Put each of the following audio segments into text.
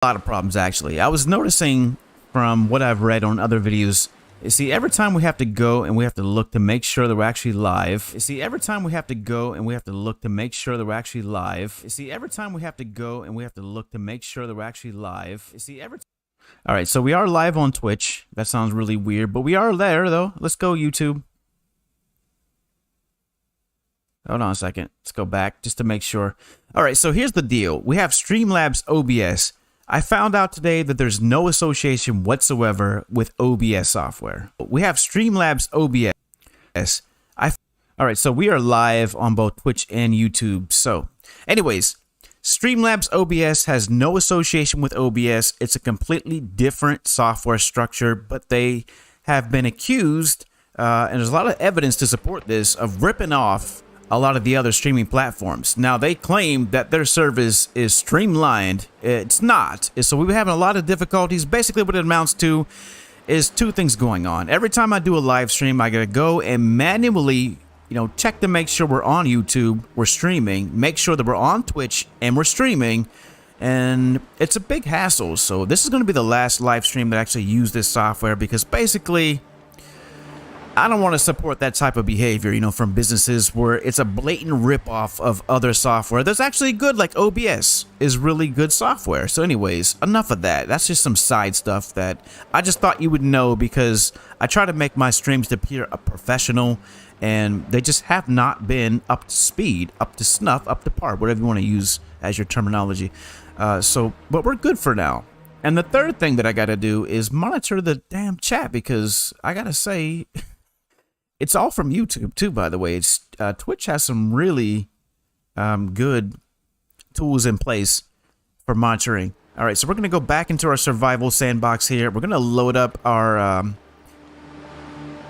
a lot of problems actually. I was noticing from what I've read on other videos. You see, every time we have to go and we have to look to make sure that we're actually live. You see, every time we have to go and we have to look to make sure that we're actually live. You see, every time we have to go and we have to look to make sure that we're actually live. You see, all right, so we are live on Twitch. That sounds really weird, but we are there though. Let's go YouTube. Hold on a second. Let's go back just to make sure. All right, so here's the deal. We have Streamlabs OBS. I found out today that there's no association whatsoever with OBS software. We have Streamlabs OBS. All right, so we are live on both Twitch and YouTube. So, anyways, Streamlabs OBS has no association with OBS. It's a completely different software structure, but they have been accused, and there's a lot of evidence to support this, of ripping off a lot of the other streaming platforms. Now, they claim that their service is streamlined. It's not. So we're having a lot of difficulties. Basically, what it amounts to is two things going on. Every time I do a live stream, I gotta go and manually, check to make sure we're on YouTube, we're streaming, make sure that we're on Twitch and we're streaming, and it's a big hassle. So this is gonna be the last live stream that I actually use this software, because basically, I don't want to support that type of behavior, from businesses where it's a blatant ripoff of other software that's actually good, like OBS is really good software. So anyways, enough of that. That's just some side stuff that I just thought you would know, because I try to make my streams to appear a professional, and they just have not been up to speed, up to snuff, up to par, whatever you want to use as your terminology. But we're good for now. And the third thing that I got to do is monitor the damn chat, because I got to say... It's all from YouTube too, by the way. Twitch has some really good tools in place for monitoring. All right, so we're going to go back into our survival sandbox here. We're going to load up our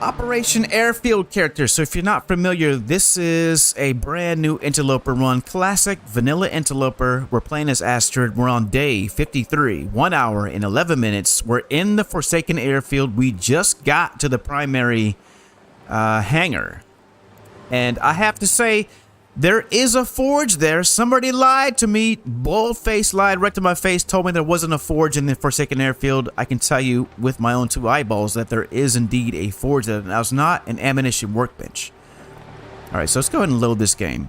Operation Airfield character. So if you're not familiar, this is a brand new Interloper run. Classic vanilla Interloper. We're playing as Astrid. We're on day 53, 1 hour and 11 minutes. We're in the Forsaken Airfield. We just got to the primary hangar, and I have to say, there is a forge there. Somebody lied to me, bold-faced lied right to my face, told me there wasn't a forge in the Forsaken Airfield. I can tell you with my own two eyeballs that there is indeed a forge there. That was not an ammunition workbench. All right, so let's go ahead and load this game.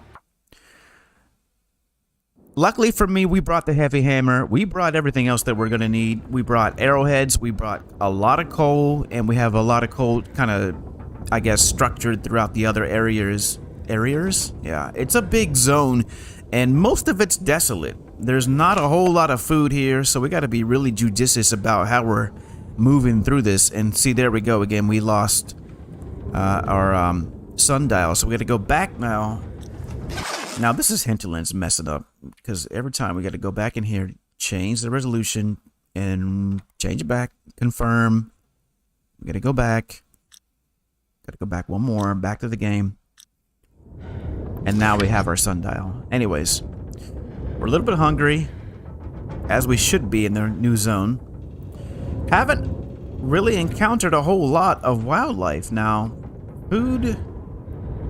Luckily for me, we brought the heavy hammer. We brought everything else that we're going to need. We brought arrowheads. We brought a lot of coal, and we have a lot of coal kind of, I guess, structured throughout the other areas. Yeah, it's a big zone, and most of it's desolate. There's not a whole lot of food here, so we got to be really judicious about how we're moving through this. And see, there we go again. We lost our sundial, so we got to go back now. Now, this is Hinterland's messing up, because every time we got to go back in here, change the resolution, and change it back, confirm. We got to go back. Got to go back one more, back to the game. And now we have our sundial. Anyways, we're a little bit hungry, as we should be in the new zone. Haven't really encountered a whole lot of wildlife. Now, food,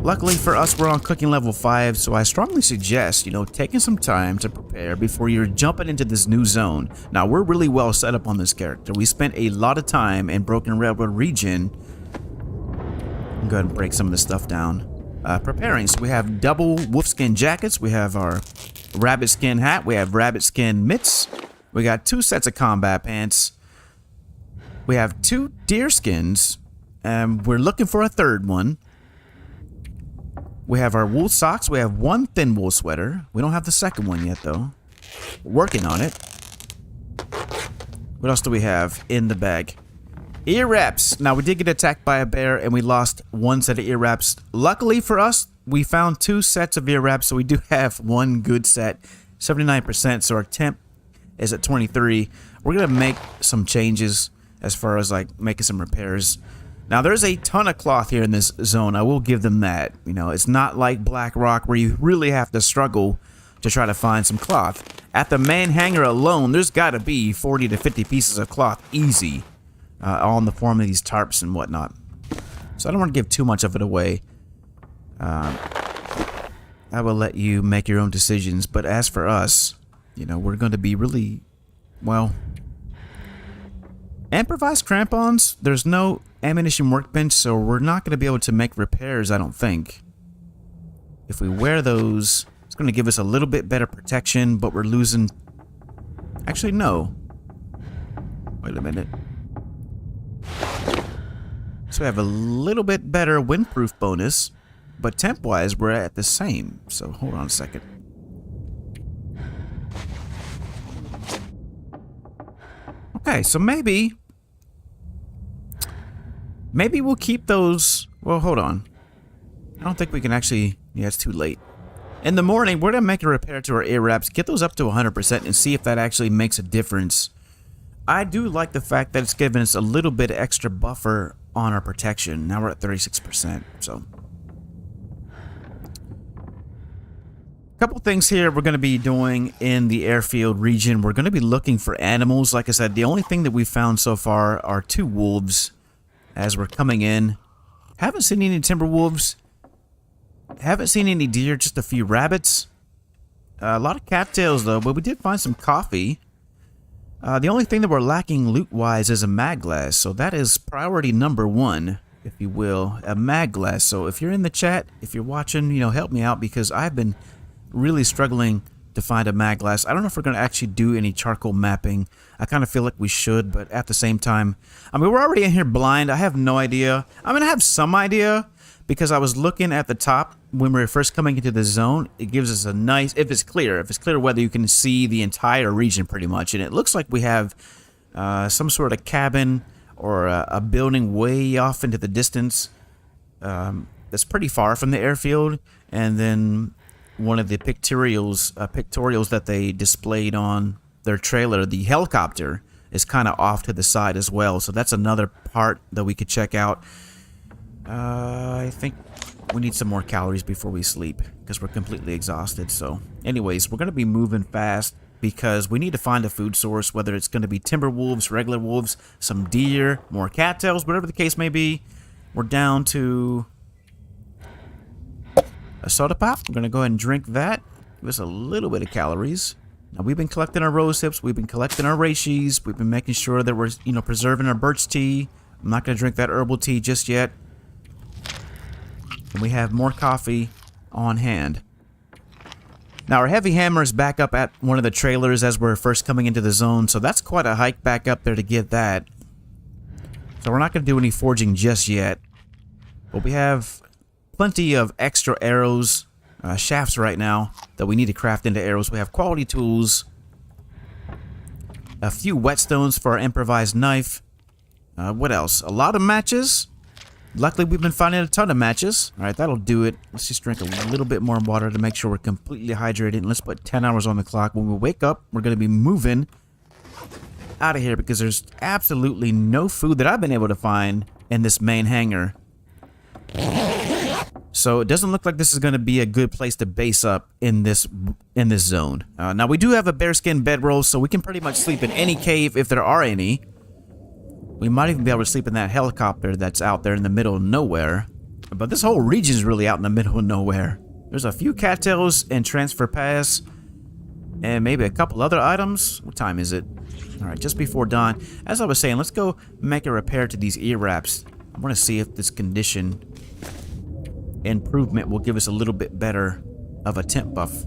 luckily for us, we're on cooking level 5, so I strongly suggest, taking some time to prepare before you're jumping into this new zone. Now, we're really well set up on this character. We spent a lot of time in Broken Railroad region. I'm going to break some of this stuff down. Preparing. So we have double wolfskin jackets. We have our rabbit skin hat. We have rabbit skin mitts. We got 2 sets of combat pants. We have 2 deer skins. And we're looking for a third one. We have our wool socks. We have 1 thin wool sweater. We don't have the second one yet, though. We're working on it. What else do we have in the bag? Ear wraps. Now, we did get attacked by a bear, and we lost 1 set of ear wraps. Luckily for us, we found 2 sets of ear wraps, so we do have 1 good set, 79%, so our temp is at 23. We're going to make some changes as far as, making some repairs. Now, there's a ton of cloth here in this zone. I will give them that. It's not like Black Rock, where you really have to struggle to try to find some cloth. At the main hangar alone, there's got to be 40 to 50 pieces of cloth, easy. All in the form of these tarps and whatnot. So I don't want to give too much of it away. I will let you make your own decisions. But as for us, we're going to be really well, improvised crampons, there's no ammunition workbench, so we're not going to be able to make repairs, I don't think. If we wear those, it's going to give us a little bit better protection, but we're losing... Actually, no. Wait a minute. So we have a little bit better windproof bonus, but temp-wise, we're at the same. So hold on a second. Okay, so maybe we'll keep those... Well, hold on. I don't think we can actually... Yeah, it's too late. In the morning, we're going to make a repair to our ear wraps, get those up to 100%, and see if that actually makes a difference. I do like the fact that it's giving us a little bit extra buffer on our protection. Now we're at 36%, so... Couple things here we're going to be doing in the airfield region. We're going to be looking for animals. Like I said, the only thing that we found so far are 2 wolves as we're coming in. Haven't seen any timber wolves. Haven't seen any deer, just a few rabbits. A lot of cattails though, but we did find some coffee. The only thing that we're lacking loot-wise is a mag glass, so that is priority number 1, if you will, a mag glass. So if you're in the chat, if you're watching, you know, help me out because I've been really struggling to find a mag glass. I don't know if we're going to actually do any charcoal mapping. I kind of feel like we should, but at the same time, I mean, we're already in here blind. I have no idea. I mean, I have some idea because I was looking at the top when we were first coming into the zone. It gives us a nice, if it's clear weather, you can see the entire region pretty much. And it looks like we have some sort of cabin or a building way off into the distance that's pretty far from the airfield. And then one of the pictorials that they displayed on their trailer, the helicopter, is kind of off to the side as well. So that's another part that we could check out. I think we need some more calories before we sleep because we're completely exhausted. So anyways, we're going to be moving fast because we need to find a food source, whether it's going to be timber wolves, regular wolves, some deer, more cattails, whatever the case may be. We're down to a soda pop. We're going to go ahead and drink that. Give us a little bit of calories. Now, we've been collecting our rose hips. We've been collecting our reishis. We've been making sure that we're, you know, preserving our birch tea. I'm not going to drink that herbal tea just yet. And we have more coffee on hand. Now, our heavy hammer is back up at one of the trailers as we're first coming into the zone. So that's quite a hike back up there to get that. So we're not going to do any forging just yet. But we have plenty of extra arrows, shafts right now that we need to craft into arrows. We have quality tools, a few whetstones for our improvised knife. What else? A lot of matches. Luckily, we've been finding a ton of matches. All right, that'll do it. Let's just drink a little bit more water to make sure we're completely hydrated. And let's put 10 hours on the clock. When we wake up, we're going to be moving out of here because there's absolutely no food that I've been able to find in this main hangar. So it doesn't look like this is going to be a good place to base up in this zone. Now we do have a bearskin bedroll, so we can pretty much sleep in any cave if there are any. We might even be able to sleep in that helicopter that's out there in the middle of nowhere. But this whole region is really out in the middle of nowhere. There's a few cattails and transfer pass, and maybe a couple other items. What time is it? All right, just before dawn. As I was saying, let's go make a repair to these ear wraps. I want to see if this condition improvement will give us a little bit better of a temp buff.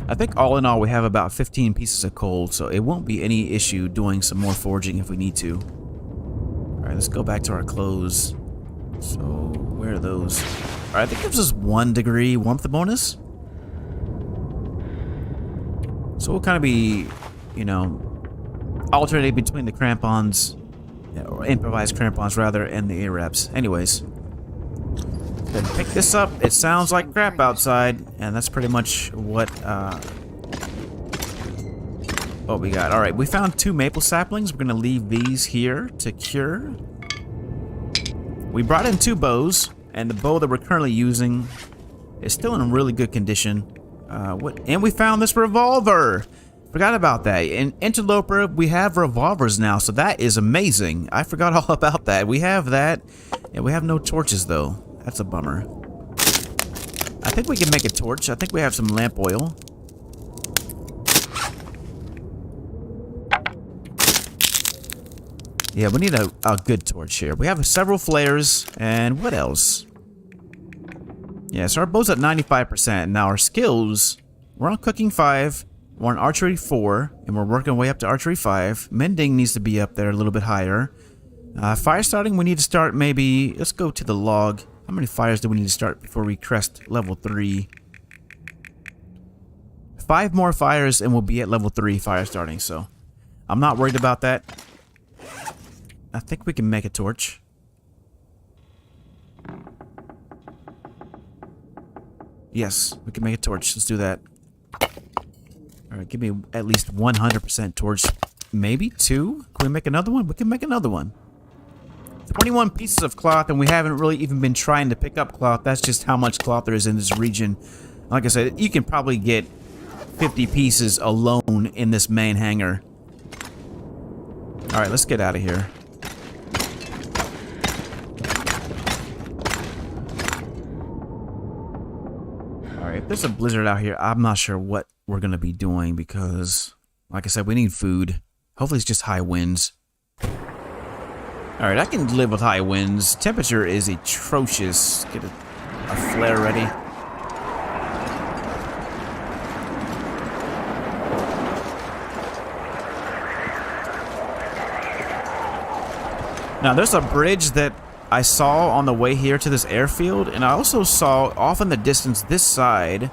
I think all in all we have about 15 pieces of coal, so it won't be any issue doing some more forging if we need to. Alright, let's go back to our clothes. So, where are those? Alright, that gives us 1 degree warmth bonus. So we'll kind of be, you know, alternate between the crampons, or improvised crampons rather, and the ear wraps. Anyways, then pick this up. It sounds like crap outside, and that's pretty much what we got. All right, we found 2 maple saplings. We're gonna leave these here to cure. We brought in 2 bows, and the bow that we're currently using is still in really good condition. And we found this revolver. Forgot about that. In Interloper, we have revolvers now, so that is amazing. I forgot all about that. We have that, and we have no torches, though. That's a bummer. I think we can make a torch. I think we have some lamp oil. Yeah, we need a good torch here. We have several flares, and what else? Yeah, so our bow's at 95%. Now our skills, we're on cooking 5, we're on archery 4, and we're working our way up to archery 5. Mending needs to be up there a little bit higher. Fire starting, we need to start maybe, let's go to the log. How many fires do we need to start before we crest level 3? 5 more fires and we'll be at level 3 fire starting, so I'm not worried about that. I think we can make a torch. Yes, we can make a torch. Let's do that. Alright, give me at least 100% torch. Maybe 2? Can we make another one? We can make another one. 21 pieces of cloth, and we haven't really even been trying to pick up cloth. That's just how much cloth there is in this region. Like I said, you can probably get 50 pieces alone in this main hangar. Alright, let's get out of here. Alright, if there's a blizzard out here, I'm not sure what we're going to be doing because, like I said, we need food. Hopefully it's just high winds. Alright, I can live with high winds. Temperature is atrocious. Get a flare ready. Now, there's a bridge that I saw on the way here to this airfield, and I also saw off in the distance this side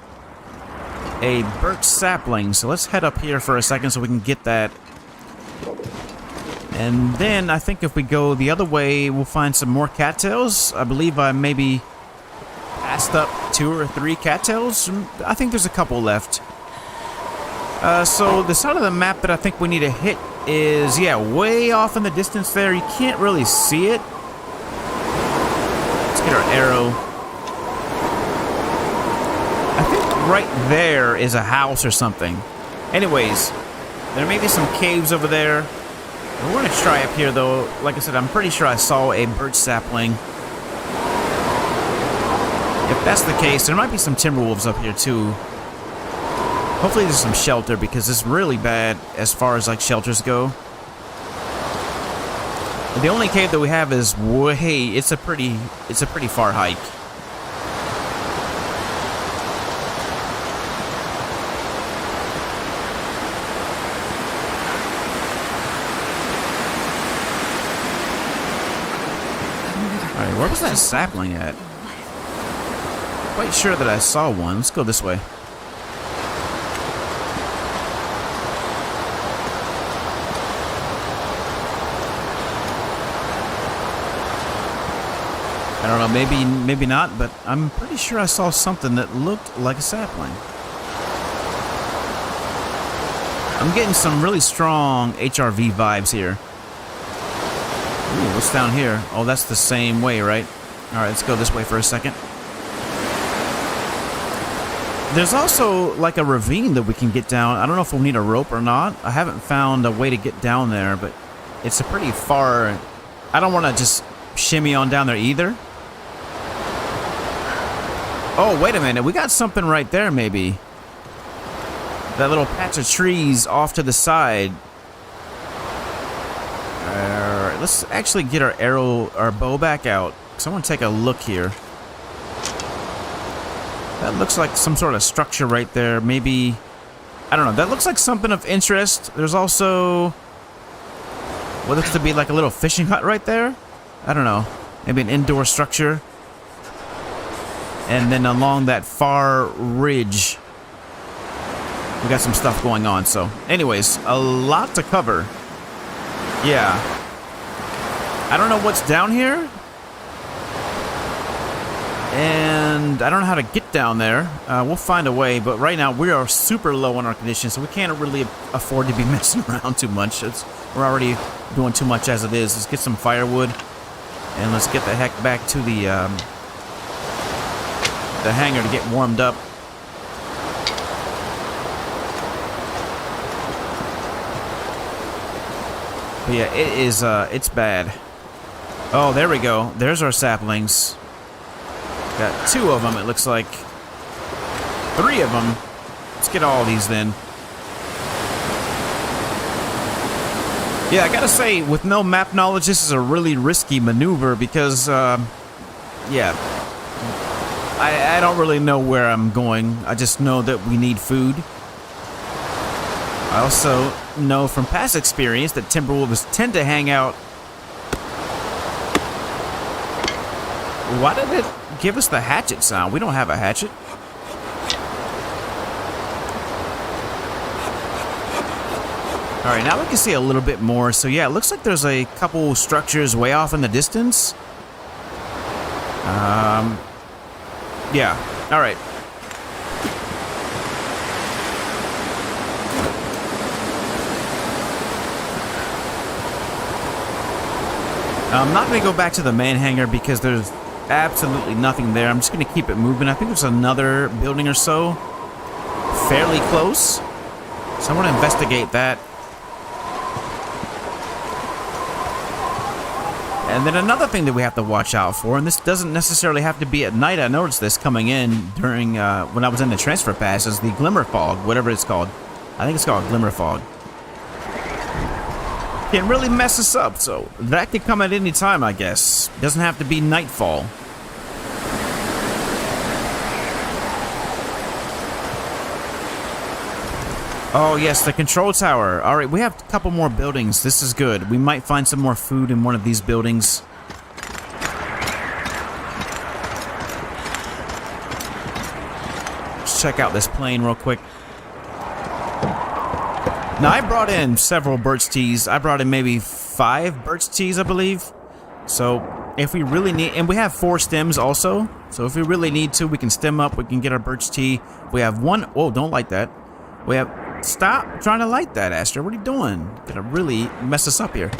a birch sapling. So let's head up here for a second so we can get that. And then I think if we go the other way, we'll find some more cattails. I believe I maybe passed up 2 or 3 cattails. I think there's a couple left. So the side of the map that I think we need to hit is, yeah, way off in the distance there. You can't really see it. Let's get our arrow. I think right there is a house or something. Anyways, there may be some caves over there. We're going to try up here, though. Like I said, I'm pretty sure I saw a birch sapling. If that's the case, there might be some timber wolves up here, too. Hopefully there's some shelter, because it's really bad as far as, like, shelters go. The only cave that we have is way... It's a pretty far hike. Alright, where was that sapling at? Quite sure that I saw one. Let's go this way. I don't know, maybe not, but I'm pretty sure I saw something that looked like a sapling. I'm getting some really strong HRV vibes here. Ooh, what's down here? Oh, that's the same way, right? Alright, let's go this way for a second. There's also like a ravine that we can get down. I don't know if we'll need a rope or not. I haven't found a way to get down there, but it's a pretty far... I don't want to just shimmy on down there either. Oh, wait a minute. We got something right there, maybe. That little patch of trees off to the side. Alright, let's actually get our bow back out. So I want to take a look here. That looks like some sort of structure right there. Maybe... I don't know. That looks like something of interest. There's also... what looks to be like a little fishing hut right there. I don't know. Maybe an indoor structure. And then along that far ridge, we got some stuff going on. So, anyways, a lot to cover. Yeah. I don't know what's down here. And I don't know how to get down there. We'll find a way. But right now, we are super low on our conditions, so we can't really afford to be messing around too much. We're already doing too much as it is. Let's get some firewood. And let's get the heck back to the hangar to get warmed up. But yeah, it is, it's bad. Oh, there we go. There's our saplings. Got 2 of them, it looks like. 3 of them. Let's get all these then. Yeah, I gotta say, with no map knowledge, this is a really risky maneuver because, yeah, I don't really know where I'm going. I just know that we need food. I also know from past experience that Timberwolves tend to hang out. Why did it give us the hatchet sound? We don't have a hatchet. Alright, now we can see a little bit more. So yeah, it looks like there's a couple structures way off in the distance. Yeah, alright. I'm not going to go back to the main hangar because there's absolutely nothing there. I'm just going to keep it moving. I think there's another building or so fairly close. So I want to investigate that. And then another thing that we have to watch out for, and this doesn't necessarily have to be at night. I noticed this coming in during when I was in the transfer pass, is the glimmer fog, whatever it's called. I think it's called glimmer fog. Can really mess us up, so that could come at any time, I guess. Doesn't have to be nightfall. Oh yes, the control tower. Alright, we have a couple more buildings. This is good. We might find some more food in one of these buildings. Let's check out this plane real quick. Now, I brought in several birch teas. I brought in maybe 5 birch teas, I believe. So, if we really need... And we have 4 stems also. So, if we really need to, we can stem up. We can get our birch tea. We have 1... Oh, don't light that. We have... Stop trying to light that, Aster. What are you doing? Gonna really mess us up here.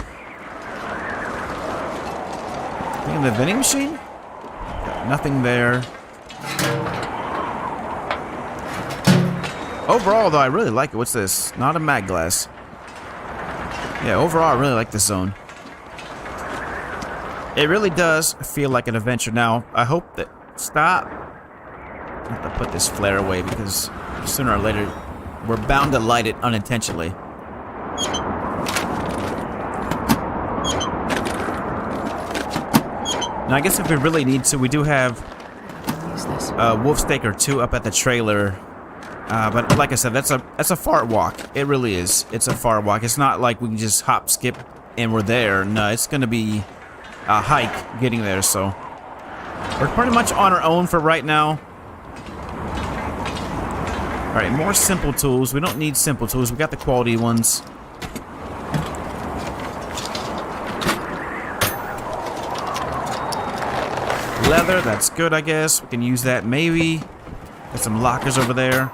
In the vending machine? Got nothing there. Overall, though, I really like it. What's this? Not a mag glass. Yeah, overall, I really like this zone. It really does feel like an adventure. Now, I hope that... Stop. I have to put this flare away because sooner or later, we're bound to light it unintentionally. Now, I guess if we really need to, we do have a wolf steak or 2 up at the trailer. But like I said, that's a far walk. It really is. It's a far walk. It's not like we can just hop, skip, and we're there. No, it's going to be a hike getting there. So we're pretty much on our own for right now. All right, more simple tools. We don't need simple tools. We got the quality ones. Leather, that's good, I guess. We can use that maybe. Got some lockers over there.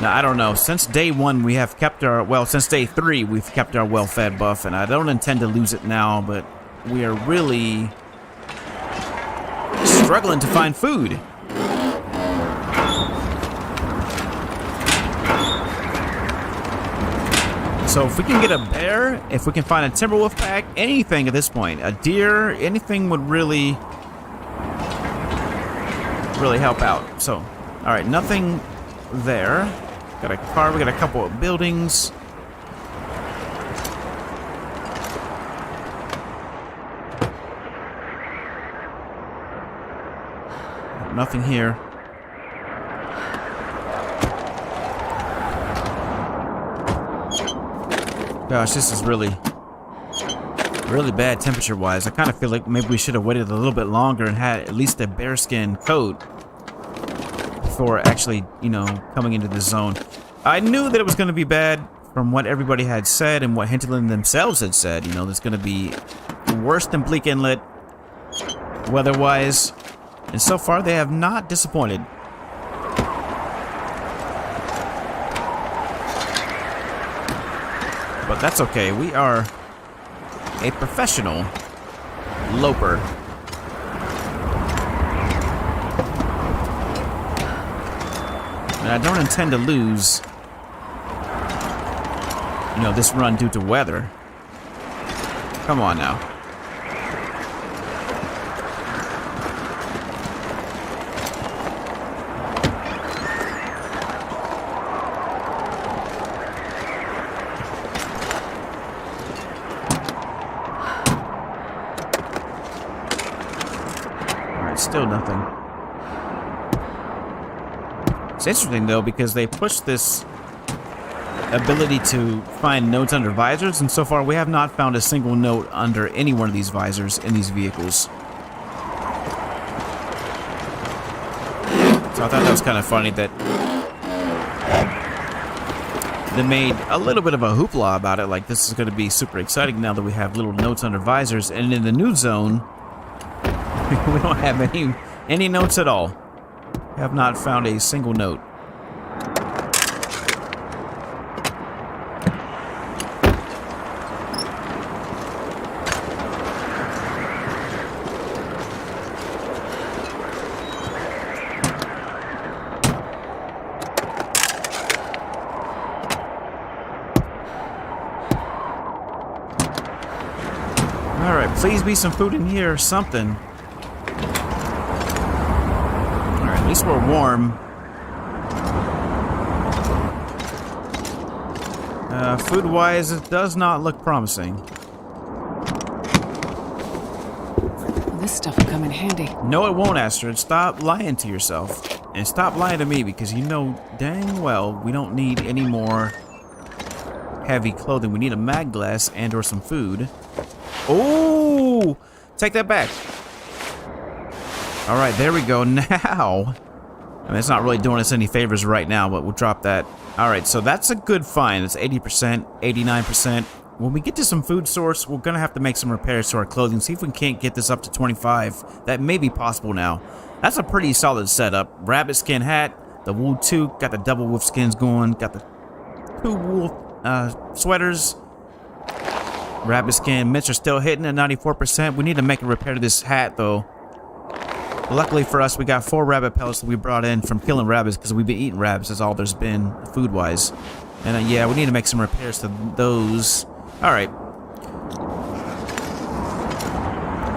Now, I don't know. Since day 1, we have kept our... Well, since day 3, we've kept our well-fed buff, and I don't intend to lose it now, but we are really struggling to find food. So if we can get a bear, if we can find a Timberwolf pack, anything at this point, a deer, anything would really help out. So, all right, nothing there. Got a car, we got a couple of buildings. Nothing here. Gosh, this is really bad temperature-wise. I kind of feel like maybe we should have waited a little bit longer and had at least a bearskin coat before actually, you know, coming into the zone. I knew that it was going to be bad from what everybody had said and what Hinterland themselves had said. You know, there's going to be worse than Bleak Inlet weather-wise. And so far, they have not disappointed. But that's okay. We are a professional loper. And I don't intend to lose, you know, this run due to weather. Come on now. Still nothing. It's interesting, though, because they pushed this ability to find notes under visors, and so far we have not found a single note under any one of these visors in these vehicles. So I thought that was kind of funny that they made a little bit of a hoopla about it, like this is going to be super exciting now that we have little notes under visors, and in the new zone, we don't have any notes at all. We have not found a single note. Alright, please be some food in here or something. Alright, at least we're warm. Food-wise, it does not look promising. This stuff will come in handy. No, it won't, Astrid. Stop lying to yourself. And stop lying to me, because you know dang well we don't need any more heavy clothing. We need a mag glass and or some food. Oh! Take that back. Alright, there we go. Now, I mean, it's not really doing us any favors right now, but we'll drop that. Alright, so that's a good find. It's 80%, 89%. When we get to some food source, we're going to have to make some repairs to our clothing. See if we can't get this up to 25. That may be possible now. That's a pretty solid setup. Rabbit skin hat, the wool toque, got the double wolf skins going, got the 2 wool sweaters. Rabbit skin mitts are still hitting at 94%. We need to make a repair to this hat, though. Luckily for us, we got 4 rabbit pellets that we brought in from killing rabbits because we've been eating rabbits. That's all there's been food-wise. And yeah, we need to make some repairs to those. Alright.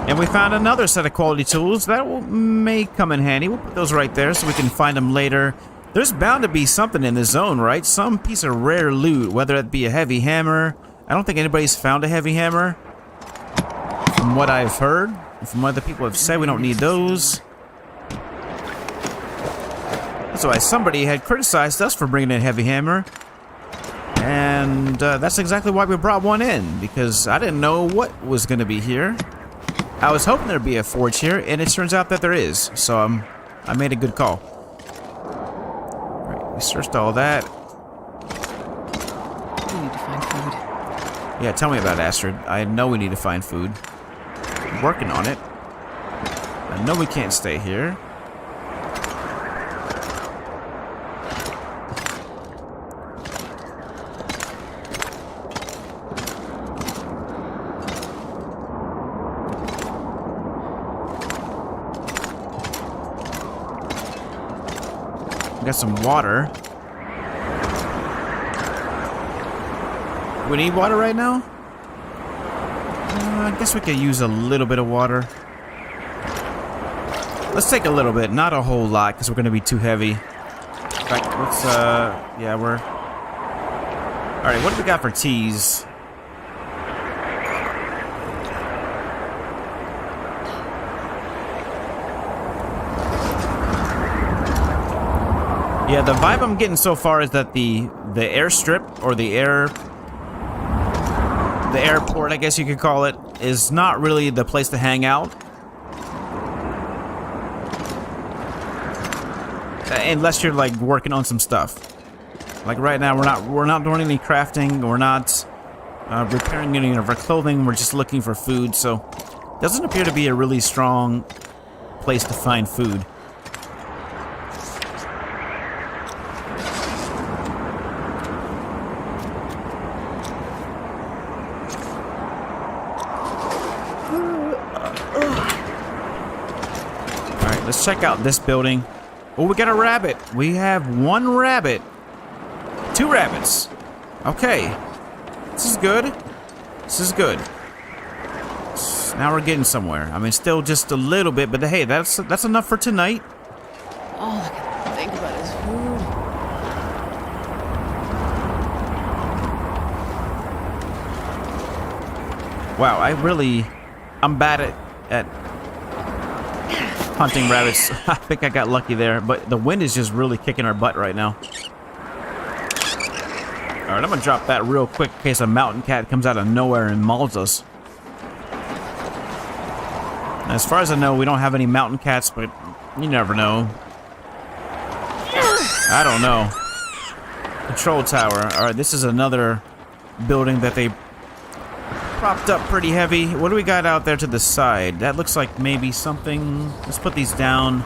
And we found another set of quality tools. That may come in handy. We'll put those right there so we can find them later. There's bound to be something in this zone, right? Some piece of rare loot, whether it be a heavy hammer. I don't think anybody's found a heavy hammer. From what I've heard, from what other people have said, we don't need those. That's why somebody had criticized us for bringing in a heavy hammer. And that's exactly why we brought one in, because I didn't know what was going to be here. I was hoping there'd be a forge here, and it turns out that there is. So I made a good call. Right, we searched all that. We need to find food. Yeah, tell me about it, Astrid. I know we need to find food. I'm working on it. I know we can't stay here. We got some water. We need water right now? I guess we could use a little bit of water. Let's take a little bit, not a whole lot, because we're going to be too heavy. In fact, let's, yeah, we're... Alright, what do we got for teas? Yeah, the vibe I'm getting so far is that the airstrip, or the airport, I guess you could call it, is not really the place to hang out. Unless you're like working on some stuff. Like right now, we're not doing any crafting. We're not repairing any of our clothing. We're just looking for food. So, doesn't appear to be a really strong place to find food. Let's check out this building. Oh, we got a rabbit. We have 1 rabbit. 2 rabbits. Okay. This is good. This is good. Now we're getting somewhere. I mean, still just a little bit, but hey, that's enough for tonight. All I can think about is food. Wow, I'm bad at hunting rabbits. I think I got lucky there, but the wind is just really kicking our butt right now. Alright, I'm gonna drop that real quick in case a mountain cat comes out of nowhere and mauls us. As far as I know, we don't have any mountain cats, but you never know. I don't know. Control tower. Alright, this is another building that they propped up pretty heavy. What do we got out there to the side? That looks like maybe something. Let's put these down.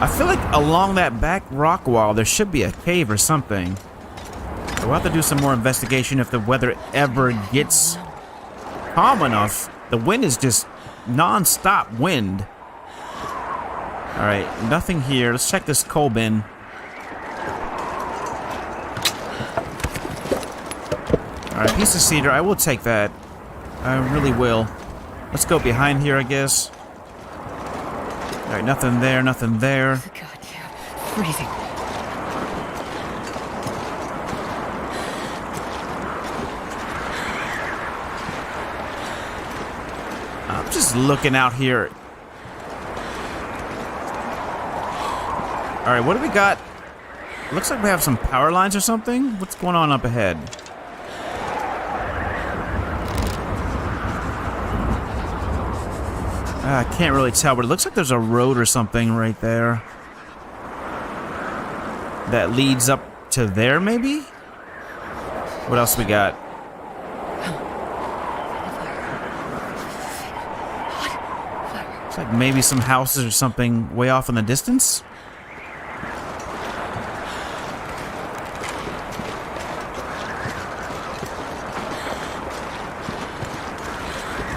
I feel like along that back rock wall there should be a cave or something. We'll have to do some more investigation if the weather ever gets calm enough. The wind is just non-stop wind. Alright, nothing here. Let's check this coal bin. Alright, piece of cedar. I will take that. I really will. Let's go behind here, I guess. Alright, nothing there, nothing there. God, yeah. Freezing. I'm just looking out here. Alright, what do we got? Looks like we have some power lines or something. What's going on up ahead? I can't really tell, but it looks like there's a road or something right there. That leads up to there, maybe? What else we got? Looks like maybe some houses or something way off in the distance.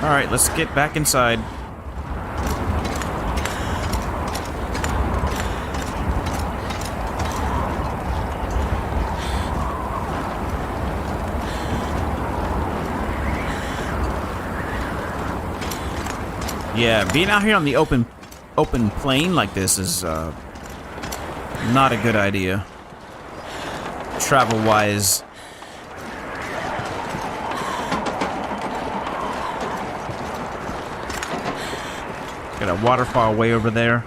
Alright, let's get back inside. Yeah, being out here on the open plain like this is not a good idea. Travel-wise. Got a waterfall way over there.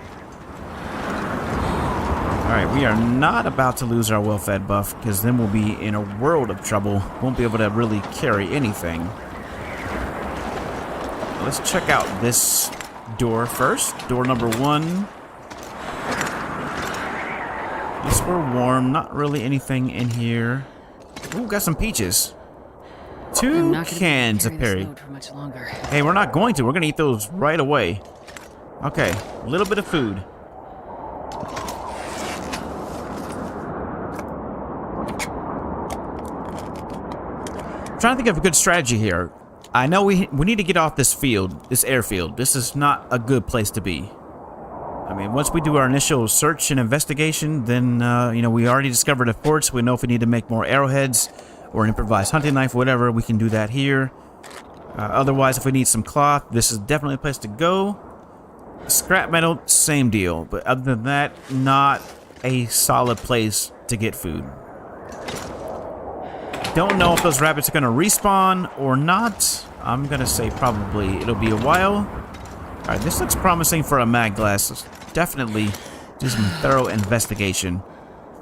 Alright, we are not about to lose our well-fed buff, because then we'll be in a world of trouble. Won't be able to really carry anything. Let's check out this door first. Door number 1. At least we're warm. Not really anything in here. Ooh, got some peaches. 2 cans of Perry. Hey, we're not going to. We're going to eat those right away. Okay, a little bit of food. I'm trying to think of a good strategy here. I know we need to get off this field, this airfield. This is not a good place to be. I mean, once we do our initial search and investigation, then, you know, we already discovered a fort, so we know if we need to make more arrowheads or an improvised hunting knife, whatever, we can do that here. Otherwise, if we need some cloth, this is definitely a place to go. Scrap metal, same deal. But other than that, not a solid place to get food. Don't know if those rabbits are going to respawn or not. I'm going to say probably it'll be a while. Alright, this looks promising for a mag glass. Let's definitely do some thorough investigation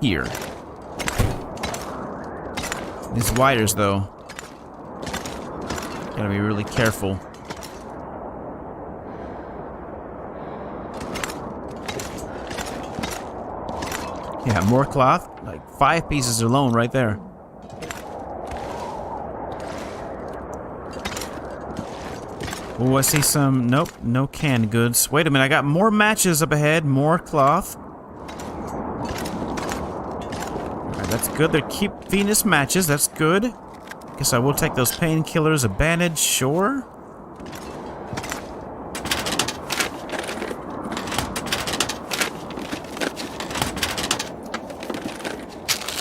here. These wires, though. Gotta be really careful. Yeah, more cloth. Like 5 pieces alone right there. Oh, I see some... Nope, no canned goods. Wait a minute, I got more matches up ahead. More cloth. Alright, that's good. They keep feeding us matches. That's good. Guess I will take those painkillers. A bandage, sure.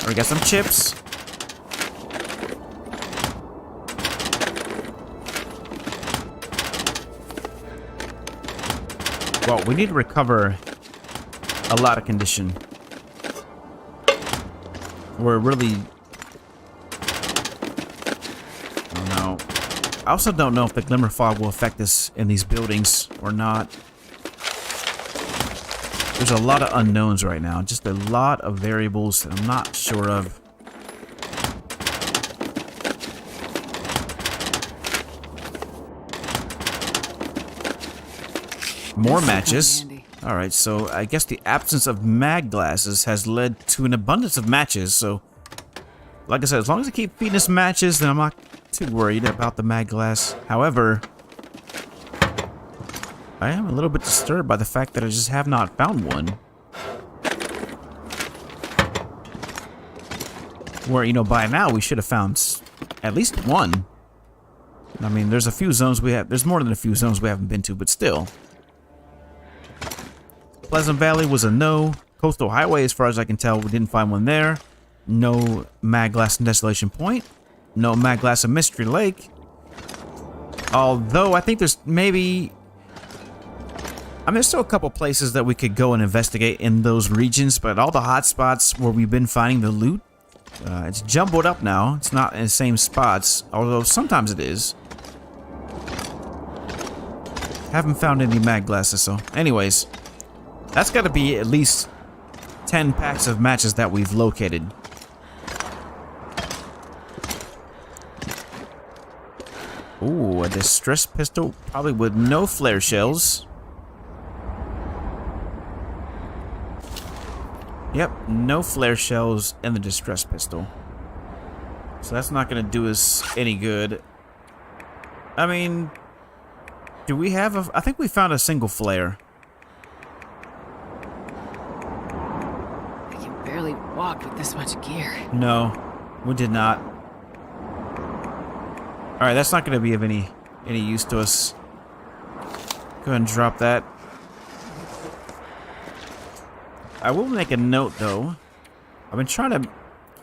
Alright, got some chips. Well, we need to recover a lot of condition. We're really I also don't know if the glimmer fog will affect us in these buildings or not. There's a lot of unknowns right now. Just a lot of variables that I'm not sure of. More matches. Alright, so I guess the absence of mag glasses has led to an abundance of matches. So, like I said, as long as I keep feeding us matches, then I'm not too worried about the mag glass. However, I am a little bit disturbed by the fact that I just have not found one. Where, you know, by now we should have found at least one. I mean, there's a few zones we have. There's more than a few zones we haven't been to, but still. Pleasant Valley was a no. Coastal Highway, as far as I can tell, we didn't find one there. No mag glass in Desolation Point. No mag glass in Mystery Lake. Although, I think there's maybe... I mean, there's still a couple places that we could go and investigate in those regions, but all the hot spots where we've been finding the loot, it's jumbled up now. It's not in the same spots, although sometimes it is. Haven't found any mag glasses, so... Anyways, that's got to be at least 10 packs of matches that we've located. Ooh, a distress pistol, probably with no flare shells. Yep, no flare shells in the distress pistol. So that's not going to do us any good. I mean, do we have a... I think we found a single flare. I can barely walk with this much gear. No, we did not. Alright, that's not going to be of any use to us. Go ahead and drop that. I will make a note, though. I've been trying to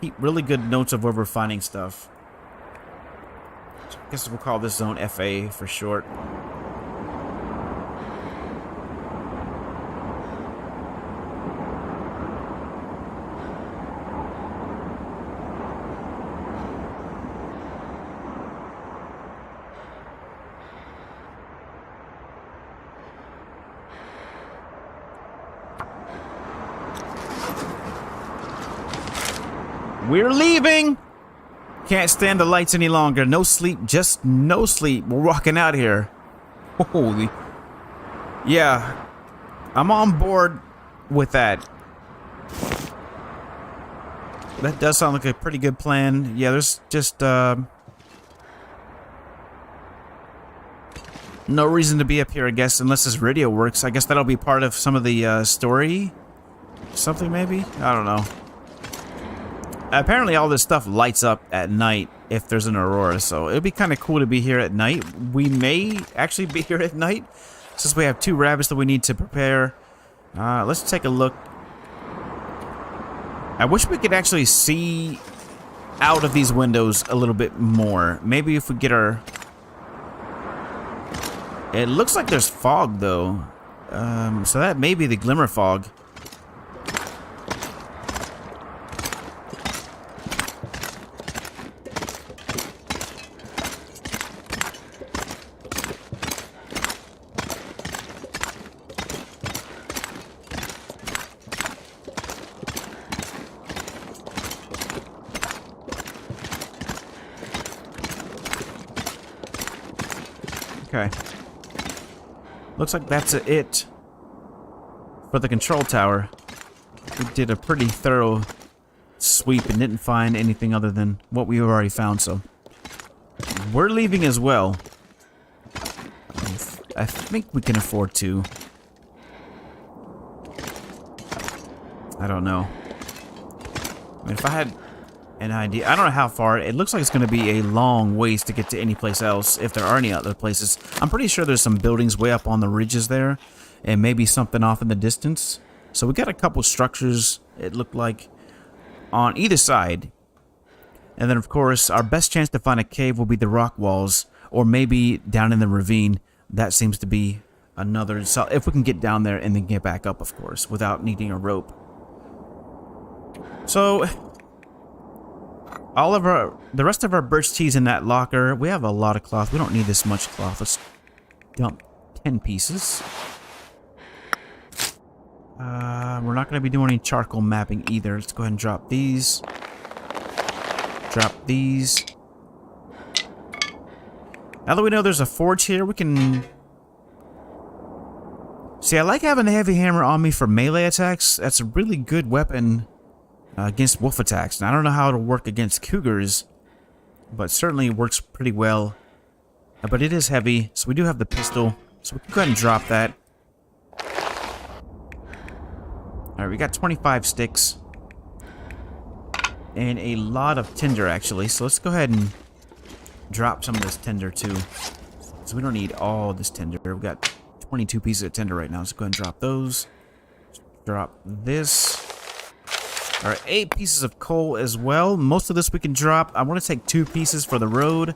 keep really good notes of where we're finding stuff. I guess we'll call this zone FA for short. We're leaving! Can't stand the lights any longer. No sleep, just no sleep. We're walking out here. Holy. Yeah. I'm on board with that. That does sound like a pretty good plan. Yeah, there's just, no reason to be up here, I guess, unless this radio works. I guess that'll be part of some of the, story? Something, maybe? I don't know. Apparently all this stuff lights up at night if there's an aurora, so it'd be kind of cool to be here at night. We may actually be here at night, since we have 2 rabbits that we need to prepare. Let's take a look. I wish we could actually see out of these windows a little bit more. Maybe if we get our... It looks like there's fog, though. So that may be the glimmer fog. Okay. Looks like that's it for the control tower. We did a pretty thorough sweep and didn't find anything other than what we already found, so we're leaving as well. I think we can afford to. I don't know. I mean, if I had an idea, I don't know how far. It looks like it's going to be a long ways to get to any place else, if there are any other places. I'm pretty sure there's some buildings way up on the ridges there, and maybe something off in the distance. So we got a couple structures, it looked like, on either side. And then, of course, our best chance to find a cave will be the rock walls, or maybe down in the ravine. That seems to be another... So if we can get down there and then get back up, of course, without needing a rope. So... The rest of our birch tea's in that locker. We have a lot of cloth. We don't need this much cloth. Let's dump 10 pieces. We're not going to be doing any charcoal mapping either. Let's go ahead and drop these. Drop these. Now that we know there's a forge here, we can... See, I like having the heavy hammer on me for melee attacks. That's a really good weapon against wolf attacks. Now, I don't know how it'll work against cougars, but certainly it works pretty well. But it is heavy, so we do have the pistol. So we can go ahead and drop that. Alright, we got 25 sticks. And a lot of tinder, actually. So let's go ahead and drop some of this tinder, too. So we don't need all this tinder. We've got 22 pieces of tinder right now. Let's go ahead and drop those. Drop this. Alright, 8 pieces of coal as well. Most of this we can drop. I want to take 2 pieces for the road.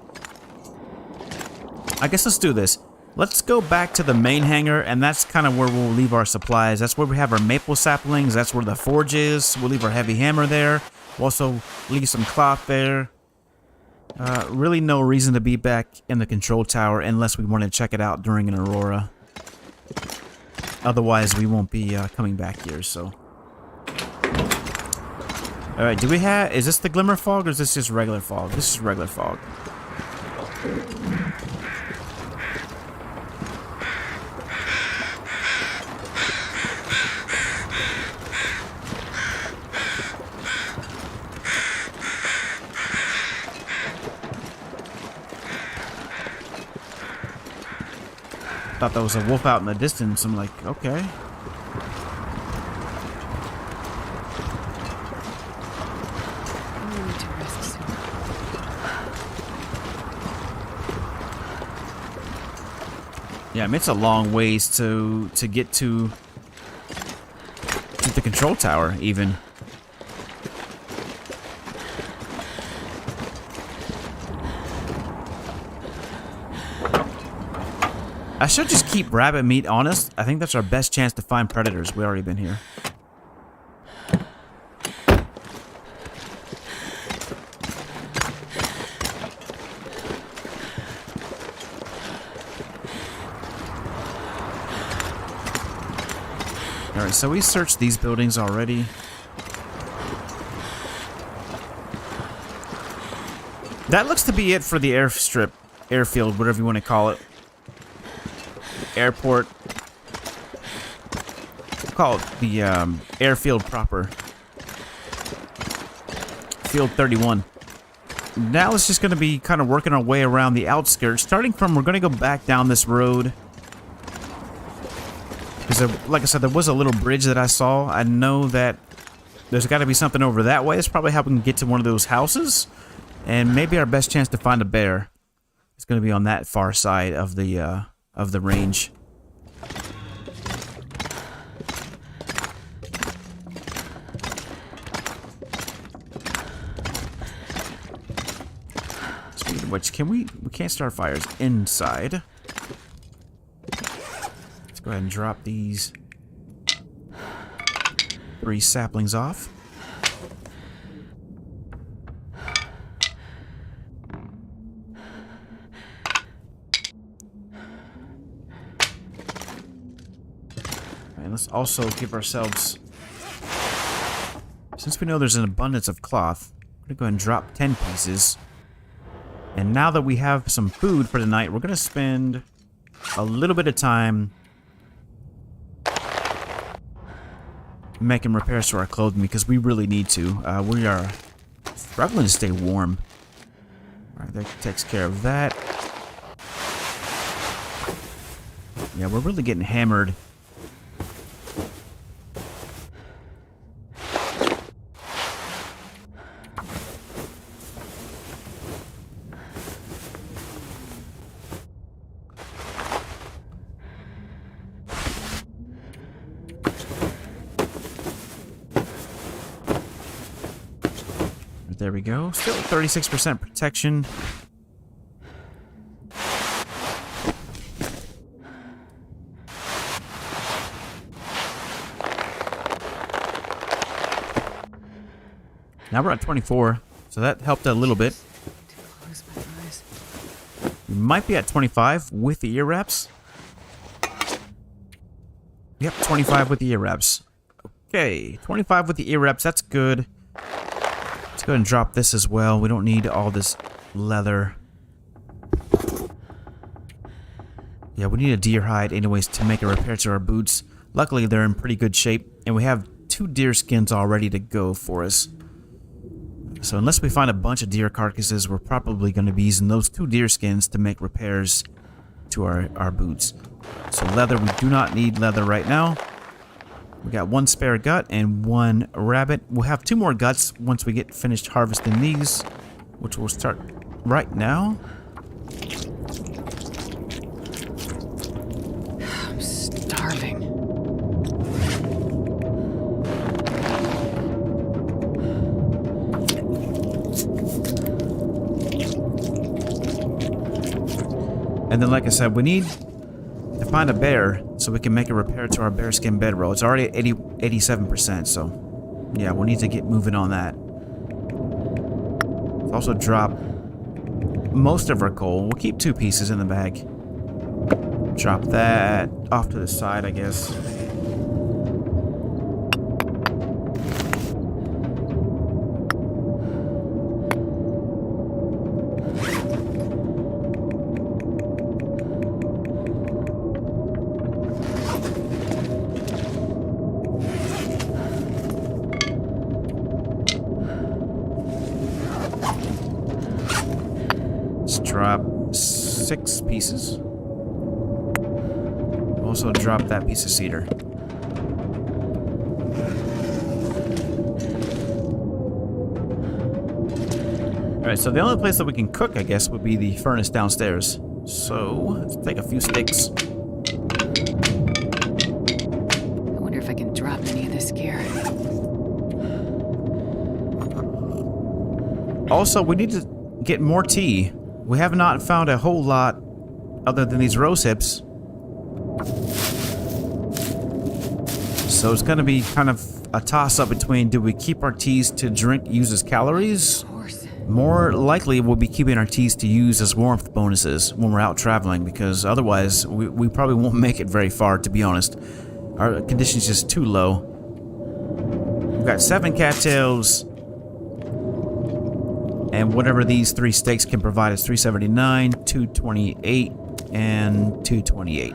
I guess let's do this. Let's go back to the main hangar, and that's kind of where we'll leave our supplies. That's where we have our maple saplings. That's where the forge is. We'll leave our heavy hammer there. We'll also leave some cloth there. Really no reason to be back in the control tower unless we want to check it out during an aurora. Otherwise, we won't be coming back here, so... Alright, do we have... Is this the glimmer fog, or is this just regular fog? This is regular fog. Thought that was a wolf out in the distance. I'm like, okay. Yeah, I mean, it's a long ways to get to the control tower, even. I should just keep rabbit meat on us. I think that's our best chance to find predators. We've already been here. Alright, so we searched these buildings already. That looks to be it for the airstrip, airfield, whatever you want to call it. Airport. We'll call it the airfield proper. Field 31. Now it's just going to be kind of working our way around the outskirts. Starting from, we're going to go back down this road. Because, like I said, there was a little bridge that I saw. I know that there's got to be something over that way. It's probably how we can get to one of those houses. And maybe our best chance to find a bear is going to be on that far side of the range. Speaking of which, we can't start fires inside. Let's go ahead and drop these 3 saplings off. And let's also give ourselves, since we know there's an abundance of cloth, I'm going to go ahead and drop 10 pieces. And now that we have some food for the night, we're going to spend a little bit of time making repairs to our clothing because we really need to. We are struggling to stay warm. Alright, that takes care of that. Yeah, we're really getting hammered. There we go. Still 36% protection. Now we're at 24. So that helped a little bit. Close my eyes. We might be at 25 with the ear wraps. Yep, 25 with the ear wraps. Okay, 25 with the ear wraps. That's good. Let's go ahead and drop this as well. We don't need all this leather. Yeah, we need a deer hide anyways to make a repair to our boots. Luckily, they're in pretty good shape, and we have 2 deer skins all ready to go for us. So unless we find a bunch of deer carcasses, we're probably going to be using those 2 deer skins to make repairs to our boots. So leather, we do not need leather right now. We got 1 spare gut and 1 rabbit. We'll have 2 more guts once we get finished harvesting these, which we'll start right now. I'm starving. And then, like I said, we need to find a bear so we can make a repair to our bearskin bedroll. It's already at 87%, so yeah, we'll need to get moving on that. Let's also drop most of our coal. We'll keep 2 pieces in the bag. Drop that off to the side, I guess. Drop 6 pieces. Also drop that piece of cedar. Alright, so the only place that we can cook, I guess, would be the furnace downstairs. So, let's take a few sticks. I wonder if I can drop any of this gear. Also, we need to get more tea. We have not found a whole lot other than these rose hips. So it's going to be kind of a toss-up between, do we keep our teas to drink, use as calories? Of course. More likely, we'll be keeping our teas to use as warmth bonuses when we're out traveling, because otherwise, we probably won't make it very far, to be honest. Our condition's just too low. We've got 7 cattails. And whatever these 3 steaks can provide is 379, 228, and 228.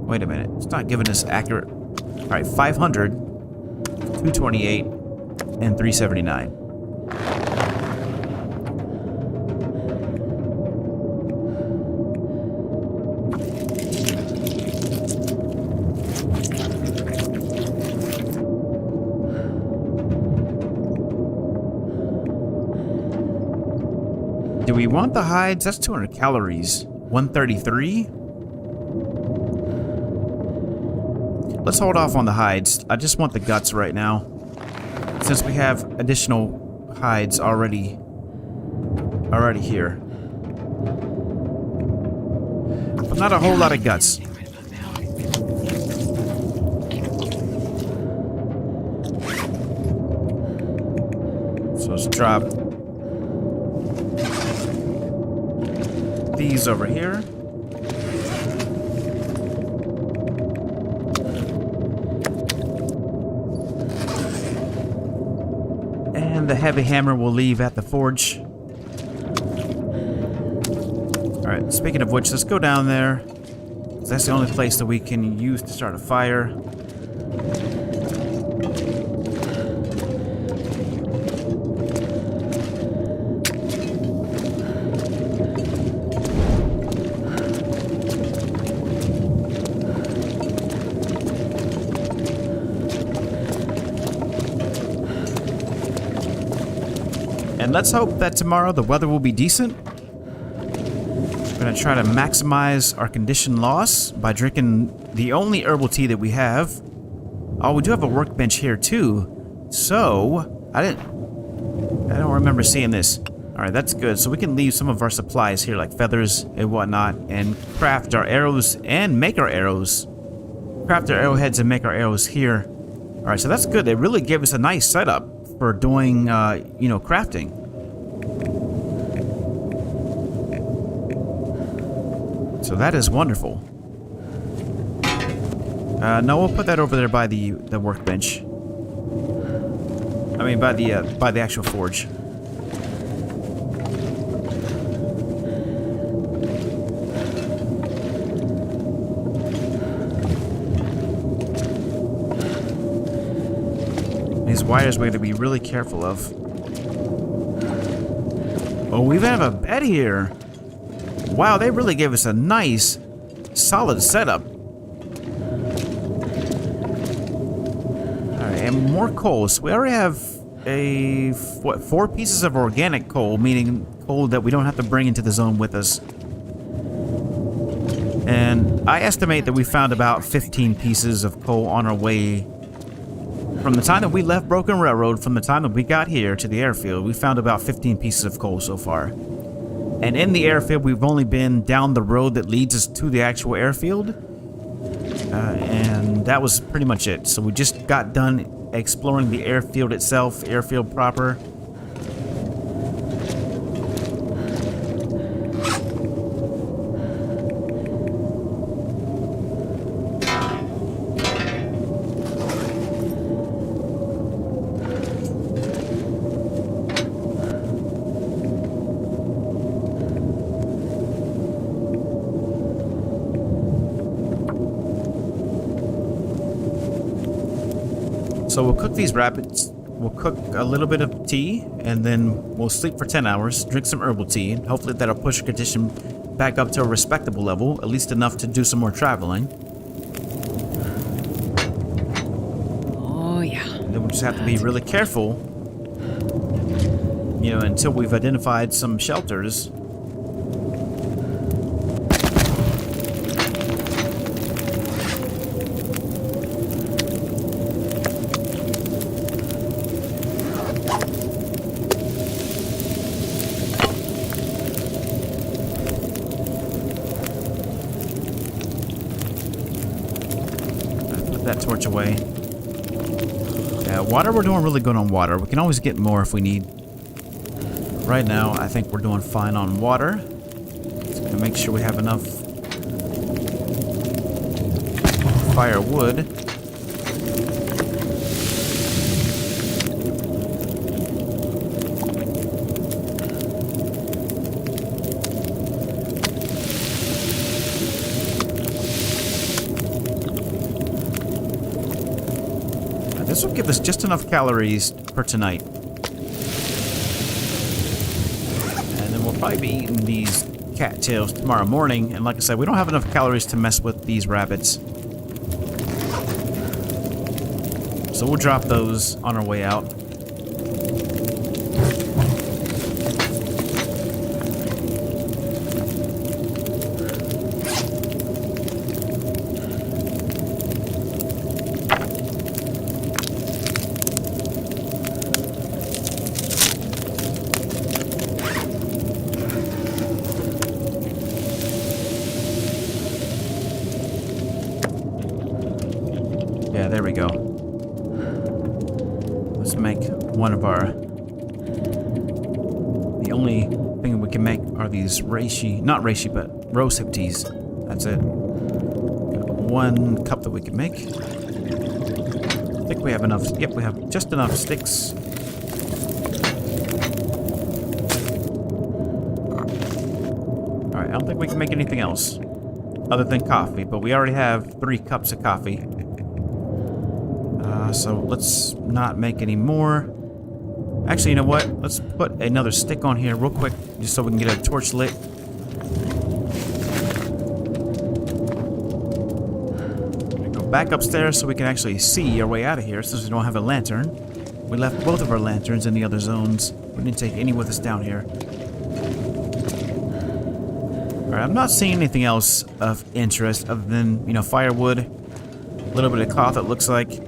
Wait a minute. It's not giving us accurate. Alright, 500, 228, and 379. Do we want the hides? That's 200 calories. 133? Let's hold off on the hides. I just want the guts right now, since we have additional hides already here. But not a whole lot of guts. So let's drop these over here. And the heavy hammer will leave at the forge. Alright, speaking of which, let's go down there. That's the only place that we can use to start a fire. And let's hope that tomorrow the weather will be decent. We're going to try to maximize our condition loss by drinking the only herbal tea that we have. Oh, we do have a workbench here too. So, I don't remember seeing this. Alright, that's good. So we can leave some of our supplies here, like feathers and whatnot, and craft our arrows and make our arrows. Craft our arrowheads and make our arrows here. Alright, so that's good. They really gave us a nice setup for doing, crafting. So that is wonderful. No, we'll put that over there by the workbench. I mean, by the actual forge. These wires we have to be really careful of. Oh, we even have a bed here. Wow, they really gave us a nice, solid setup. Alright, and more coal. So we already have 4 pieces of organic coal, meaning coal that we don't have to bring into the zone with us. And I estimate that we found about 15 pieces of coal on our way. From the time that we left Broken Railroad, from the time that we got here to the airfield, we found about 15 pieces of coal so far. And in the airfield, we've only been down the road that leads us to the actual airfield. And that was pretty much it. So we just got done exploring the airfield itself, airfield proper. So we'll cook these rabbits, we'll cook a little bit of tea, and then we'll sleep for 10 hours, drink some herbal tea, and hopefully that'll push our condition back up to a respectable level, at least enough to do some more traveling. Oh, yeah. And then we'll just have to be really careful, until we've identified some shelters. That torch away. Yeah, water, we're doing really good on water. We can always get more if we need. Right now, I think we're doing fine on water. Just gonna make sure we have enough firewood. This will give us just enough calories for tonight. And then we'll probably be eating these cattails tomorrow morning. And like I said, we don't have enough calories to mess with these rabbits. So we'll drop those on our way out. Yeah, there we go. Let's make one of our... The only thing we can make are these reishi... Not reishi, but rose hip teas. That's it. Got 1 cup that we can make. I think we have enough... Yep, we have just enough sticks. Alright, I don't think we can make anything else other than coffee, but we already have 3 cups of coffee. So let's not make any more. Actually, you know what? Let's put another stick on here real quick, just so we can get a torch lit. Go back upstairs so we can actually see our way out of here, since we don't have a lantern. We left both of our lanterns in the other zones. We didn't take any with us down here. Alright, I'm not seeing anything else of interest other than, firewood. A little bit of cloth, it looks like.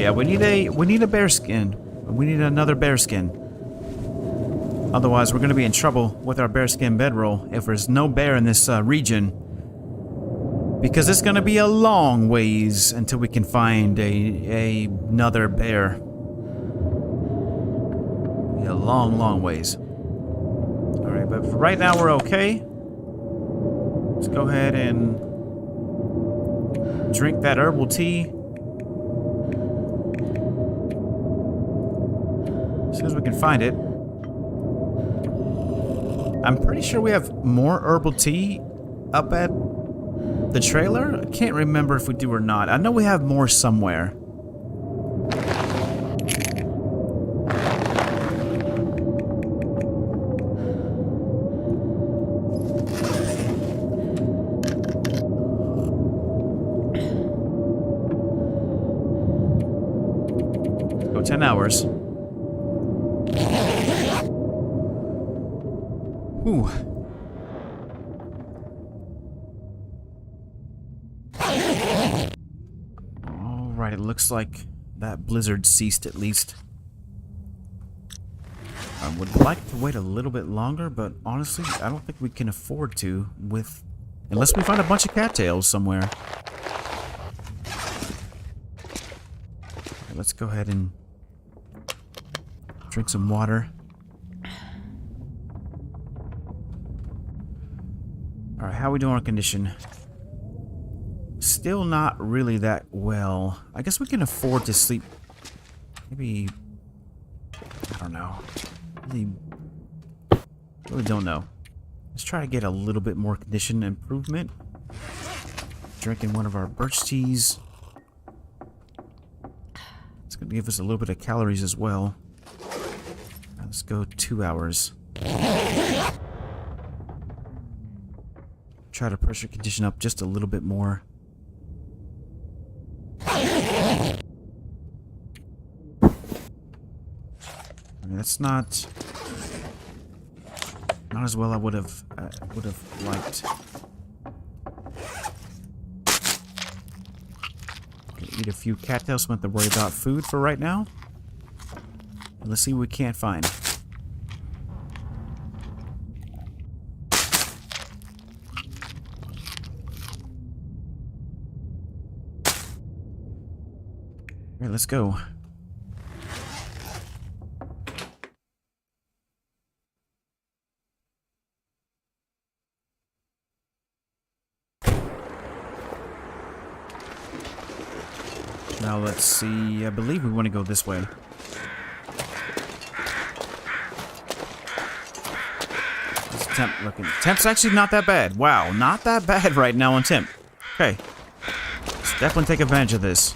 Yeah, we need a bear skin. We need another bear skin. Otherwise, we're going to be in trouble with our bearskin bedroll if there's no bear in this region. Because it's going to be a long ways until we can find another bear. A long, long ways. Alright, but for right now we're okay. Let's go ahead and drink that herbal tea. As soon as we can find it. I'm pretty sure we have more herbal tea up at the trailer. I can't remember if we do or not. I know we have more somewhere. Go 10 hours. Ooh. Alright, it looks like that blizzard ceased at least. I would like to wait a little bit longer, but honestly, I don't think we can afford to unless we find a bunch of cattails somewhere. Okay, let's go ahead and drink some water. Alright, how are we doing on condition? Still not really that well. I guess we can afford to sleep. Maybe... I don't know. Really don't know. Let's try to get a little bit more condition improvement. Drinking one of our birch teas. It's going to give us a little bit of calories as well. Let's go 2 hours. Try to pressure condition up just a little bit more. I mean, that's not as well I would have liked. Okay, eat a few cattails, so we don't have to worry about food for right now. And let's see what we can't find. Alright, let's go. Now let's see, I believe we want to go this way. What's the temp looking? Temp's actually not that bad. Wow, not that bad right now on temp. Okay. Let's definitely take advantage of this.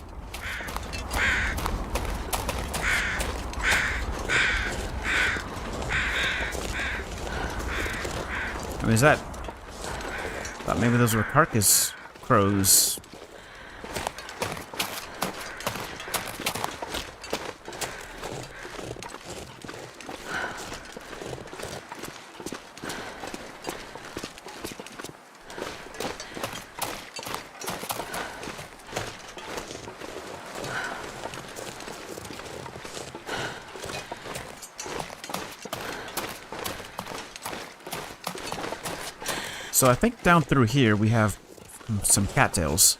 I mean, is that... thought maybe those were carcass crows. So I think down through here we have some cattails.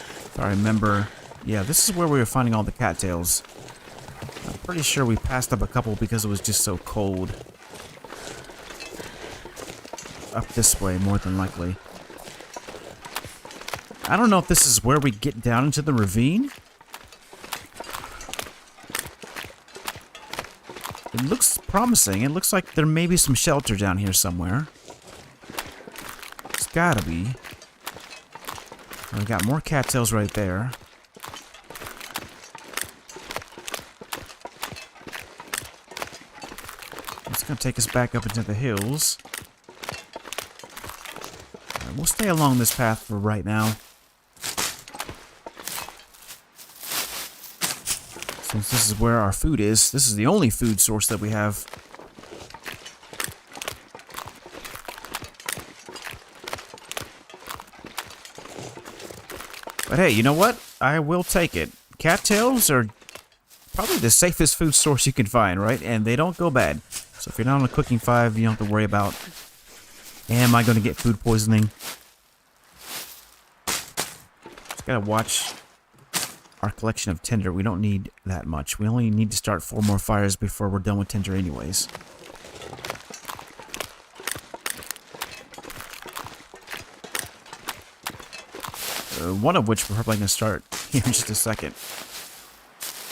If I remember, yeah, this is where we were finding all the cattails. I'm pretty sure we passed up a couple because it was just so cold. Up this way, more than likely. I don't know if this is where we get down into the ravine. It looks promising. It looks like there may be some shelter down here somewhere. Gotta be. We got more cattails right there. It's gonna take us back up into the hills. We'll stay along this path for right now. Since this is where our food is, this is the only food source that we have. But hey, you know what? I will take it. Cattails are probably the safest food source you can find, right? And they don't go bad. So if you're not on a cooking 5, you don't have to worry about, am I going to get food poisoning? Just gotta watch our collection of tinder. We don't need that much. We only need to start 4 more fires before we're done with tinder anyways. One of which we're probably going to start here in just a second.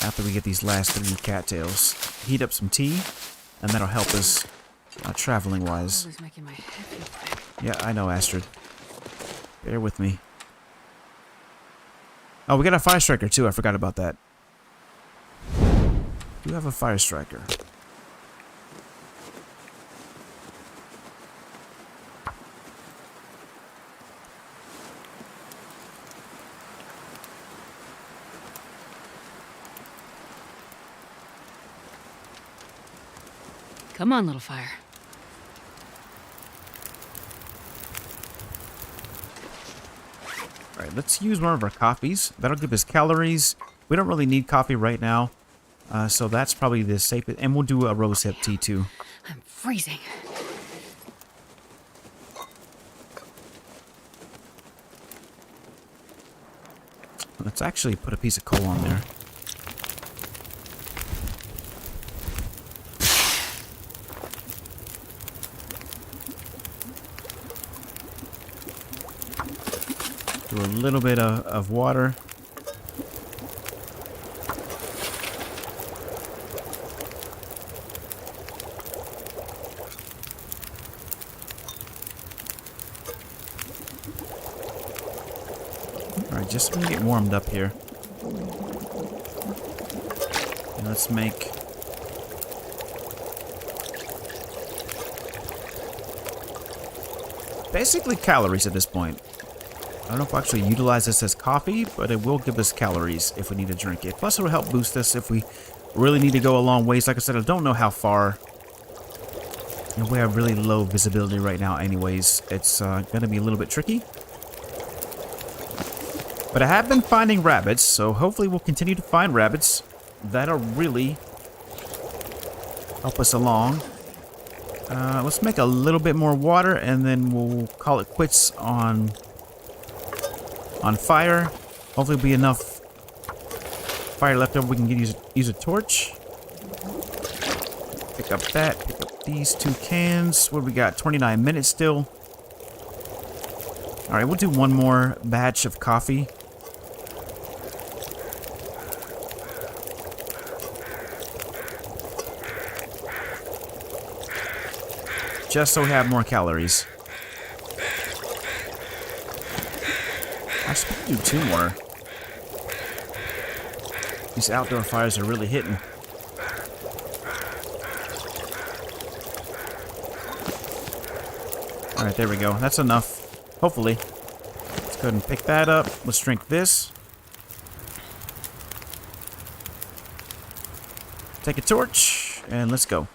After we get these last 3 cattails. Heat up some tea, and that'll help us traveling wise. Always making my head feel Yeah, I know, Astrid. Bear with me. Oh, we got a fire striker too. I forgot about that. We have a fire striker. Come on, little fire. Alright, let's use one of our coffees. That'll give us calories. We don't really need coffee right now. So that's probably the safest. And we'll do a rosehip tea too. I'm freezing. Let's actually put a piece of coal on there. Do a little bit of water. Alright, just so we get warmed up here. And let's make... basically calories at this point. I don't know if we'll actually utilize this as coffee, but it will give us calories if we need to drink it. Plus, it will help boost us if we really need to go a long ways. Like I said, I don't know how far. And we have really low visibility right now anyways. It's going to be a little bit tricky. But I have been finding rabbits, so hopefully we'll continue to find rabbits. That'll really help us along. Let's make a little bit more water, and then we'll call it quits on fire. Hopefully, there'll be enough fire left over we can use a torch. Pick up that. Pick up these 2 cans. What do we got? 29 minutes still. All right, we'll do one more batch of coffee. Just so we have more calories. I should do 2 more. These outdoor fires are really hitting. Alright, there we go. That's enough. Hopefully. Let's go ahead and pick that up. Let's drink this. Take a torch, and let's go.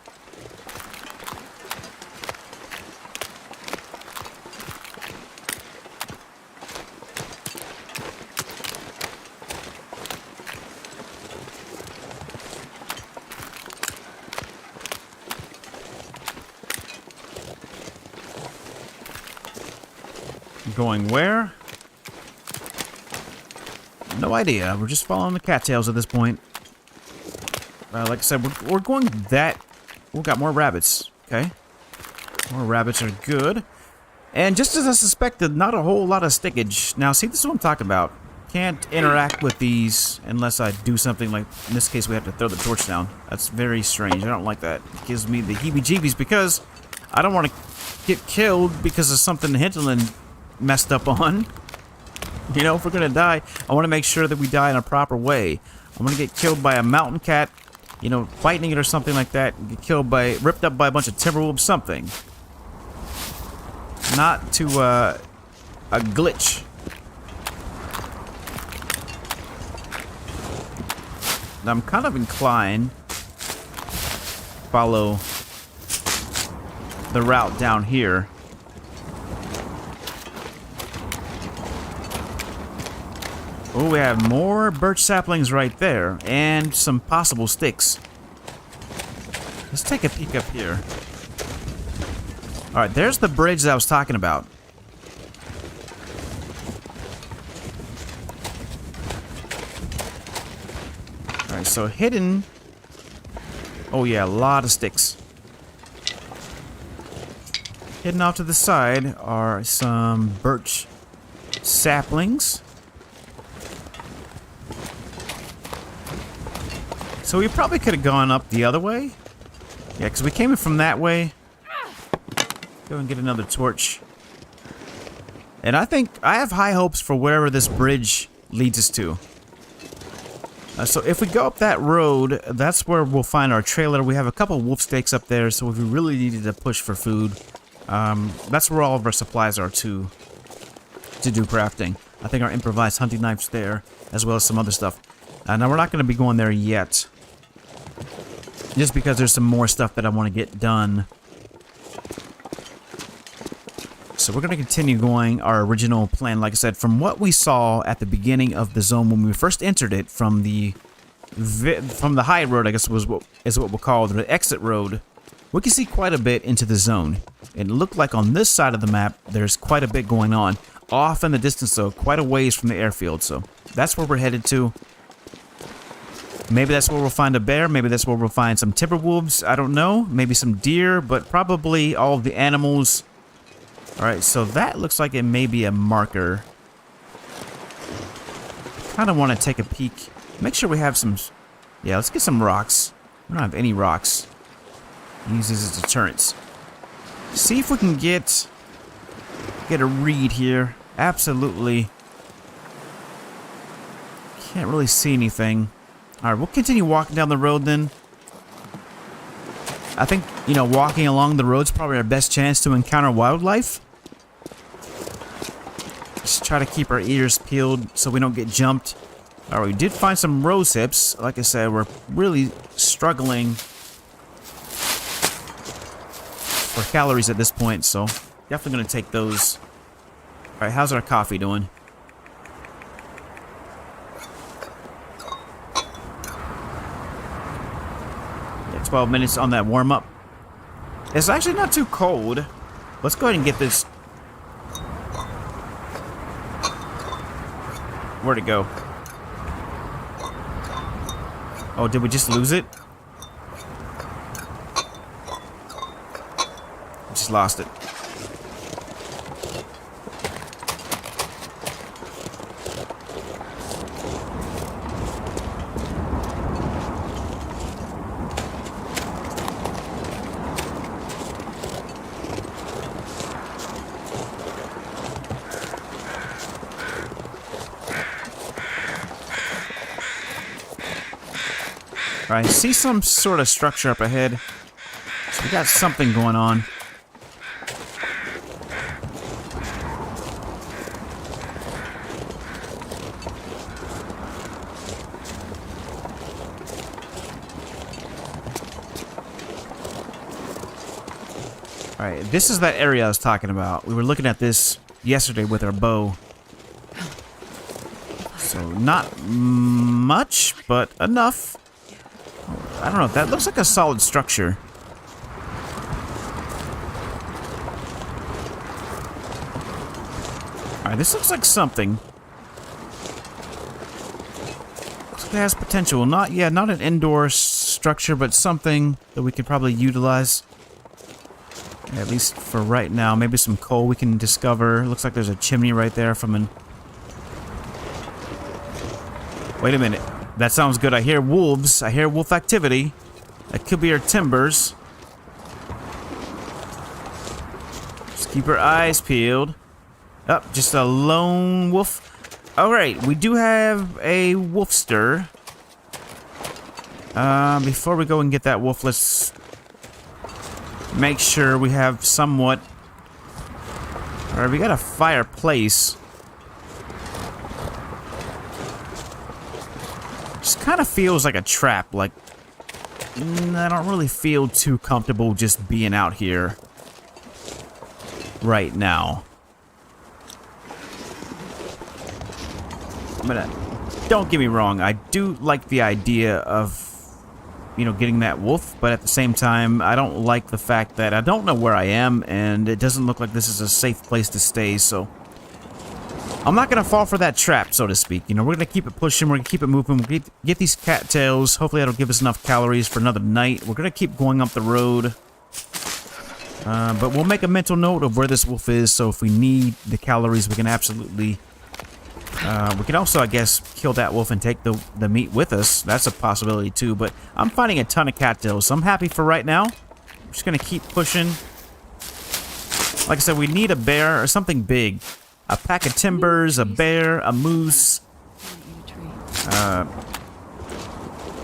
Going where? No idea. We're just following the cattails at this point. Like I said, we're going that... We've got more rabbits. Okay. More rabbits are good. And just as I suspected, not a whole lot of stickage. Now, see, this is what I'm talking about. Can't interact with these unless I do something like... In this case, we have to throw the torch down. That's very strange. I don't like that. It gives me the heebie-jeebies because I don't want to get killed because of something Hinterland messed up on. You know, if we're gonna die, I want to make sure that we die in a proper way. I'm gonna get killed by a mountain cat, you know, fighting it or something like that. Get killed by, ripped up by a bunch of timberwolves, something. Not to a glitch. Now, I'm kind of inclined to follow the route down here. Oh, we have more birch saplings right there, and some possible sticks. Let's take a peek up here. Alright, there's the bridge that I was talking about. Alright, so hidden... Oh yeah, a lot of sticks. Hidden off to the side are some birch saplings. So we probably could have gone up the other way. Yeah, because we came in from that way. Go and get another torch. And I think I have high hopes for wherever this bridge leads us to. So if we go up that road, that's where we'll find our trailer. We have a couple wolf steaks up there, so if we really needed to push for food, that's where all of our supplies are to do crafting. I think our improvised hunting knife's there, as well as some other stuff. Now we're not going to be going there yet, just because there's some more stuff that I want to get done. So we're going to continue going our original plan. Like I said, from what we saw at the beginning of the zone when we first entered it, from the high road, I guess is what we'll call the exit road, we can see quite a bit into the zone. It looked like on this side of the map, there's quite a bit going on. Off in the distance, though, quite a ways from the airfield. So that's where we're headed to. Maybe that's where we'll find a bear. Maybe that's where we'll find some timber wolves. I don't know. Maybe some deer, but probably all of the animals. Alright, so that looks like it may be a marker. Kind of want to take a peek. Make sure we have some... Yeah, let's get some rocks. We don't have any rocks. Use these as deterrents. See if we can get a read here. Absolutely. Can't really see anything. Alright, we'll continue walking down the road then. I think, you know, walking along the road's probably our best chance to encounter wildlife. Just try to keep our ears peeled so we don't get jumped. Alright, we did find some rose hips. Like I said, we're really struggling for calories at this point, so definitely going to take those. Alright, how's our coffee doing? Yeah, 12 minutes on that warm-up. It's actually not too cold. Let's go ahead and get this. Where'd it go? Oh, did we just lose it? Just lost it. I see some sort of structure up ahead. So we got something going on. Alright, this is that area I was talking about. We were looking at this yesterday with our bow. So not much, but enough. I don't know, that looks like a solid structure. Alright, this looks like something. Looks like it has potential. Not an indoor structure, but something that we could probably utilize. At least for right now. Maybe some coal we can discover. Looks like there's a chimney right there from an... Wait a minute. That sounds good. I hear wolves. I hear wolf activity. That could be our timbers. Just keep our eyes peeled. Oh, just a lone wolf. Alright, we do have a wolfster. Before we go and get that wolf, let's make sure we have somewhat... Alright, we got a fireplace. Just kind of feels like a trap, like... I don't really feel too comfortable just being out here right now. I'm gonna don't get me wrong, I do like the idea of, you know, getting that wolf, but at the same time, I don't like the fact that I don't know where I am, and it doesn't look like this is a safe place to stay, so I'm not going to fall for that trap, so to speak. You know, we're going to keep it pushing, we're going to keep it moving, we'll get these cattails. Hopefully that'll give us enough calories for another night. We're going to keep going up the road, but we'll make a mental note of where this wolf is, so if we need the calories, we can absolutely... we can also, I guess, kill that wolf and take the meat with us. That's a possibility too, but I'm finding a ton of cattails, so I'm happy for right now. I'm just going to keep pushing. Like I said, we need a bear or something big. A pack of timbers, a bear, a moose.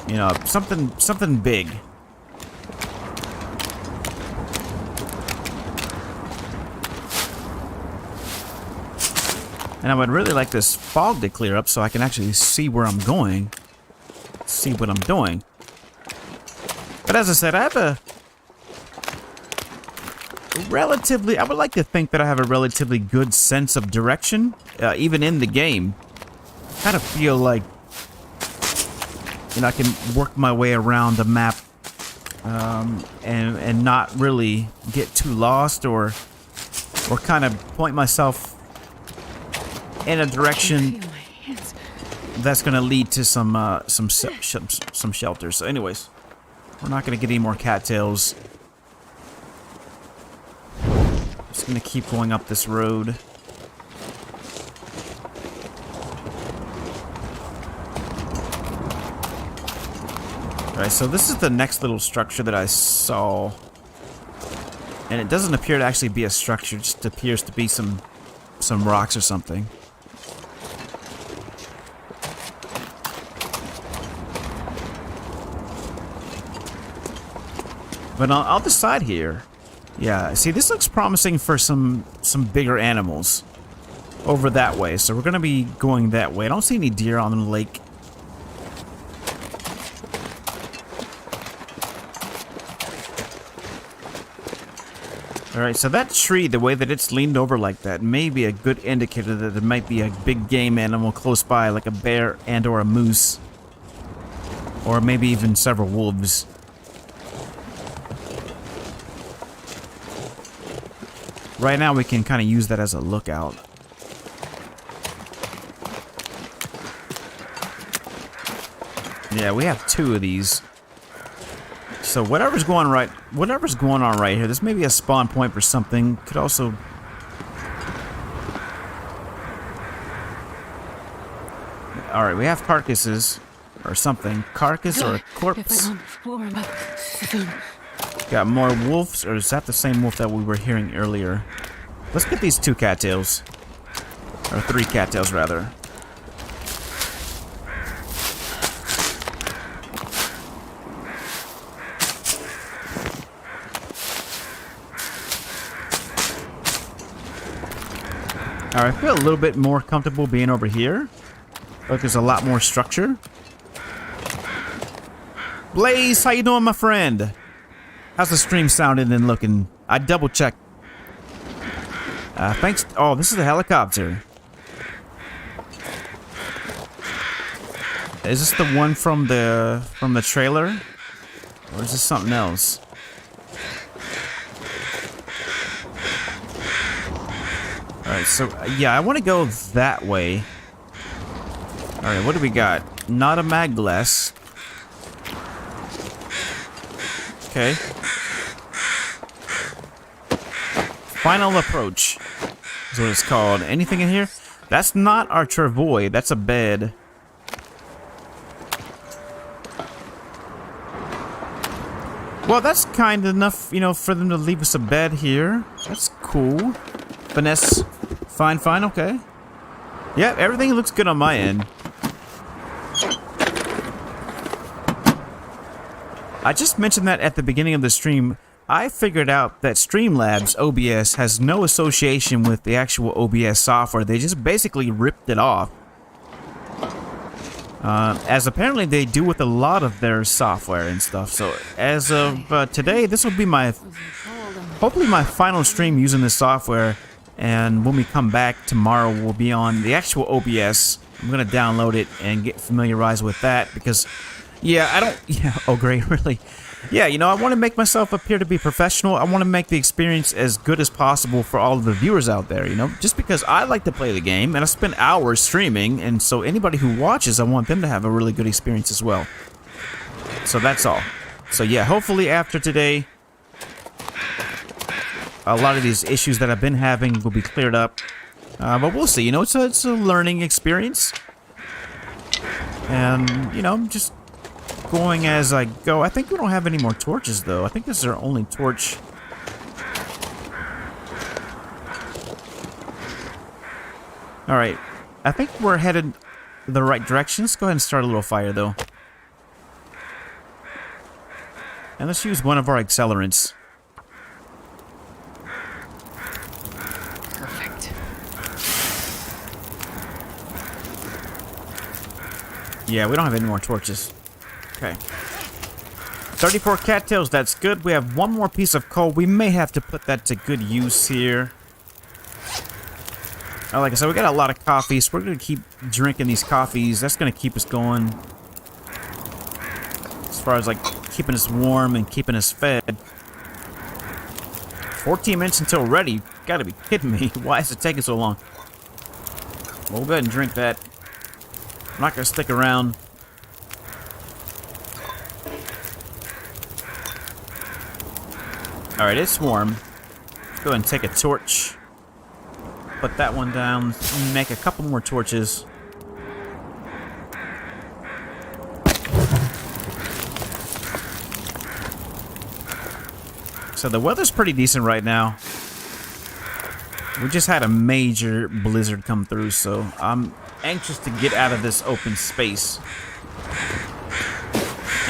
You know, something big. And I would really like this fog to clear up so I can actually see where I'm going. See what I'm doing. But as I said, I have a relatively... I would like to think that I have a relatively good sense of direction, even in the game. I kind of feel like, you know, I can work my way around the map and not really get too lost or kind of point myself in a direction that's going to lead to some shelters. So anyways, we're not going to get any more cattails. Just going to keep going up this road. Alright, so this is the next little structure that I saw. And it doesn't appear to actually be a structure, it just appears to be some rocks or something. But I'll decide here. Yeah, see, this looks promising for some bigger animals over that way. So we're going to be going that way. I don't see any deer on the lake. Alright, so that tree, the way that it's leaned over like that, may be a good indicator that there might be a big game animal close by, like a bear and or a moose. Or maybe even several wolves. Right now we can kind of use that as a lookout. Yeah, we have 2 of these. So whatever's going on right here, this may be a spawn point for something. Could also... Alright, we have carcasses or something. Carcass or a corpse. Got more wolves, or is that the same wolf that we were hearing earlier? Let's get these 2 cattails. Or 3 cattails, rather. Alright, I feel a little bit more comfortable being over here. Like there's a lot more structure. Blaze, how you doing, my friend? How's the stream sounding and looking? I double checked. Thanks. Oh, this is a helicopter. Is this the one from the trailer, or is this something else? All right, so yeah, I want to go that way. All right, what do we got? Not a mag glass. Okay. Final approach is what it's called. Anything in here? That's not our travois. That's a bed. Well, that's kind enough, you know, for them to leave us a bed here. That's cool. Finesse. Fine, okay. Yeah, everything looks good on my end. I just mentioned that at the beginning of the stream. I figured out that Streamlabs OBS has no association with the actual OBS software. They just basically ripped it off. As apparently they do with a lot of their software and stuff. So as of today, this will be my, hopefully my final stream using this software. And when we come back tomorrow, we'll be on the actual OBS. I'm gonna download it and get familiarized with that because, yeah, I don't. Yeah, oh great, really. Yeah, you know, I want to make myself appear to be professional. I want to make the experience as good as possible for all of the viewers out there, you know? Just because I like to play the game, and I spend hours streaming, and so anybody who watches, I want them to have a really good experience as well. So that's all. So yeah, hopefully after today, a lot of these issues that I've been having will be cleared up. But we'll see, you know, it's a learning experience. And, you know, I'm just going as I go. I think we don't have any more torches, though. I think this is our only torch. Alright. I think we're headed the right direction. Let's go ahead and start a little fire, though. And let's use one of our accelerants. Perfect. Yeah, we don't have any more torches. Okay. 34 cattails, that's good. We have one more piece of coal. We may have to put that to good use here. Oh, like I said, we got a lot of coffee, so we're going to keep drinking these coffees. That's going to keep us going. As far as, like, keeping us warm and keeping us fed. 14 minutes until ready. You gotta be kidding me. Why is it taking so long? Well, we'll go ahead and drink that. I'm not going to stick around. Alright, it's warm. Let's go ahead and take a torch. Put that one down. Make a couple more torches. So the weather's pretty decent right now. We just had a major blizzard come through, so I'm anxious to get out of this open space.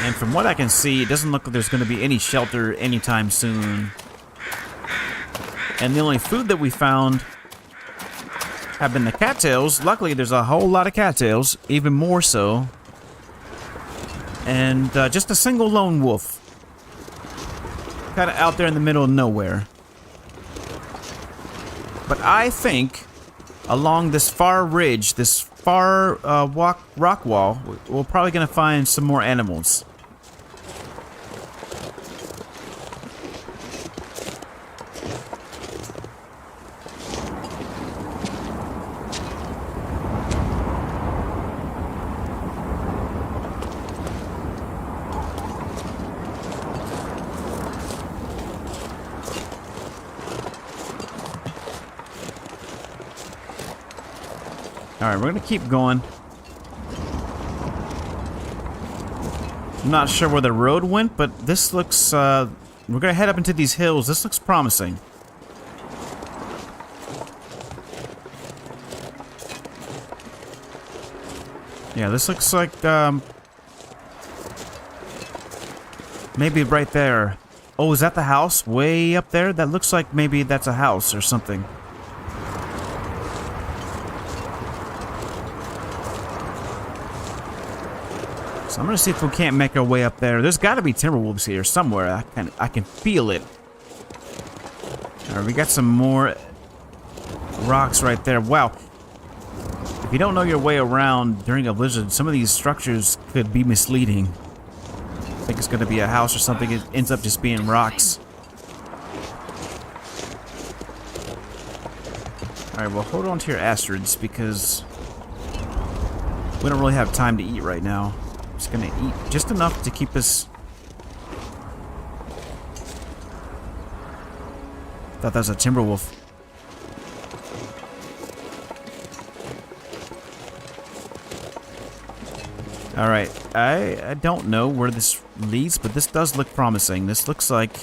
And from what I can see, it doesn't look like there's going to be any shelter anytime soon. And the only food that we found have been the cattails. Luckily, there's a whole lot of cattails, even more so. And just a single lone wolf. Kind of out there in the middle of nowhere. But I think along this far ridge, this far rock wall, we're probably going to find some more animals. Alright, we're going to keep going. I'm not sure where the road went, but this looks, we're going to head up into these hills. This looks promising. Yeah, this looks like, maybe right there. Oh, is that the house way up there? That looks like maybe that's a house or something. So I'm gonna see if we can't make our way up there. There's got to be timberwolves here somewhere. I can feel it. All right, we got some more rocks right there. Wow. If you don't know your way around during a blizzard, some of these structures could be misleading. I think it's gonna be a house or something. It ends up just being rocks. All right, well, hold on to your asteroids because we don't really have time to eat right now. Just gonna eat just enough to keep us. Thought that was a timberwolf. All right, I don't know where this leads, but this does look promising. This looks like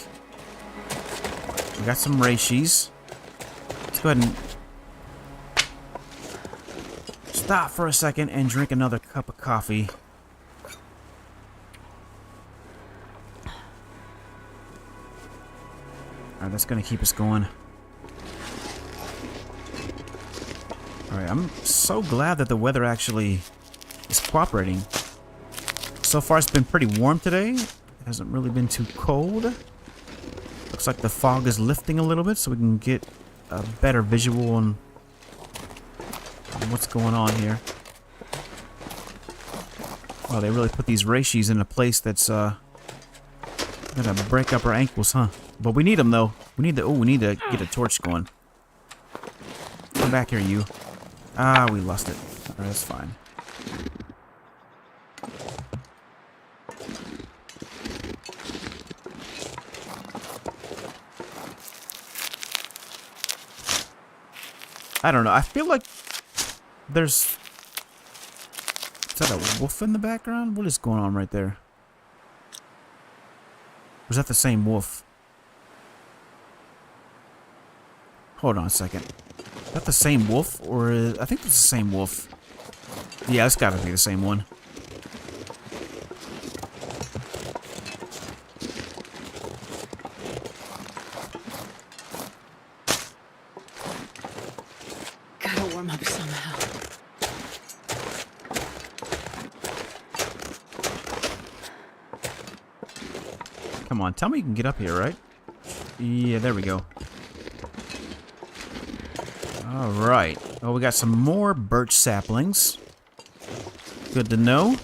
we got some reishi. Let's go ahead and stop for a second and drink another cup of coffee. Alright, that's gonna keep us going. Alright, I'm so glad that the weather actually is cooperating. So far it's been pretty warm today. It hasn't really been too cold. Looks like the fog is lifting a little bit so we can get a better visual on what's going on here. Wow, they really put these reishi in a place that's gonna break up our ankles, huh? But we need them though. We need to get a torch going. Come back here, you. Ah, we lost it. Alright, that's fine. I don't know. I feel like there's... Is that a wolf in the background? What is going on right there? Or is that the same wolf? Hold on a second. Is that the same wolf? Or I think it's the same wolf. Yeah, it's gotta be the same one. Gotta warm up somehow. Come on, tell me you can get up here, right? Yeah, there we go. Alright. Well, we got some more birch saplings. Good to know.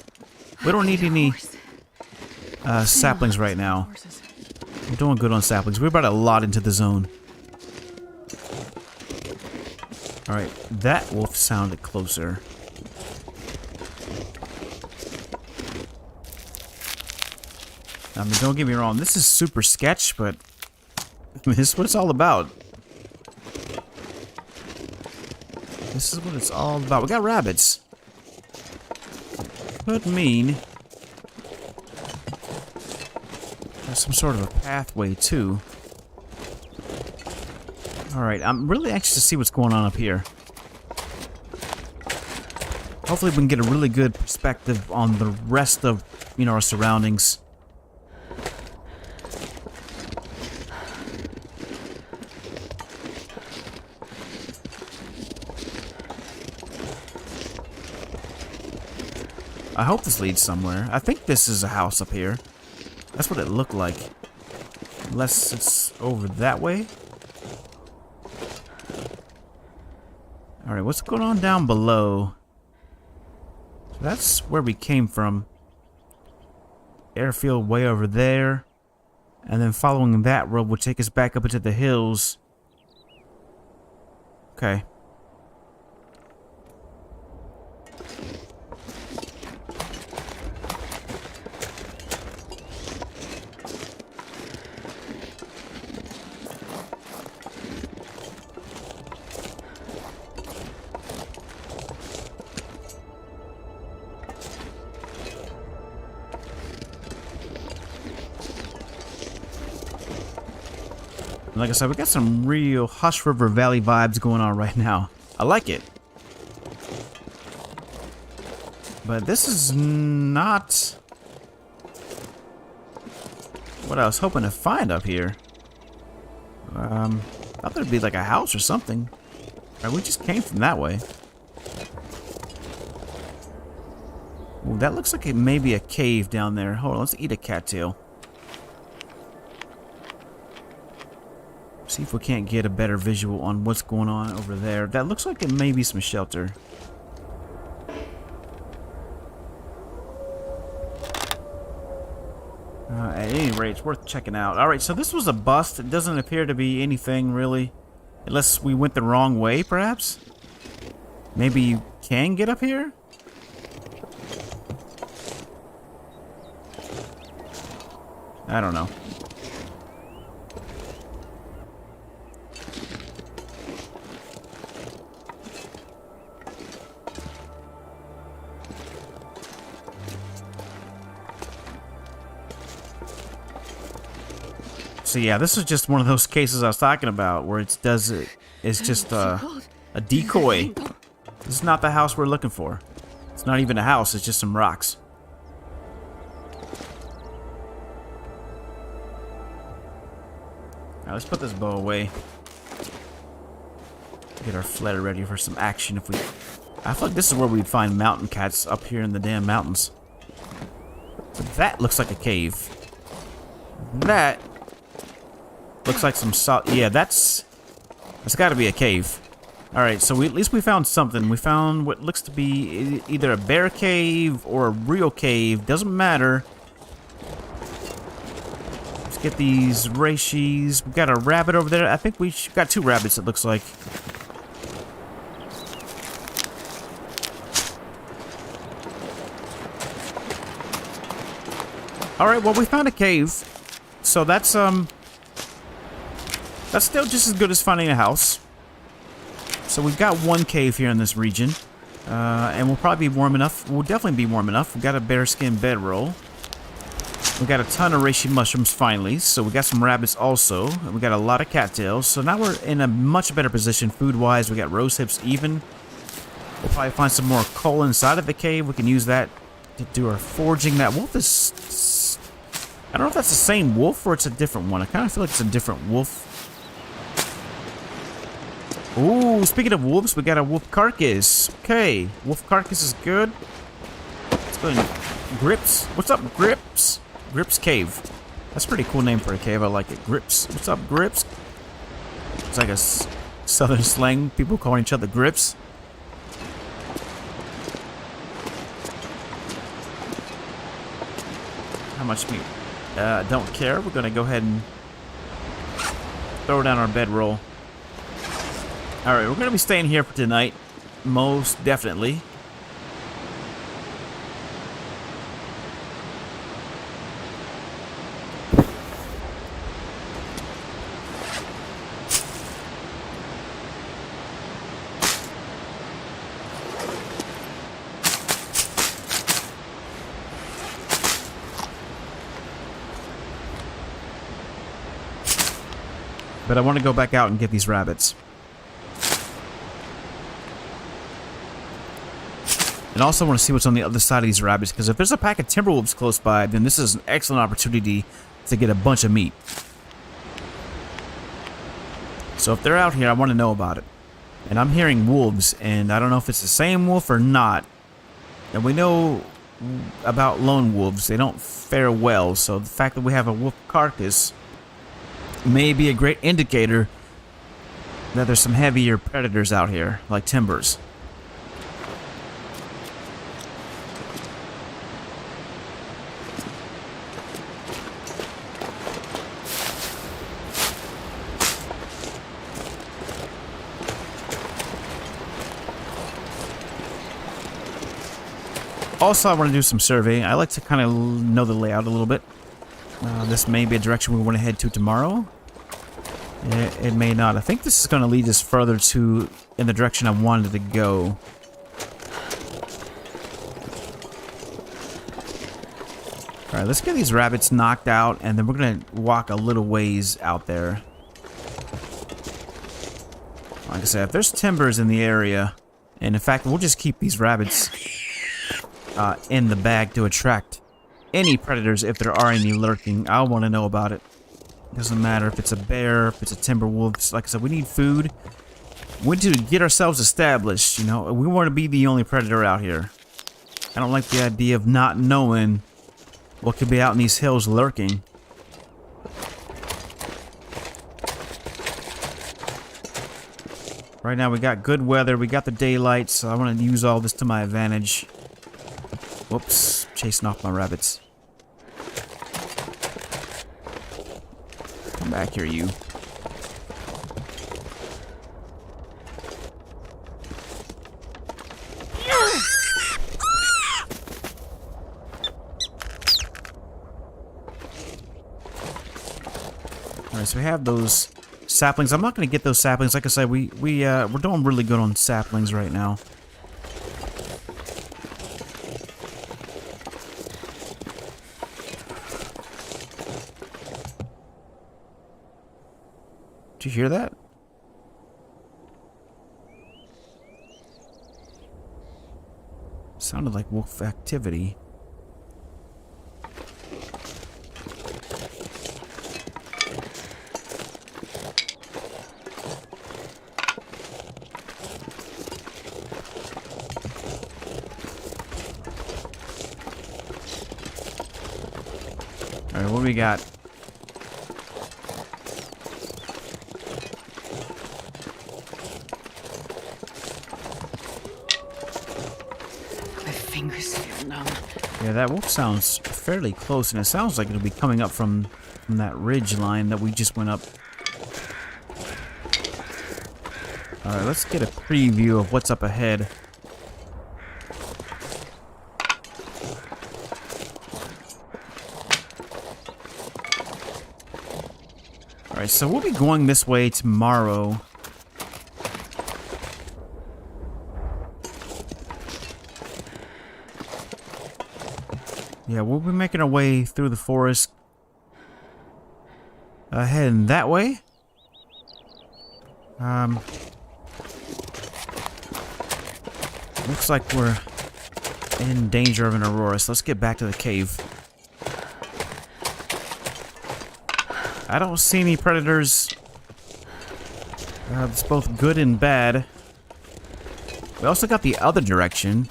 We don't need any saplings right now. We're doing good on saplings. We brought a lot into the zone. Alright, that wolf sounded closer. I mean, don't get me wrong, this is super sketch, but I mean, this is what it's all about. This is what it's all about. We got rabbits. Could mean there's some sort of a pathway too. Alright, I'm really anxious to see what's going on up here. Hopefully we can get a really good perspective on the rest of, you know, our surroundings. I hope this leads somewhere. I think this is a house up here. That's what it looked like. Unless it's over that way. Alright, what's going on down below? So that's where we came from. Airfield way over there. And then following that road will take us back up into the hills. Okay. Like I said, we got some real Hush River Valley vibes going on right now. I like it. But this is not what I was hoping to find up here. I thought there'd be like a house or something. Right, we just came from that way. Ooh, that looks like it may be a cave down there. Hold on, let's eat a cattail. See if we can't get a better visual on what's going on over there. That looks like it may be some shelter. At any rate, it's worth checking out. Alright, so this was a bust. It doesn't appear to be anything, really. Unless we went the wrong way, perhaps? Maybe you can get up here? I don't know. So yeah, this is just one of those cases I was talking about, where it's just a decoy. This is not the house we're looking for. It's not even a house, it's just some rocks. Alright, let's put this bow away. Get our flatter ready for some action if we... I feel like this is where we'd find mountain cats, up here in the damn mountains. But that looks like a cave. That... looks like some salt. Yeah, that's There's got to be a cave. All right, so at least we found something. We found what looks to be either a bear cave or a real cave. Doesn't matter. Let's get these reishi. We got a rabbit over there. I think we got 2 rabbits, it looks like. All right, well, we found a cave. So that's still just as good as finding a house. So we've got 1 cave here in this region. And we'll probably be warm enough. We'll definitely be warm enough. We've got a bearskin bedroll. We got a ton of reishi mushrooms finally. So we got some rabbits also. And we got a lot of cattails. So now we're in a much better position food-wise. We got rose hips even. We'll probably find some more coal inside of the cave. We can use that to do our foraging. That wolf is... I don't know if that's the same wolf or it's a different one. I kind of feel like it's a different wolf. Ooh, speaking of wolves, we got a wolf carcass. Okay, wolf carcass is good. Let's go and Grips. What's up, Grips? Grips Cave. That's a pretty cool name for a cave. I like it. Grips. What's up, Grips? It's like a southern slang. People calling each other Grips. How much meat? Don't care. We're gonna go ahead and throw down our bedroll. Alright, we're gonna be staying here for tonight. Most definitely. But I want to go back out and get these rabbits. And also want to see what's on the other side of these rabbits, because if there's a pack of timberwolves close by, then this is an excellent opportunity to get a bunch of meat. So if they're out here, I want to know about it. And I'm hearing wolves, and I don't know if it's the same wolf or not. And we know about lone wolves. They don't fare well, so the fact that we have a wolf carcass may be a great indicator that there's some heavier predators out here, like timbers. Also, I want to do some surveying. I like to kind of know the layout a little bit. This may be a direction we want to head to tomorrow. It may not. I think this is going to lead us further in the direction I wanted to go. Alright, let's get these rabbits knocked out, and then we're going to walk a little ways out there. Like I said, if there's timbers in the area, and in fact, we'll just keep these rabbits in the bag to attract any predators if there are any lurking. I want to know about it. Doesn't matter if it's a bear, if it's a timber wolf. Like I said, we need food. We need to get ourselves established, you know. We want to be the only predator out here. I don't like the idea of not knowing what could be out in these hills lurking. Right now we got good weather, we got the daylight, so I want to use all this to my advantage. Whoops, chasing off my rabbits. Come back here, you. Alright, so we have those saplings. I'm not going to get those saplings. Like I said, we're doing really good on saplings right now. Did you hear that? Sounded like wolf activity. Alright, what do we got? fingers feel numb. Yeah, that wolf sounds fairly close, and it sounds like it'll be coming up from that ridge line that we just went up. Alright, let's get a preview of what's up ahead. Alright, so we'll be going this way tomorrow. Yeah, we'll be making our way through the forest. Heading that way. Looks like we're in danger of an aurora, so let's get back to the cave. I don't see any predators. It's both good and bad. We also got the other direction.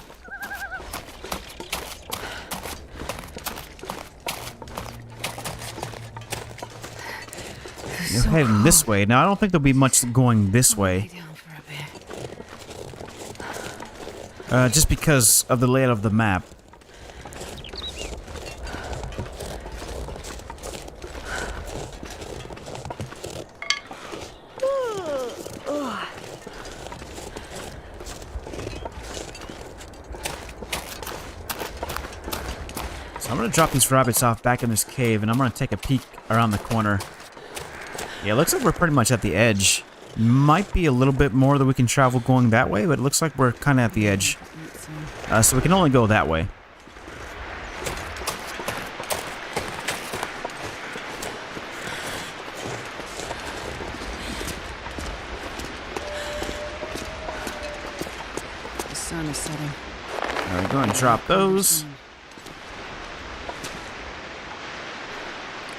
You're heading this way. Now, I don't think there'll be much going this way. Just because of the layout of the map. So I'm gonna drop these rabbits off back in this cave, and I'm gonna take a peek around the corner. Yeah, it looks like we're pretty much at the edge. Might be a little bit more that we can travel going that way, but it looks like we're kind of at the edge. So we can only go that way. The sun is setting. Alright, go ahead and drop those.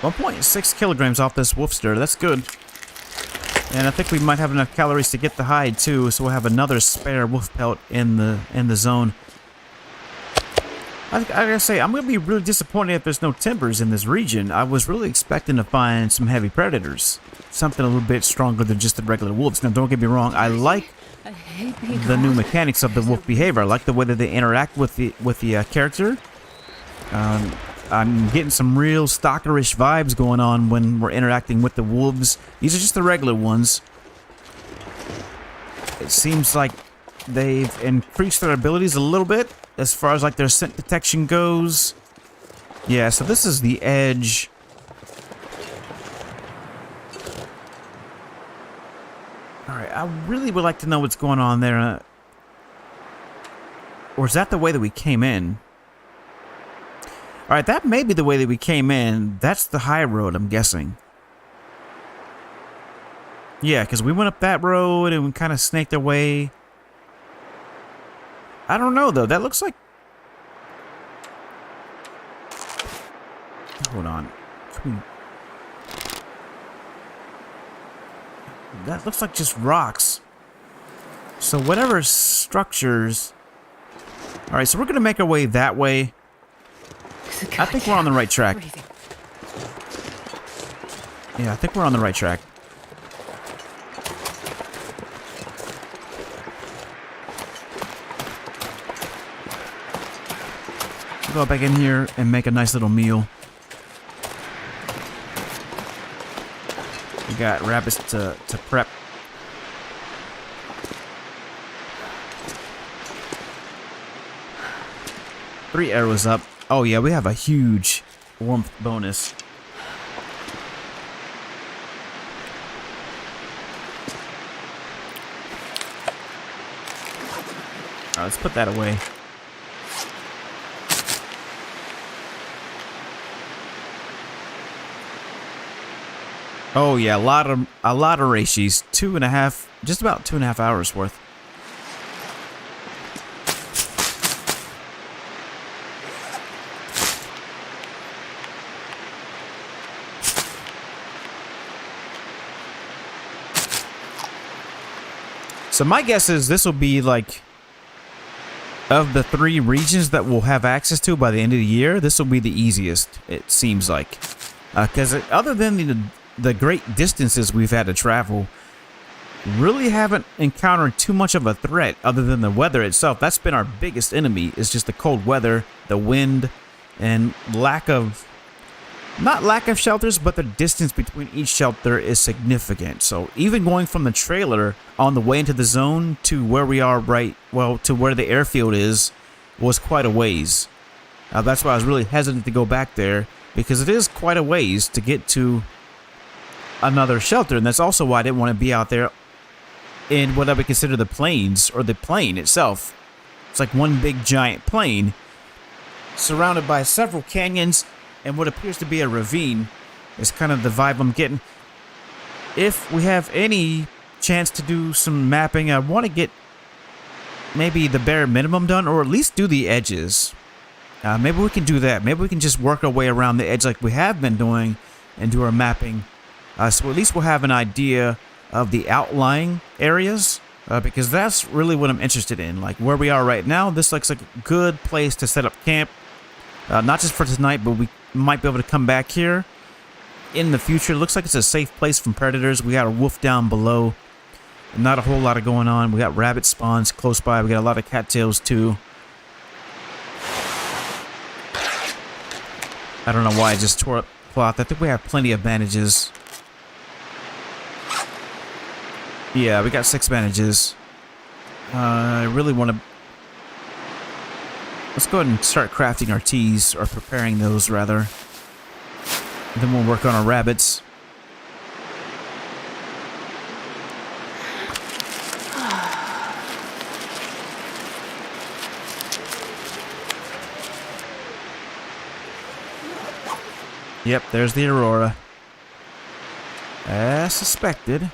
1.6 kilograms off this wolfster. That's good. And I think we might have enough calories to get the hide too, so we'll have another spare wolf pelt in the zone. I gotta say, I'm gonna be really disappointed if there's no timbers in this region. I was really expecting to find some heavy predators, something a little bit stronger than just the regular wolves. Now, don't get me wrong, I like the new mechanics of the wolf behavior. I like the way that they interact with the character. I'm getting some real stalkerish vibes going on when we're interacting with the wolves. These are just the regular ones. It seems like they've increased their abilities a little bit as far as like their scent detection goes. Yeah, so this is the edge. Alright, I really would like to know what's going on there. Or is that the way that we came in? Alright, that may be the way that we came in. That's the high road, I'm guessing. Yeah, because we went up that road and we kind of snaked our way. I don't know, though. That looks like... Hold on. That looks like just rocks. So whatever structures... Alright, so we're going to make our way that way. I think we're on the right track. Yeah, I think we're on the right track. Go back in here and make a nice little meal. We got rabbits to prep. Three arrows up. Oh yeah, we have a huge warmth bonus. Alright, let's put that away. Oh yeah, a lot of reishi. 2.5, just about 2.5 hours worth. So my guess is this will be like, of the 3 regions that we'll have access to by the end of the year, this will be the easiest, it seems like. Because other than the great distances we've had to travel, really haven't encountered too much of a threat other than the weather itself. That's been our biggest enemy, is just the cold weather, the wind, and not lack of shelters, but the distance between each shelter is significant. So even going from the trailer on the way into the zone to where we are to where the airfield is, was quite a ways. That's why I was really hesitant to go back there, because it is quite a ways to get to another shelter, and that's also why I didn't want to be out there in what I would consider the plains, or the plain itself. It's like one big giant plain, surrounded by several canyons, and what appears to be a ravine is kind of the vibe I'm getting. If we have any chance to do some mapping, I want to get maybe the bare minimum done, or at least do the edges. Maybe we can do that. Maybe we can just work our way around the edge like we have been doing and do our mapping. So at least we'll have an idea of the outlying areas, because that's really what I'm interested in. Like where we are right now, this looks like a good place to set up camp. Not just for tonight, but we might be able to come back here in the future. It looks like it's a safe place from predators. We got a wolf down below. Not a whole lot of going on. We got rabbit spawns close by. We got a lot of cattails too. I don't know why I just tore up cloth. I think we have plenty of bandages. Yeah, we got 6 bandages. I really want to... Let's go ahead and start crafting our teas, or preparing those rather. Then we'll work on our rabbits. Yep, there's the Aurora. As suspected.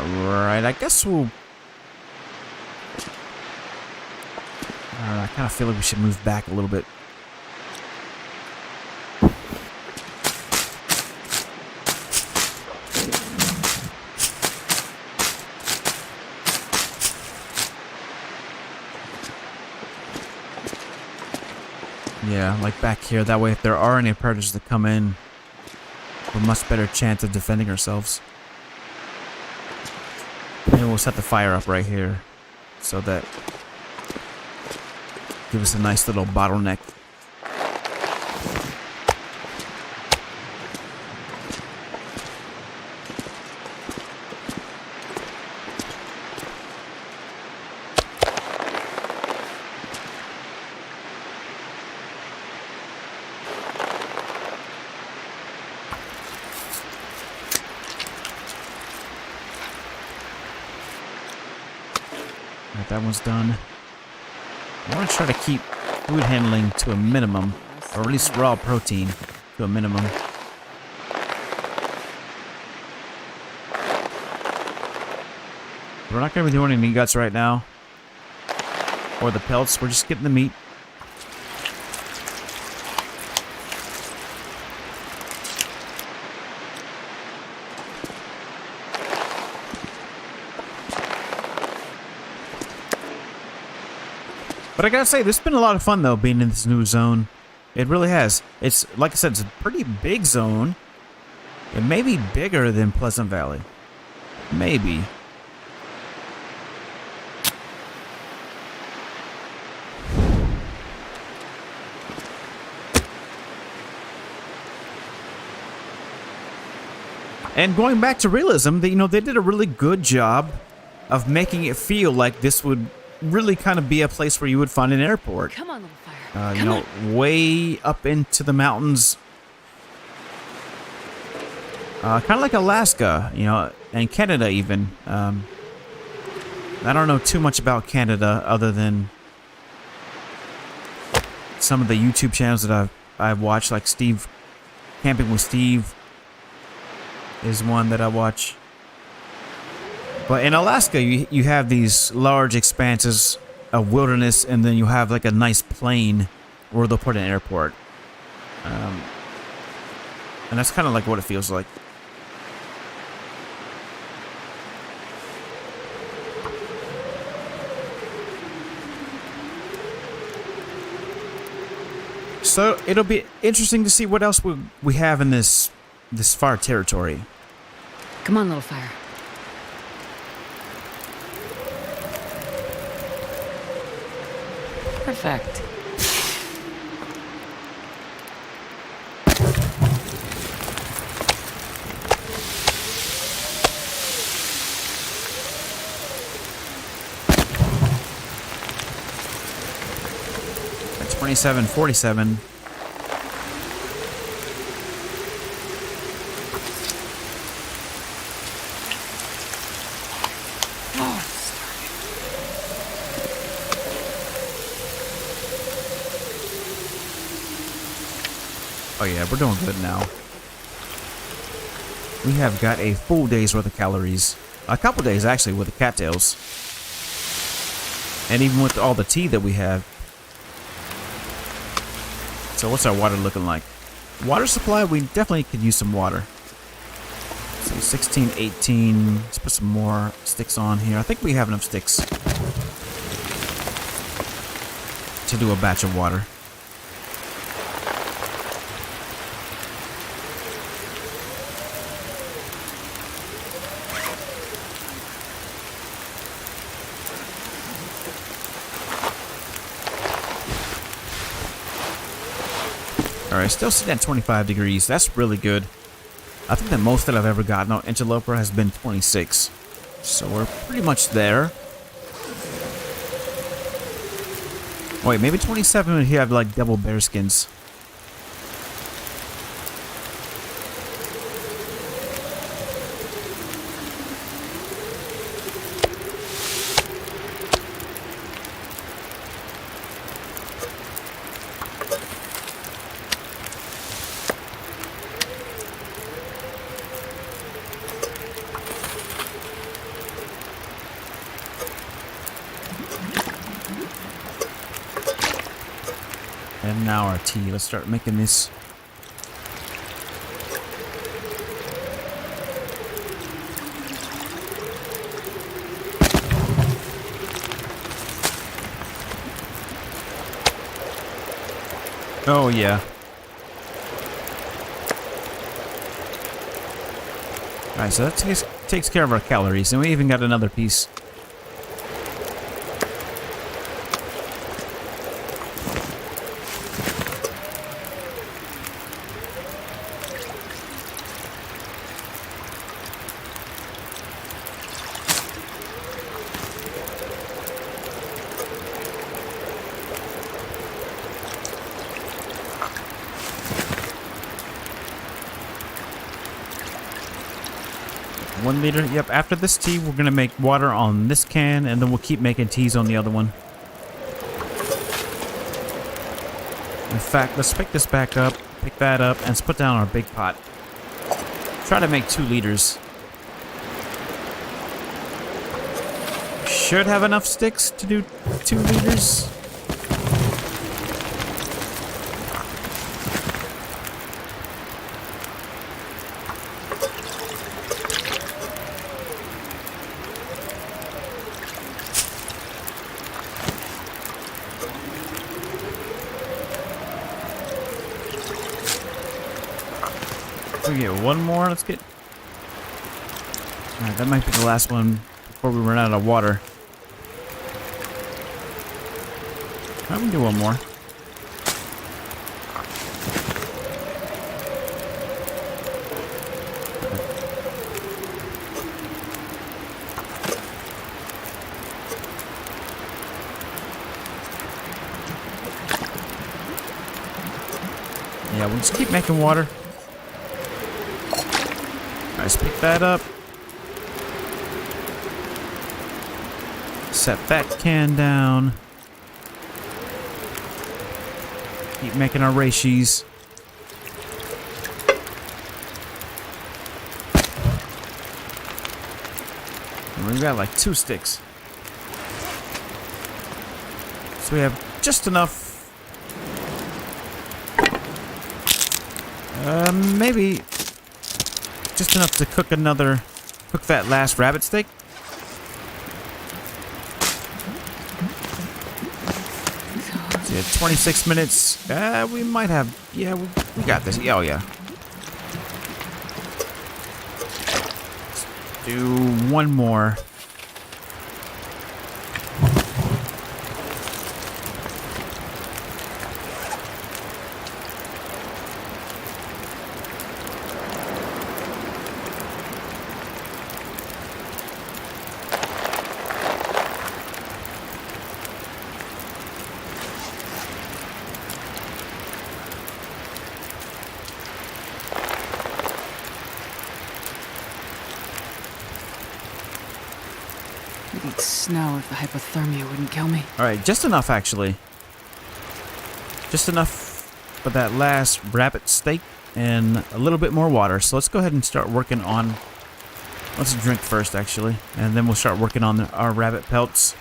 Alright, I guess we'll... I kind of feel like we should move back a little bit. Yeah, like back here. That way, if there are any predators that come in, we have a much better chance of defending ourselves. And we'll set the fire up right here, so that give us a nice little bottleneck. Alright, that one's done. I want to try to keep food handling to a minimum, or at least raw protein to a minimum. We're not going to be doing any guts right now, or the pelts. We're just getting the meat. But I gotta say, this has been a lot of fun, though, being in this new zone. It really has. It's, like I said, it's a pretty big zone. It may be bigger than Pleasant Valley. Maybe. And going back to realism, they did a really good job of making it feel like this would really kind of be a place where you would find an airport. Come on, little fire. Way up into the mountains. Kind of like Alaska, and Canada even. I don't know too much about Canada other than some of the YouTube channels that I've watched, like Steve, Camping with Steve is one that I watch. But in Alaska, you have these large expanses of wilderness, and then you have like a nice plain where they'll put an airport. And that's kind of like what it feels like. So it'll be interesting to see what else we have in this far territory. Come on, little fire. Perfect. At 27:47. Oh yeah, we're doing good now. We have got a full day's worth of calories. A couple days actually with the cattails. And even with all the tea that we have. So what's our water looking like? Water supply, we definitely could use some water. So 16, 18. Let's put some more sticks on here. I think we have enough sticks to do a batch of water. Alright, still sitting at 25 degrees. That's really good. I think the most that I've ever gotten on Interloper has been 26. So we're pretty much there. Wait, maybe 27 if you have like double bear skins. And now our tea. Let's start making this. Oh yeah. Alright, so that takes care of our calories. And we even got another piece. One liter. Yep, after this tea, we're going to make water on this can, and then we'll keep making teas on the other one. In fact, let's pick this back up, pick that up, and let's put down our big pot. Try to make 2 liters. Should have enough sticks to do 2 liters. We get one more. Let's get. Alright, that might be the last one before we run out of water. I'm gonna do one more. Yeah, we'll just keep making water. Let's pick that up. Set that can down. Keep making our reishi. And we've got like 2 sticks. So we have just enough. Maybe just enough to cook that last rabbit steak. Yeah, 26 minutes. We might have... Yeah, we got this. Oh, yeah. Let's do one more. I'd eat snow if the hypothermia wouldn't kill me. Alright, just enough, actually. Just enough for that last rabbit steak and a little bit more water. So let's go ahead and start working on... Let's drink first, actually. And then we'll start working on our rabbit pelts.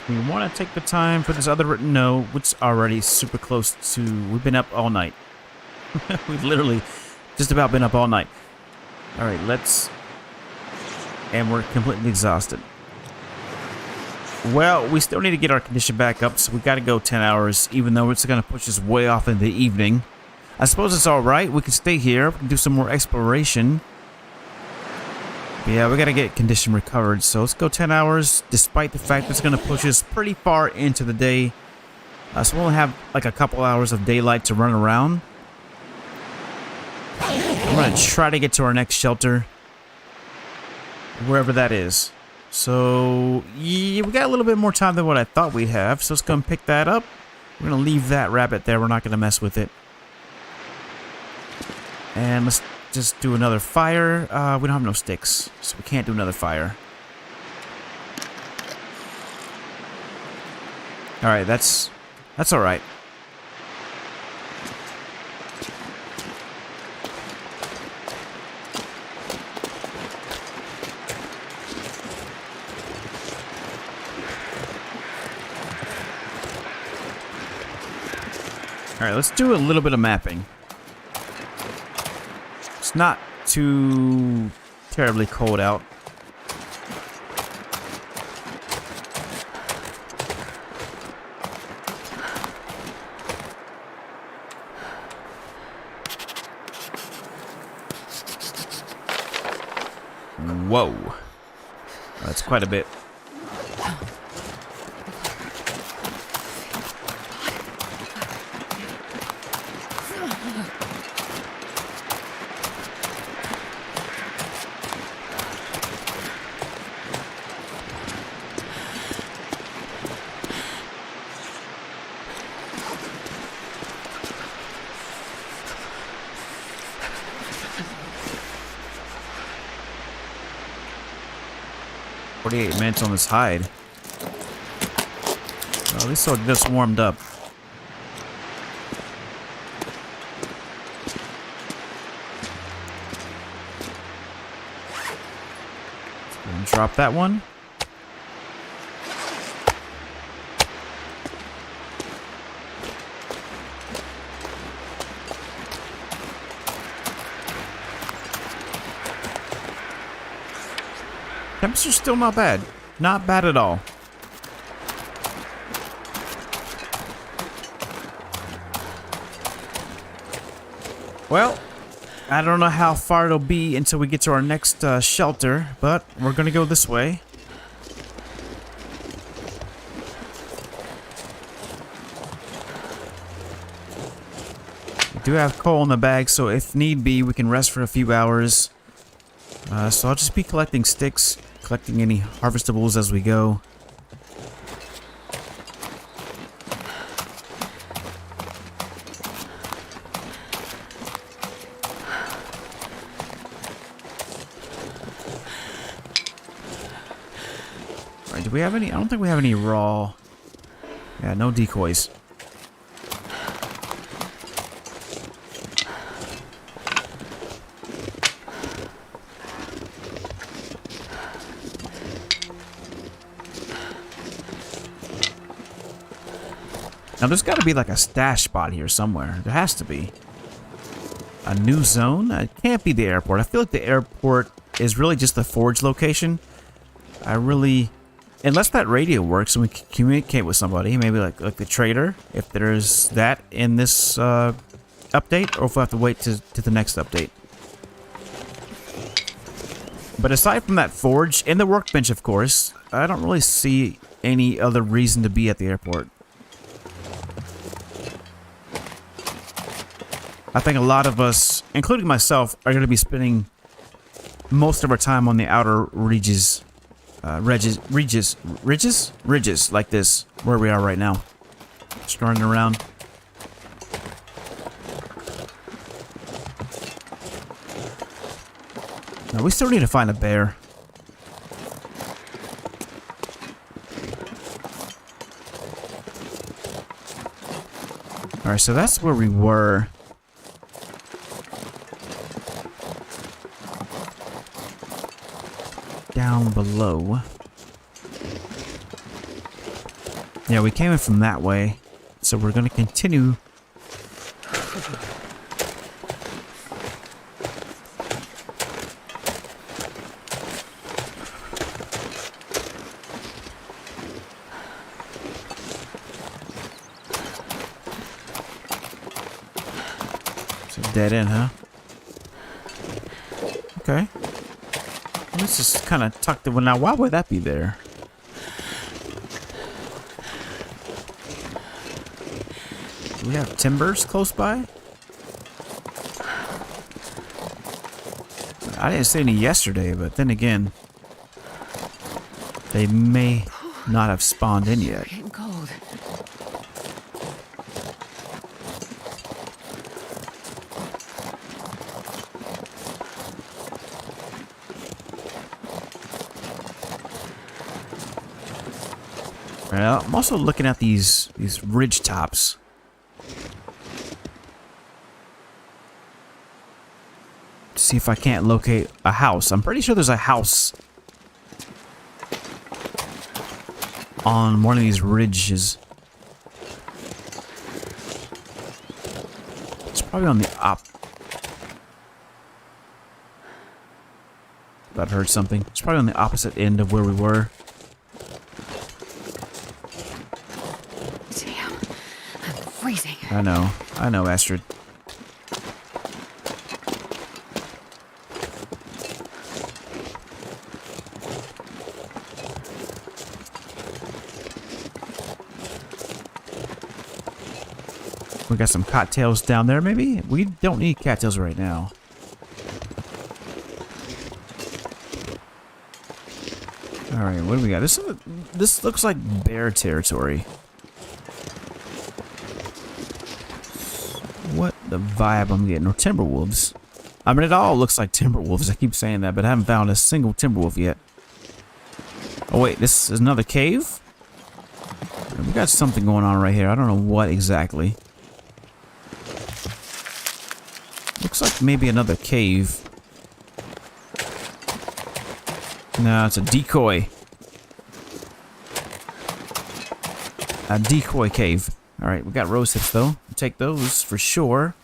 We want to take the time for this other written no, which is already super close to... We've been up all night. We've literally just about been up all night. Alright, let's... And we're completely exhausted. Well, we still need to get our condition back up, so we got to go 10 hours, even though it's going to push us way off in the evening. I suppose it's alright. We can stay here. We can do some more exploration. Yeah, we gotta get condition recovered, so let's go 10 hours, despite the fact that it's gonna push us pretty far into the day. So we'll have like a couple hours of daylight to run around. I'm gonna try to get to our next shelter, wherever that is. So, yeah, we got a little bit more time than what I thought we'd have, so let's go and pick that up. We're gonna leave that rabbit there, we're not gonna mess with it. And let's just do another fire. We don't have no sticks, so we can't do another fire. Alright, that's alright. Alright, let's do a little bit of mapping. It's not too terribly cold out. Whoa. That's quite a bit. Minutes on this hide. Well, at least it just warmed up. And drop that one. Temperature's still not bad. Not bad at all. Well, I don't know how far it'll be until we get to our next shelter, but we're gonna go this way. We do have coal in the bag, so if need be, we can rest for a few hours. So I'll just be collecting sticks, collecting any harvestables as we go. Alright, do we have any? I don't think we have any raw Yeah, no decoys. Now, there's got to be like a stash spot here somewhere. There has to be. A new zone? It can't be the airport. I feel like the airport is really just the forge location. Unless that radio works and we can communicate with somebody, maybe like the trader, if there's that in this update, or if we have to wait to the next update. But aside from that forge and the workbench, of course, I don't really see any other reason to be at the airport. I think a lot of us, including myself, are going to be spending most of our time on the outer ridges like this, where we are right now. Just running around. Now, we still need to find a bear. Alright, so that's where we were. Down below. Yeah, we came in from that way, so we're going to continue. It's a dead end, huh? Okay. This is kind of tucked away. Now, why would that be there? Do we have timbers close by? I didn't see any yesterday, but then again, they may not have spawned in yet. Getting cold. Well, I'm also looking at these ridge tops. To see if I can't locate a house. I'm pretty sure there's a house on one of these ridges. It's probably on the I've heard something. It's probably on the opposite end of where we were. Damn, I'm freezing. I know, Astrid. We got some cattails down there, maybe? We don't need cattails right now. Alright, what do we got? This looks like bear territory. What the vibe I'm getting? Or timberwolves. I mean, it all looks like timberwolves. I keep saying that, but I haven't found a single timberwolf yet. Oh wait, this is another cave? We got something going on right here. I don't know what exactly. Looks like maybe another cave. No, it's a decoy. A decoy cave. Alright, we got rose hips though. We'll take those for sure.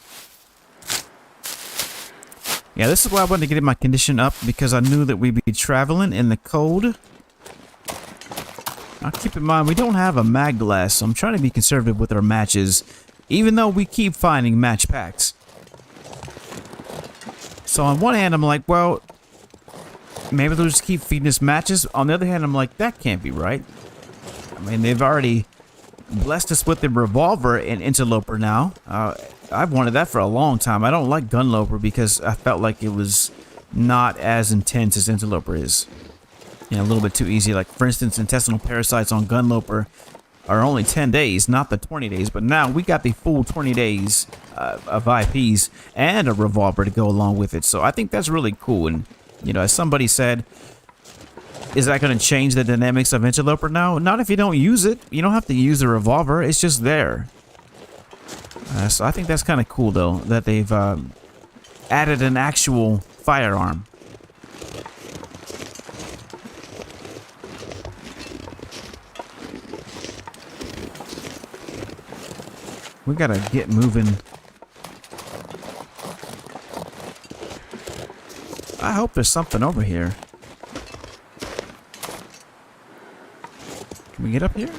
Yeah, this is why I wanted to get my condition up, because I knew that we'd be traveling in the cold. Now keep in mind, we don't have a mag glass, so I'm trying to be conservative with our matches, even though we keep finding match packs. So on one hand, I'm like, well, maybe they'll just keep feeding us matches. On the other hand, I'm like, that can't be right. I mean, they've already blessed us with the revolver and Interloper now. I've wanted that for a long time. I don't like Gunloper because I felt like it was not as intense as Interloper is. You know, a little bit too easy. Like, for instance, intestinal parasites on Gunloper are only 10 days, not the 20 days. But now we got the full 20 days of IPs and a revolver to go along with it. So I think that's really cool. And, you know, as somebody said, Is that going to change the dynamics of Interloper now? Not if you don't use it. You don't have to use the revolver. It's just there. So I think that's kind of cool, though, that they've added an actual firearm. We gotta get moving. I hope there's something over here. Can we get up here?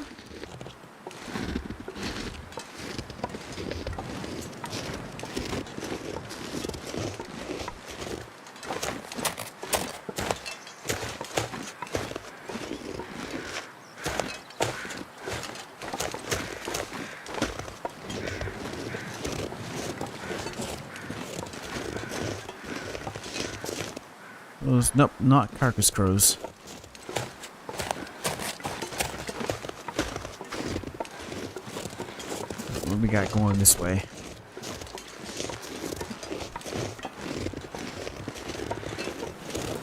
Those, nope, not carcass crows. What we got going this way?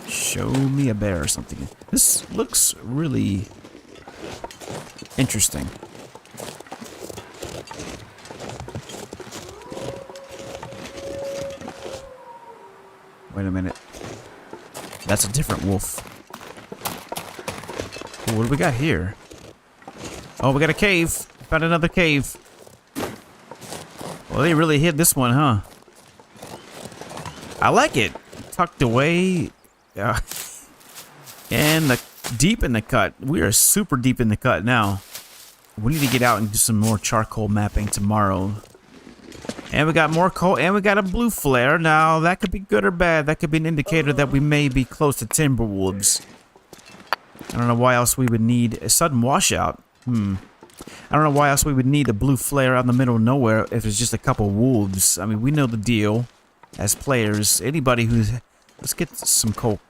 Show me a bear or something. This looks really interesting. Wait a minute. That's a different wolf. Ooh, what do we got here? Oh, we got a cave. Found another cave. Well, they really hid this one, huh? I like it. Tucked away. And deep in the cut. We are super deep in the cut now. We need to get out and do some more charcoal mapping tomorrow. And we got more coal, and we got a blue flare. Now, that could be good or bad. That could be an indicator that we may be close to timber wolves. I don't know why else we would need a sudden washout. I don't know why else we would need a blue flare out in the middle of nowhere if it's just a couple wolves. I mean, we know the deal as players. Anybody who's... Let's get some coal,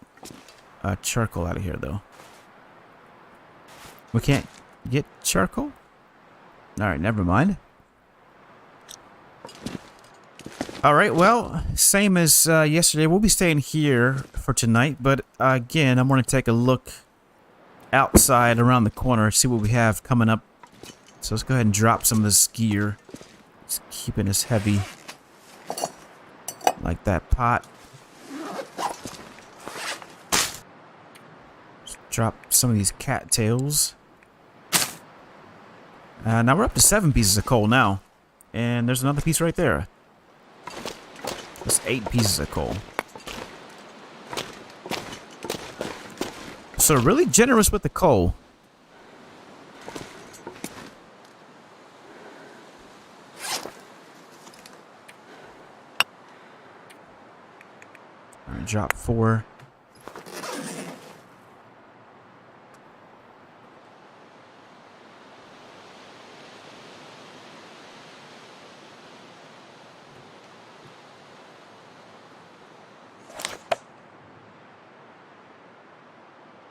charcoal out of here, though. We can't get charcoal? Alright, never mind. Alright, well, same as yesterday. We'll be staying here for tonight, but again, I'm going to take a look outside around the corner, see what we have coming up. So let's go ahead and drop some of this gear. It's keeping us heavy. Like that pot. Let's drop some of these cattails. Now we're up to 7 pieces of coal now. And there's another piece right there. That's 8 pieces of coal. So really generous with the coal. Alright, drop 4.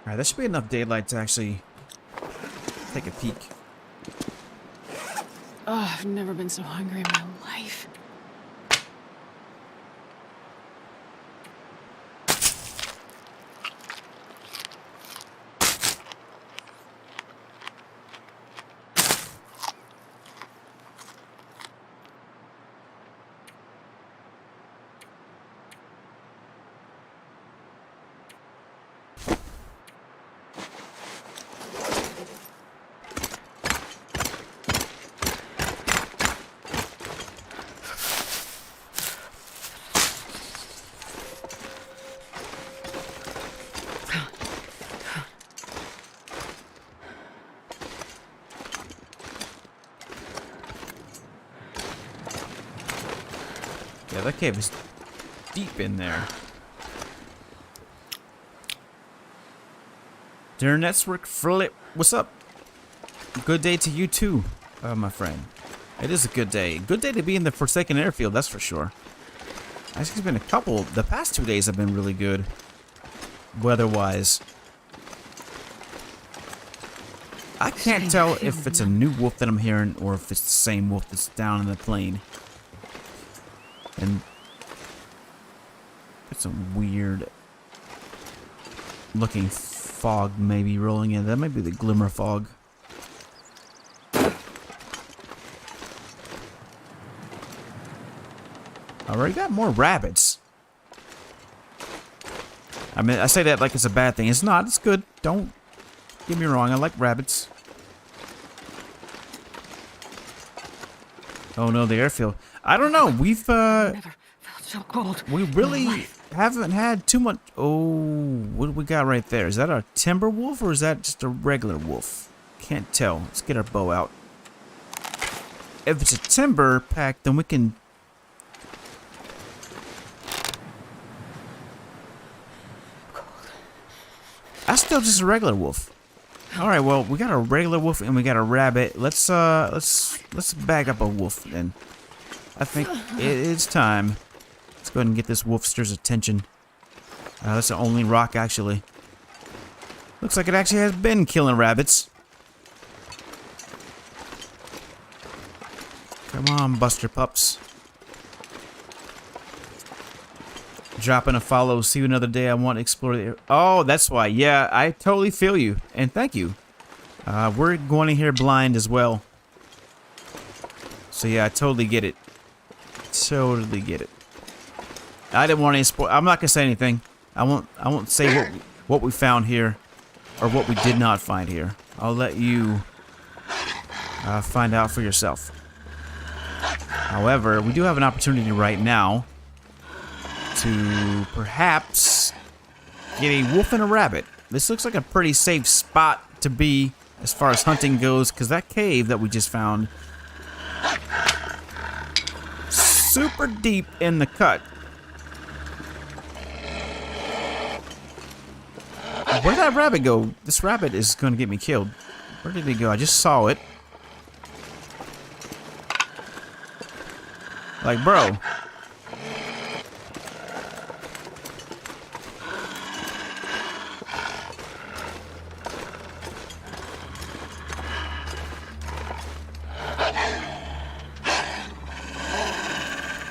Alright, that should be enough daylight to actually take a peek. Oh, I've never been so hungry in my life. Yeah, that cave is deep in there. Dinner Network Flip, what's up? Good day to you too, my friend. It is a good day. Good day to be in the Forsaken Airfield, that's for sure. Actually, it's been a couple. The past 2 days have been really good, weather-wise. I can't tell if it's a new wolf that I'm hearing or if it's the same wolf that's down in the plain. And it's some weird looking fog maybe rolling in. That might be the glimmer fog. I already got more rabbits. I mean, I say that like it's a bad thing. It's not. It's good. Don't get me wrong. I like rabbits. Oh no, the airfield. I don't know. We've Never felt so cold. we really haven't had too much. Oh, what do we got right there? Is that a timber wolf or is that just a regular wolf? Can't tell. Let's get our bow out. If it's a timber pack, then we can. That's still just a regular wolf. All right, well, we got a regular wolf and we got a rabbit. Let's bag up a wolf then. I think it's time. Let's go ahead and get this wolfster's attention. That's the only rock actually. Looks like it actually has been killing rabbits. Come on, Buster Pups. Dropping a follow. See you another day. I want to explore the. Oh, that's why. Yeah, I totally feel you. And thank you. We're going in here blind as well. So yeah, I totally get it. Totally get it. I didn't want to spoil. I'm not gonna say anything. I won't say what we found here, or what we did not find here. I'll let you find out for yourself. However, we do have an opportunity right now to perhaps get a wolf and a rabbit. This looks like a pretty safe spot to be as far as hunting goes, because that cave that we just found, super deep in the cut. Where'd that rabbit go? This rabbit is going to get me killed. Where did he go? I just saw it. Like, bro.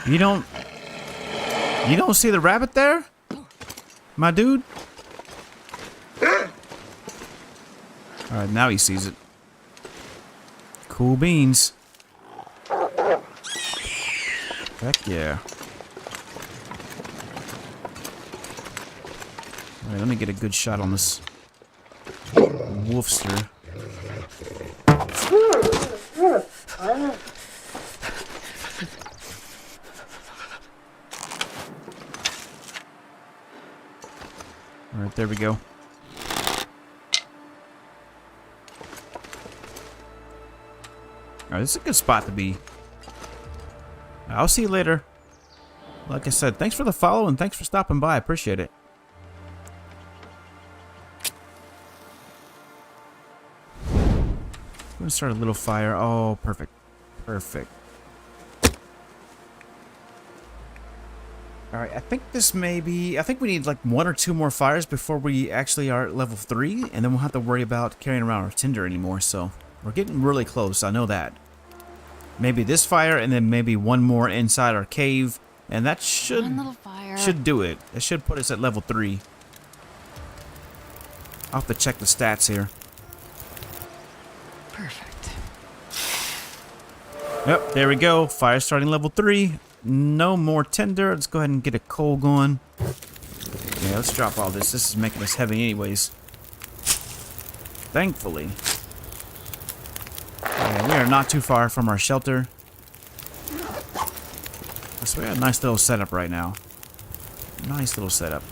You don't see the rabbit there? My dude? Alright, now he sees it. Cool beans. Heck yeah. Alright, let me get a good shot on this wolfster. Alright, there we go. Alright, this is a good spot to be. I'll see you later. Like I said, thanks for the follow and thanks for stopping by. I appreciate it. I'm gonna start a little fire. Oh, perfect. Perfect. Alright, I think this may be... I think we need like 1 or 2 more fires before we actually are at level 3. And then we'll have to worry about carrying around our tinder anymore. So, we're getting really close. I know that. Maybe this fire and then maybe 1 more inside our cave. And that should do it. It should put us at level 3. I'll have to check the stats here. Perfect. Yep, there we go. Fire starting level 3. No more tinder. Let's go ahead and get a coal going. Yeah, let's drop all this. This is making us heavy anyways. Thankfully. Yeah, we are not too far from our shelter. So we got a nice little setup right now. Nice little setup.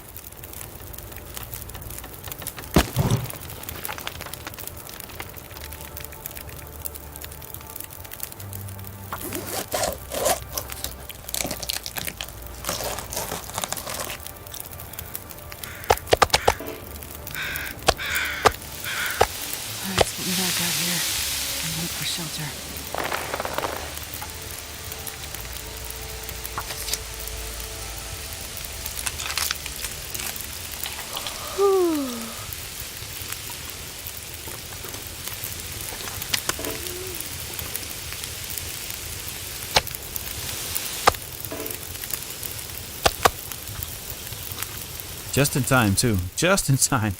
Just in time, too. Just in time.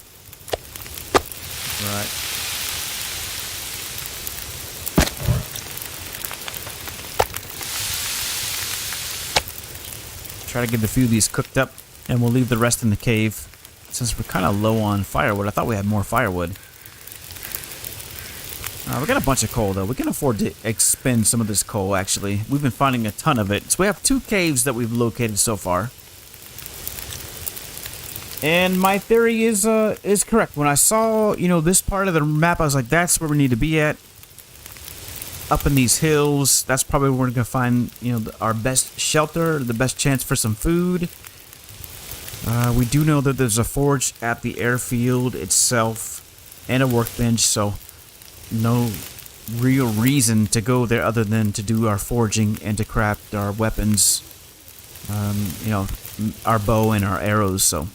Try to get a few of these cooked up, and we'll leave the rest in the cave. Since we're kind of low on firewood, I thought we had more firewood. We got a bunch of coal, though. We can afford to expend some of this coal, actually. We've been finding a ton of it. So we have 2 caves that we've located so far. And my theory is correct. When I saw, you know, this part of the map, I was like, that's where we need to be at. Up in these hills. That's probably where we're going to find, you know, our best shelter, the best chance for some food. We do know that there's a forge at the airfield itself and a workbench, so no real reason to go there other than to do our forging and to craft our weapons, you know, our bow and our arrows. So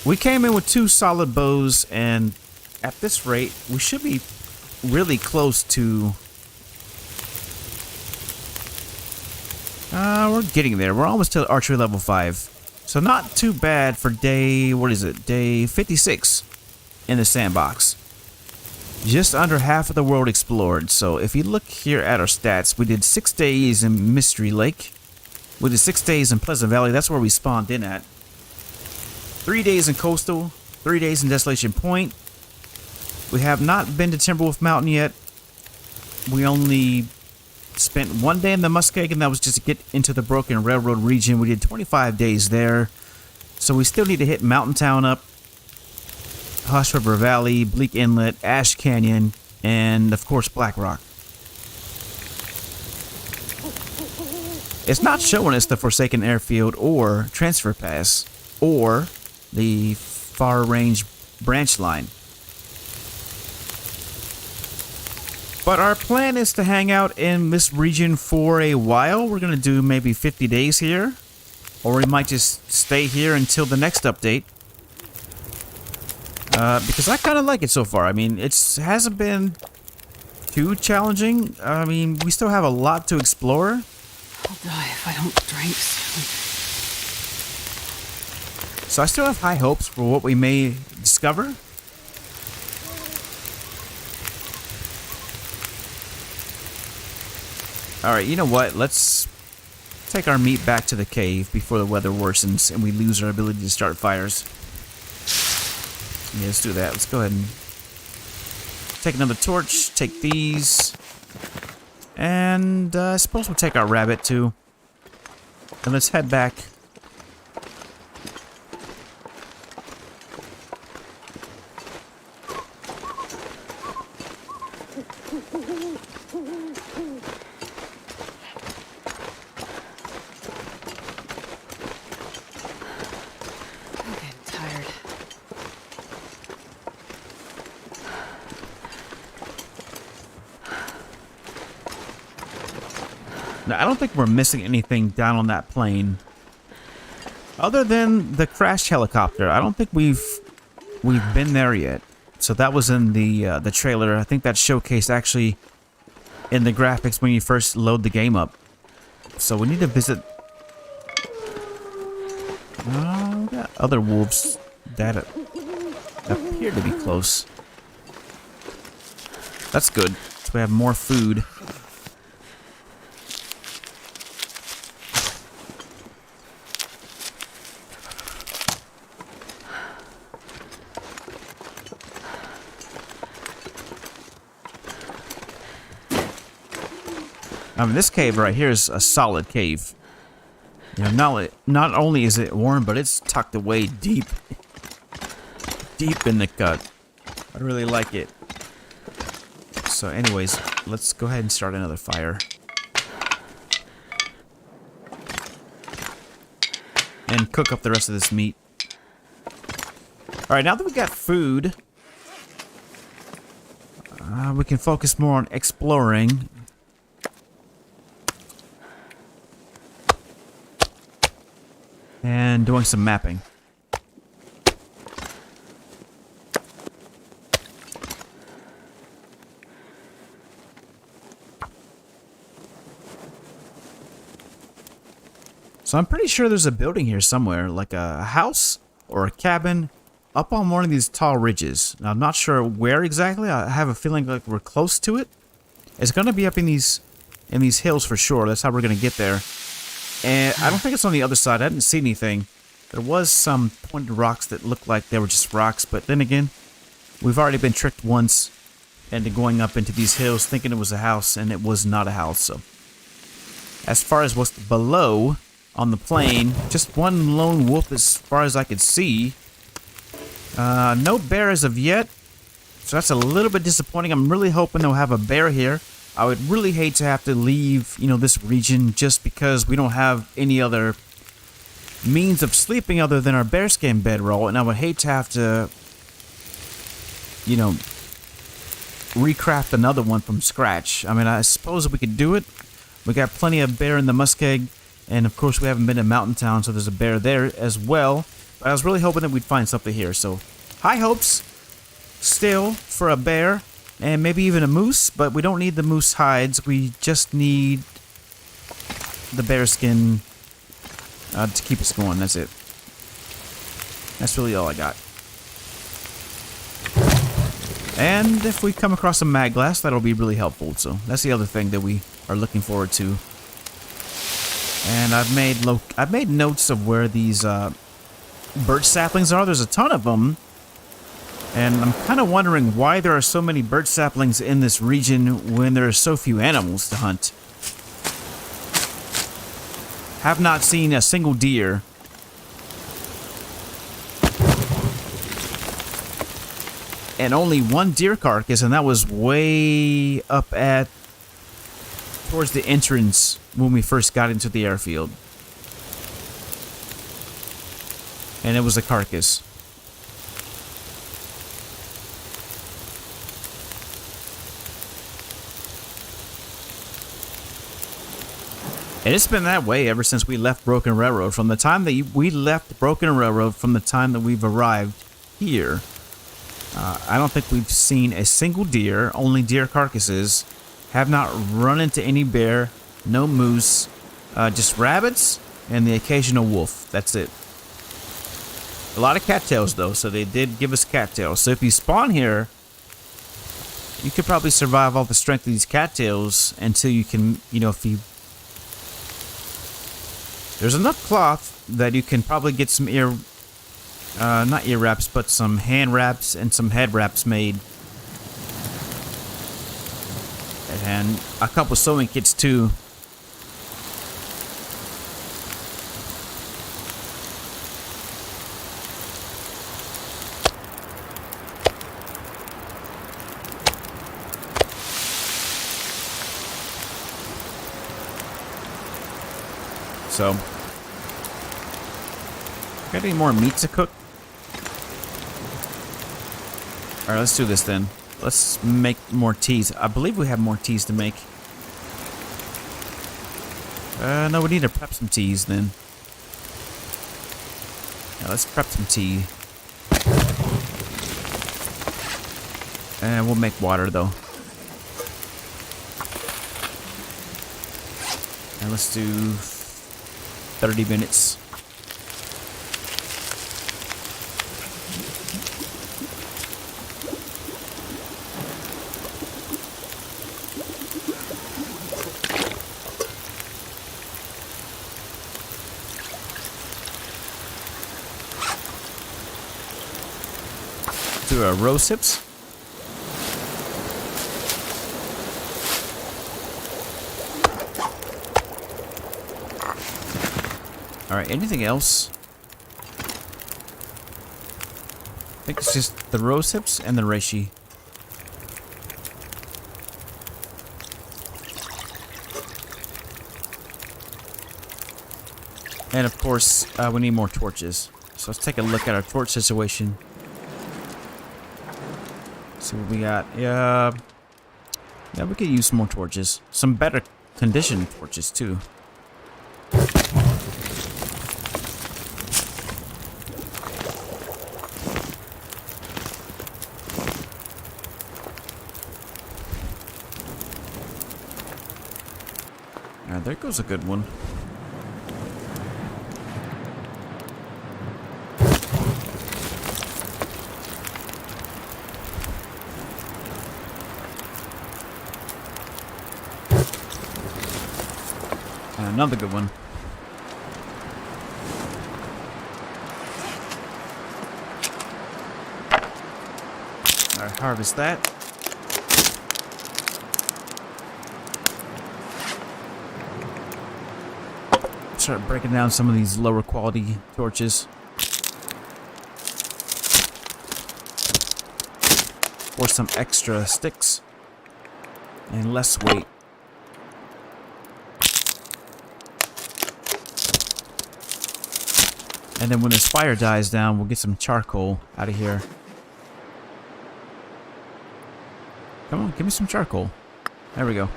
we came in with 2 solid bows, and at this rate we should be really close to we're getting there. We're almost to archery level 5, so not too bad for day, what is it, day 56 in the sandbox. Just under half of the world explored. So if you look here at our stats, we did 6 days in Mystery Lake. We did 6 days in Pleasant Valley. That's where we spawned in at. 3 days in Coastal. 3 days in Desolation Point. We have not been to Timberwolf Mountain yet. We only spent 1 day in the Muskeg, and that was just to get into the Broken Railroad region. We did 25 days there. So we still need to hit Mountain Town up, Hush River Valley, Bleak Inlet, Ash Canyon, and of course Black Rock. It's not showing us the Forsaken Airfield or Transfer Pass or the Far Range branch line. But our plan is to hang out in this region for a while. We're going to do maybe 50 days here, or we might just stay here until the next update. Because I kind of like it so far. I mean, it hasn't been too challenging. I mean, we still have a lot to explore. I'll die if I don't drink soon. So I still have high hopes for what we may discover. Alright, you know what? Let's take our meat back to the cave before the weather worsens and we lose our ability to start fires. Yeah, let's do that. Let's go ahead and take another torch, take these, and I suppose we'll take our rabbit too. And let's head back. Now, I don't think we're missing anything down on that plane, other than the crashed helicopter. I don't think we've been there yet. So that was in the trailer. I think that showcased actually in the graphics when you first load the game up. So we need to visit. We got other wolves that appear to be close. That's good. So we have more food. I mean, this cave right here is a solid cave. You know, not only is it warm, but it's tucked away deep in the gut. I really like it. So anyways, let's go ahead and start another fire. And cook up the rest of this meat. Alright, now that we got food, we can focus more on exploring. And doing some mapping. So I'm pretty sure there's a building here somewhere, like a house or a cabin up on one of these tall ridges. Now, I'm not sure where exactly. I have a feeling like we're close to it. It's going to be up in these hills for sure. That's how we're going to get there. And I don't think it's on the other side. I didn't see anything. There was some pointed rocks that looked like they were just rocks, but then again, we've already been tricked once into going up into these hills thinking it was a house, and it was not a house. So as far as what's below on the plain, just one lone wolf as far as I could see. No bear as of yet, so that's a little bit disappointing. I'm really hoping they'll have a bear here. I would really hate to have to leave, this region just because we don't have any other means of sleeping other than our bearskin bedroll, and I would hate to have to, recraft another one from scratch. I mean, I suppose we could do it. We got plenty of bear in the muskeg, and of course we haven't been to Mountain Town, so there's a bear there as well. But I was really hoping that we'd find something here, so high hopes still for a bear. And maybe even a moose, but we don't need the moose hides. We just need the bearskin to keep us going. That's it. That's really all I got. And if we come across a mag glass, that'll be really helpful. So that's the other thing that we are looking forward to. And I've made notes of where these birch saplings are. There's a ton of them. And I'm kind of wondering why there are so many birch saplings in this region when there are so few animals to hunt. Have not seen a single deer. And only one deer carcass, and that was way up at towards the entrance when we first got into the airfield. And it was a carcass. And it's been that way ever since we left Broken Railroad. From the time that we left Broken Railroad, from the time that we've arrived here, I don't think we've seen a single deer, only deer carcasses. Have not run into any bear, no moose, just rabbits and the occasional wolf. That's it. A lot of cattails though, so they did give us cattails. So if you spawn here, you could probably survive off the strength of these cattails until you can, if you... There's enough cloth that you can probably get some not ear wraps, but some hand wraps and some head wraps made. And a couple sewing kits too. So, got any more meat to cook? Alright, let's do this then. Let's make more teas. I believe we have more teas to make. No, we need to prep some teas then. Yeah, let's prep some tea. And we'll make water though. And let's do 30 minutes. Do a rose hips. Alright, anything else? I think it's just the rose hips and the reishi. And of course, we need more torches. So let's take a look at our torch situation. See what we got. Yeah, we could use some more torches. Some better conditioned torches too. There goes a good one. And another good one. harvest that. Start breaking down some of these lower quality torches. For some extra sticks and less weight. And then when this fire dies down, we'll get some charcoal out of here. Come on, give me some charcoal. There we go.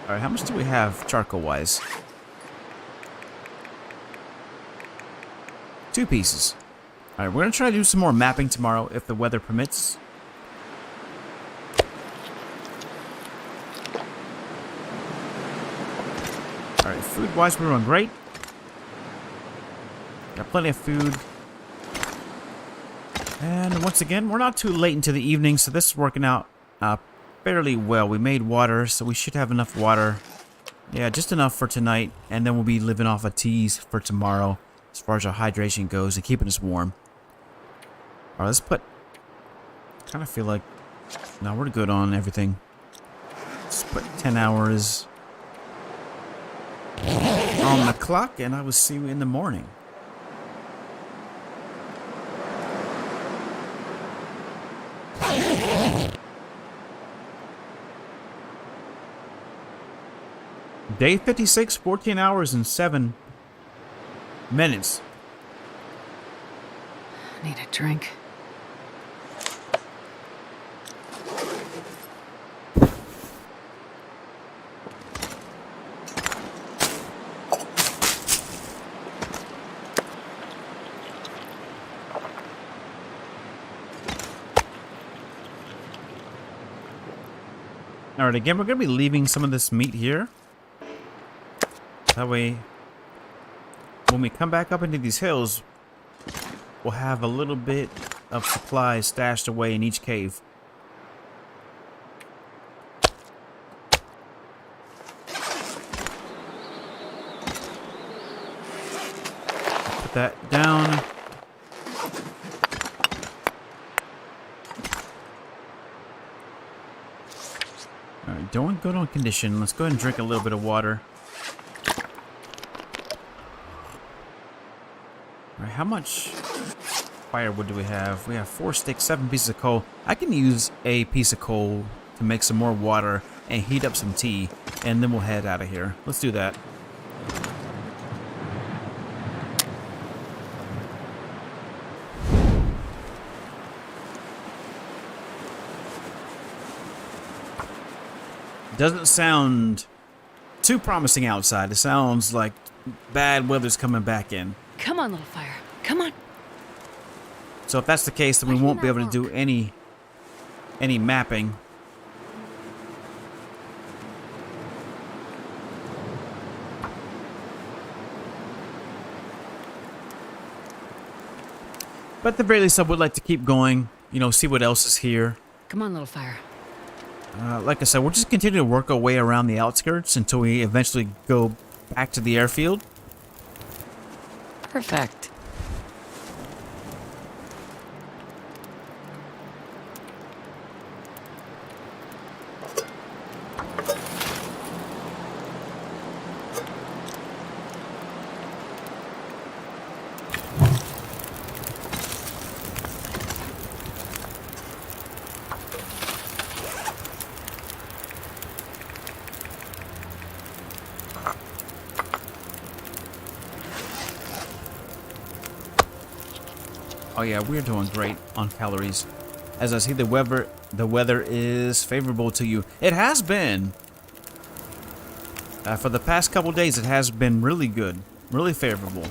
Alright, how much do we have charcoal-wise? 2 pieces. Alright, we're going to try to do some more mapping tomorrow if the weather permits. Alright, food-wise, we're doing great. Got plenty of food. And once again, we're not too late into the evening, so this is working out fairly well. We made water, so we should have enough water. Yeah, just enough for tonight, and then we'll be living off of teas for tomorrow as far as our hydration goes and keeping us warm. Alright, let's put... kind of feel like... no, we're good on everything. Let's put 10 hours on the clock, and I will see you in the morning. Day 56, 14 hours and 7 minutes. Need a drink. Alright, again, we're going to be leaving some of this meat here. That way, when we come back up into these hills, we'll have a little bit of supplies stashed away in each cave. Put that down. Alright, doing good on condition. Let's go ahead and drink a little bit of water. Alright, how much firewood do we have? We have 4 sticks, 7 pieces of coal. I can use a piece of coal to make some more water and heat up some tea, and then we'll head out of here. Let's do that. Doesn't sound too promising outside. It sounds like bad weather's coming back in. Come on, little fire. Come on. So if that's the case, then we won't be able to do any mapping. But at the very least, I would like to keep going, you know, see what else is here. Come on, little fire. Like I said, we'll just continue to work our way around the outskirts until we eventually go back to the airfield. Perfect. Oh yeah, we're doing great on calories. As I see the weather is favorable to you. It has been. For the past couple days, it has been really good. Really favorable.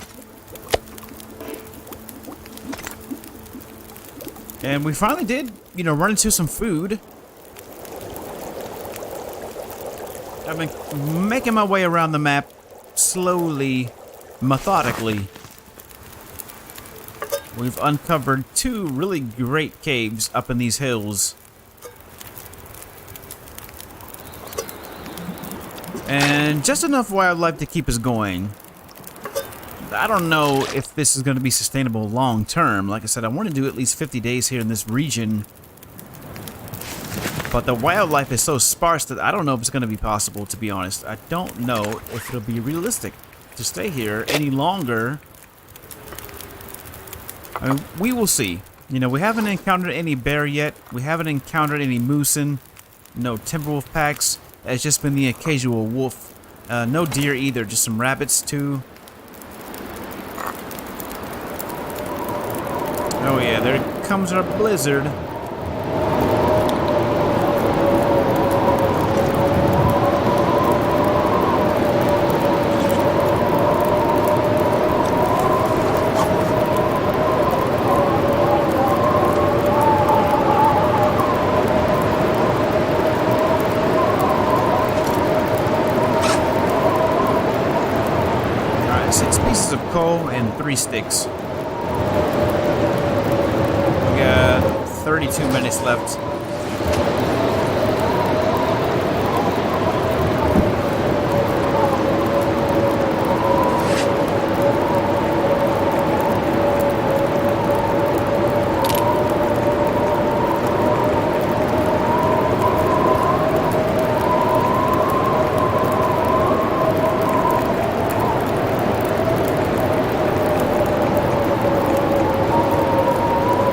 And we finally did, you know, run into some food. I've been making my way around the map slowly, methodically. We've uncovered 2 really great caves up in these hills. And just enough wildlife to keep us going. I don't know if this is going to be sustainable long term. Like I said, I want to do at least 50 days here in this region. But the wildlife is so sparse that I don't know if it's going to be possible, to be honest. I don't know if it'll be realistic to stay here any longer. I mean, we will see. You know, we haven't encountered any bear yet. We haven't encountered any moosin. No timberwolf packs. It's just been the occasional wolf. No deer either, just some rabbits too. Oh yeah, there comes our blizzard. Alright, 6 pieces of coal and 3 sticks. We got 32 minutes left.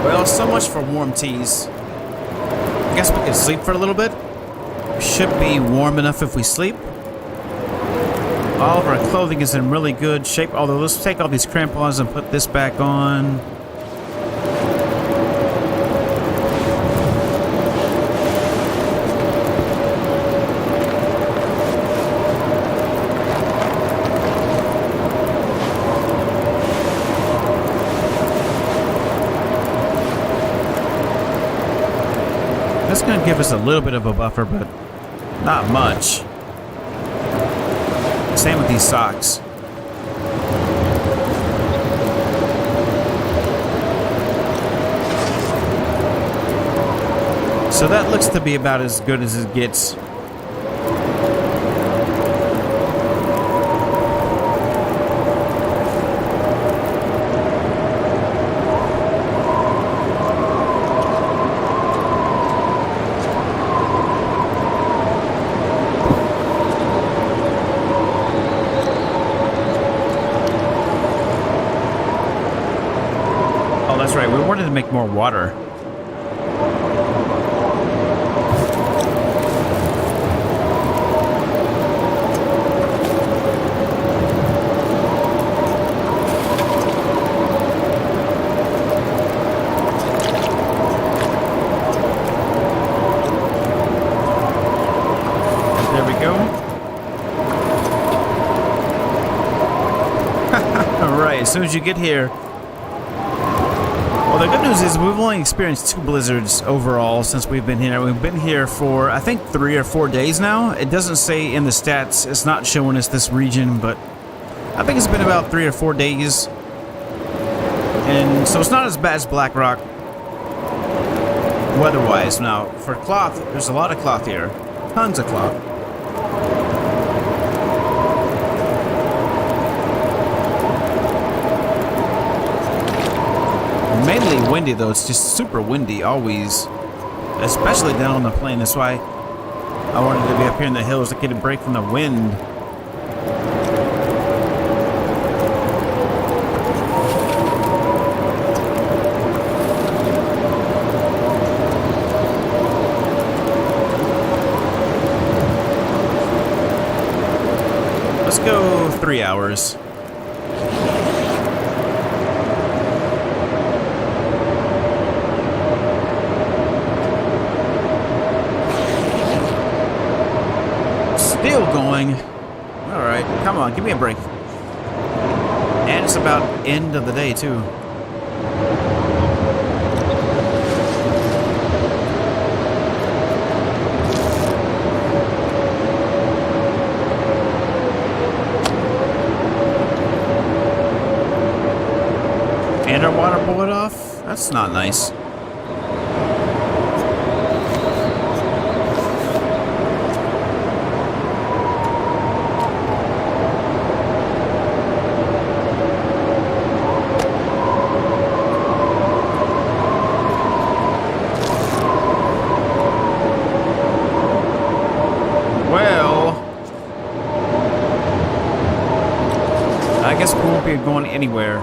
Well, so much for warm teas. I guess we could sleep for a little bit. Should be warm enough if we sleep. All of our clothing is in really good shape. Although, let's take all these crampons and put this back on. That's going to give us a little bit of a buffer, but not much. Same with these socks. So that looks to be about as good as it gets. That's right, we wanted to make more water. There we go. Alright, as soon as you get here. Well, the good news is we've only experienced 2 blizzards overall since we've been here. We've been here for, I think, 3 or 4 days now. It doesn't say in the stats. It's not showing us this region, but I think it's been about 3 or 4 days. And so it's not as bad as Black Rock weather-wise. Now, for cloth, there's a lot of cloth here. Tons of cloth. Mainly windy though, it's just super windy always, especially down on the plain. That's why I wanted to be up here in the hills to get a break from the wind. Let's go 3 hours. Still going. Alright, come on, give me a break. And it's about end of the day, too. And our water boiled off? That's not nice. guess we won't be going anywhere.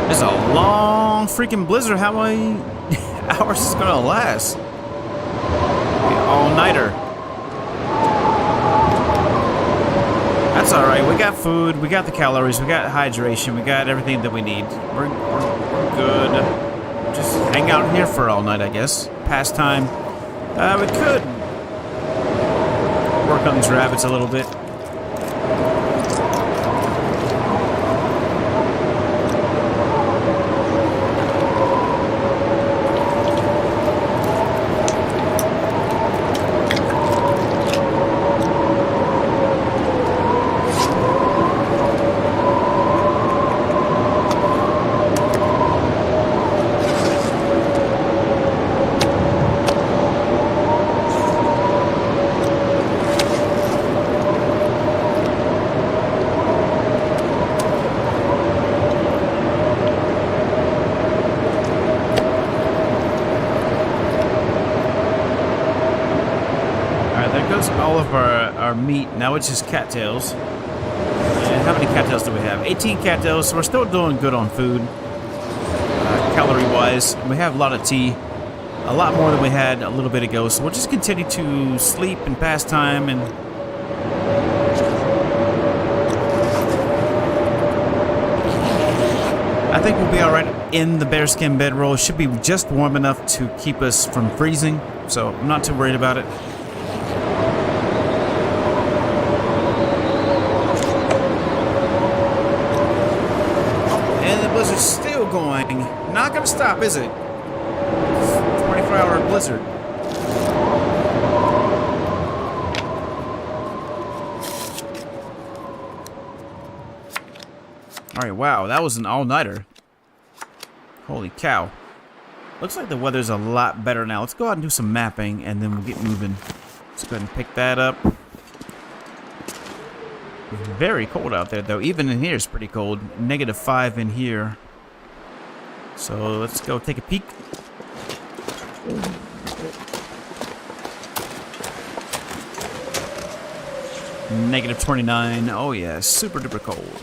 It's a long freaking blizzard. How many hours is it gonna last? All-nighter. That's alright. We got food, we got the calories, we got hydration, we got everything that we need. We're good. Just hang out here for all night, I guess. Pastime. We could work on these rabbits a little bit. All of our meat. Now it's just cattails. And how many cattails do we have? 18 cattails, so we're still doing good on food. Calorie-wise. We have a lot of tea. A lot more than we had a little bit ago, so we'll just continue to sleep and pass time and... I think we'll be alright in the bearskin bedroll. It should be just warm enough to keep us from freezing, so I'm not too worried about it. Blizzard's still going. Not gonna stop, is it? 24-hour blizzard. Alright, wow, that was an all-nighter. Holy cow. Looks like the weather's a lot better now. Let's go out and do some mapping, and then we'll get moving. Let's go ahead and pick that up. Very cold out there, though. Even in here, it's pretty cold. -5 in here. So let's go take a peek. -29. Oh yeah, super duper cold.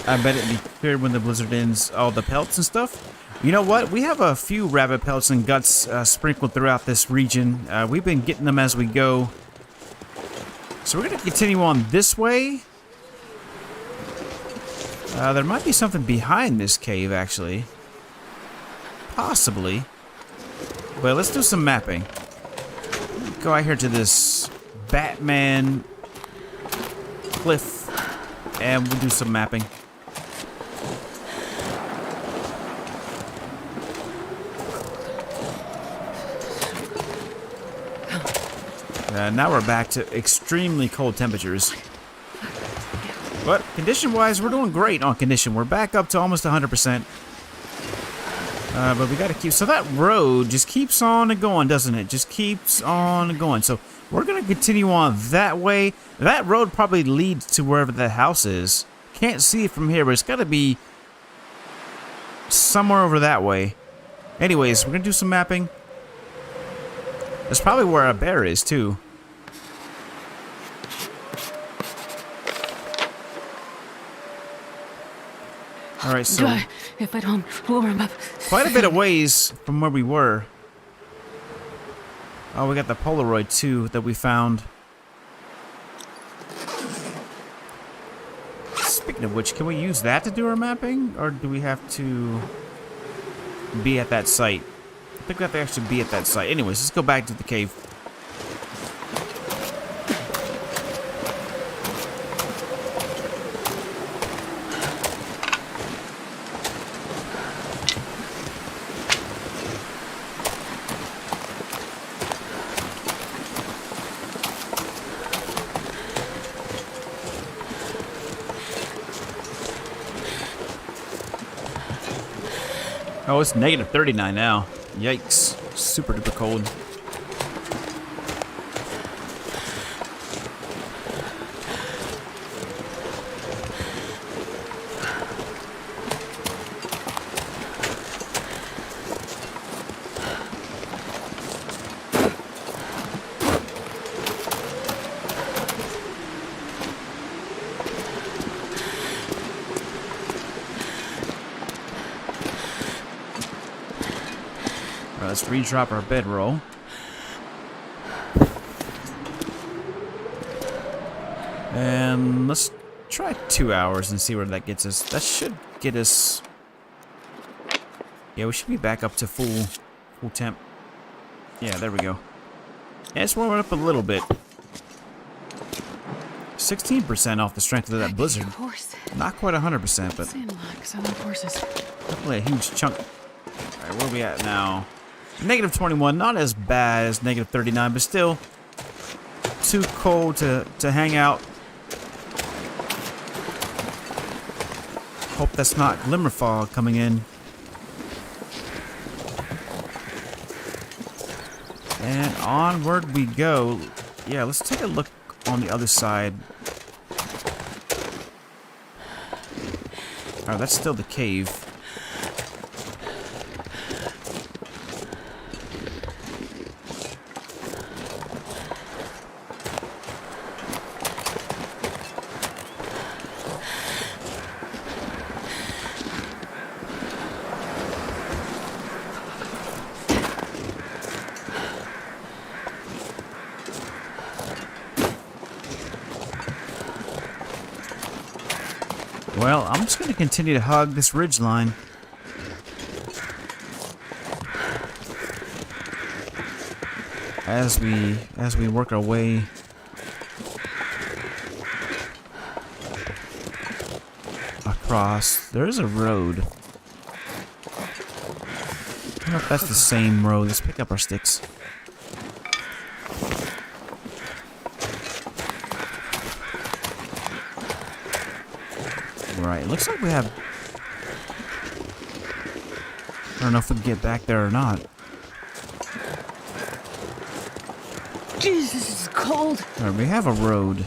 I bet it'd be clear when the blizzard ends. All the pelts and stuff. You know what? We have a few rabbit pelts and guts sprinkled throughout this region. We've been getting them as we go. So we're going to continue on this way. There might be something behind this cave, actually. Possibly. But let's do some mapping. Go out here to this Batman cliff, and we'll do some mapping. Now we're back to extremely cold temperatures. But condition-wise, we're doing great on condition. We're back up to almost 100%. But we gotta keep... So that road just keeps on going, doesn't it? Just keeps on going. So we're gonna continue on that way. That road probably leads to wherever the house is. Can't see it from here, but it's gotta be somewhere over that way. Anyways, we're gonna do some mapping. That's probably where our bear is, too. Alright, so... If I don't warm up... Quite a bit of ways from where we were. Oh, we got the Polaroid, too, that we found. Speaking of which, can we use that to do our mapping? Or do we have to be at that site? I think we have to actually be at that site. Anyways, let's go back to the cave. Oh, it's negative 39 now. Yikes. Super duper cold. Let's redrop our bedroll. And let's try 2 hours and see where that gets us. That should get us... Yeah, we should be back up to full temp. Yeah, there we go. Yeah, it's warming up a little bit. 16% off the strength of that blizzard. Not quite 100%, but definitely a huge chunk. Alright, where are we at now? Negative 21, not as bad as negative 39, but still too cold to hang out. Hope that's not glimmer fog coming in. And onward we go. Yeah, let's take a look on the other side. Oh, that's still the cave. Well, I'm just going to continue to hug this ridge line. As we work our way across. There is a road. I don't know if that's the same road. Let's pick up our sticks. Right, it looks like we have... I don't know if we can get back there or not. Jesus, this is cold. Alright, we have a road.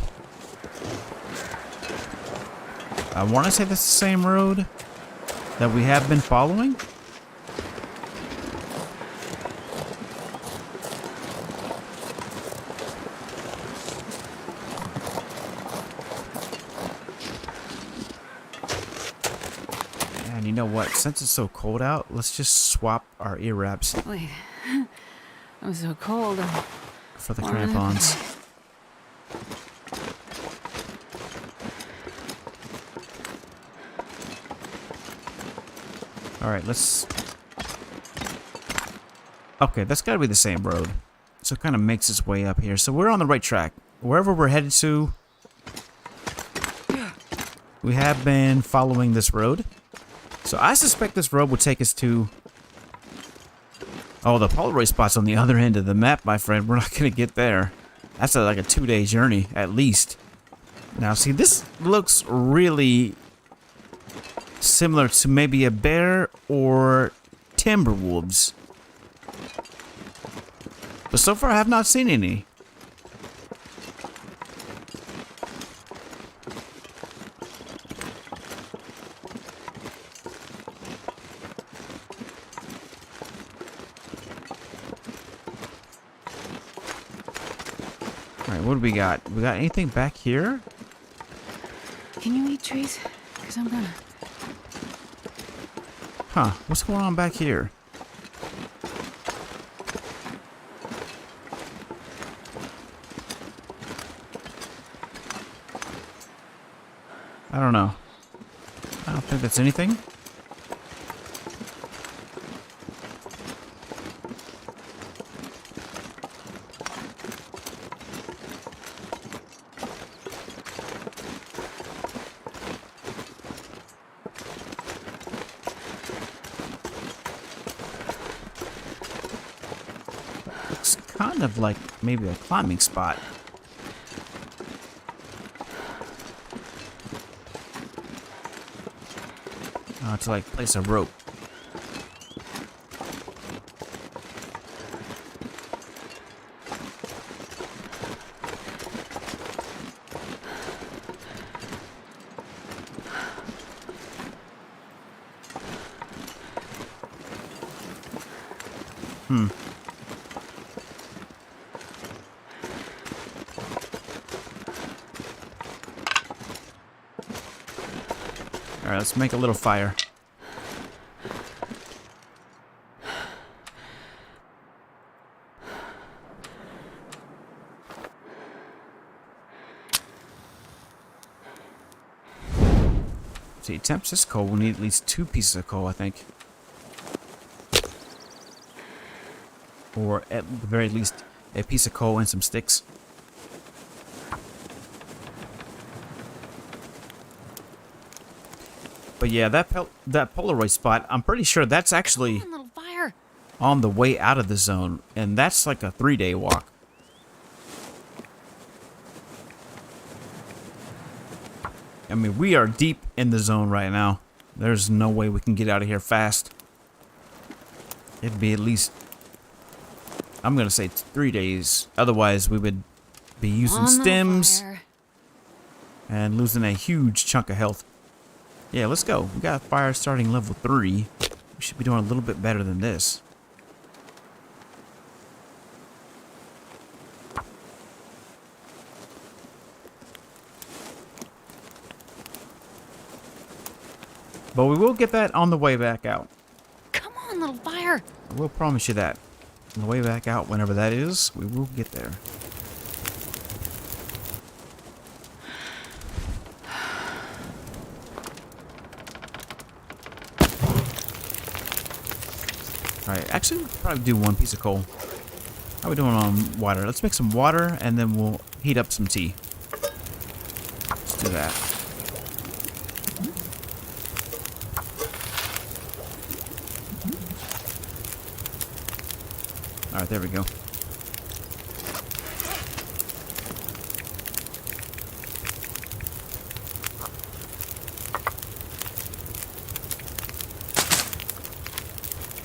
I want to say that's the same road that we have been following. And you know what? Since it's so cold out, let's just swap our ear wraps Wait, I'm so cold. for the crampons. Alright, let's... Okay, that's gotta be the same road. So it kind of makes its way up here. So we're on the right track. Wherever we're headed to, we have been following this road. So I suspect this road will take us to... Oh, the Polaroid spot's on the other end of the map, my friend. We're not gonna get there. That's like a 2-day journey, at least. Now, see, this looks really similar to maybe a bear or timber wolves. But so far, I have not seen any. Alright, what do we got? We got anything back here? Can you eat trees? Because I'm gonna. Huh, what's going on back here? I don't know. I don't think that's anything. Looks kind of like maybe a climbing spot. To like place a rope. Alright, let's make a little fire. See, temps this coal. We'll need at least 2 pieces of coal, I think. Or at the very least, a piece of coal and some sticks. But yeah, that Polaroid spot, I'm pretty sure that's actually Come on, little fire. on the way out of the zone. And that's like a 3-day walk. I mean, we are deep in the zone right now. There's no way we can get out of here fast. It'd be at least, I'm gonna say 3 days. Otherwise, we would be using Come on, little stems fire. and losing a huge chunk of health. Yeah, let's go. We got fire starting level 3. We should be doing a little bit better than this. But we will get that on the way back out. Come on, little fire. I will promise you that. On the way back out, whenever that is, we will get there. Alright, actually, we'll probably do 1 piece of coal. How are we doing on water? Let's make some water, and then we'll heat up some tea. Let's do that. Alright, there we go.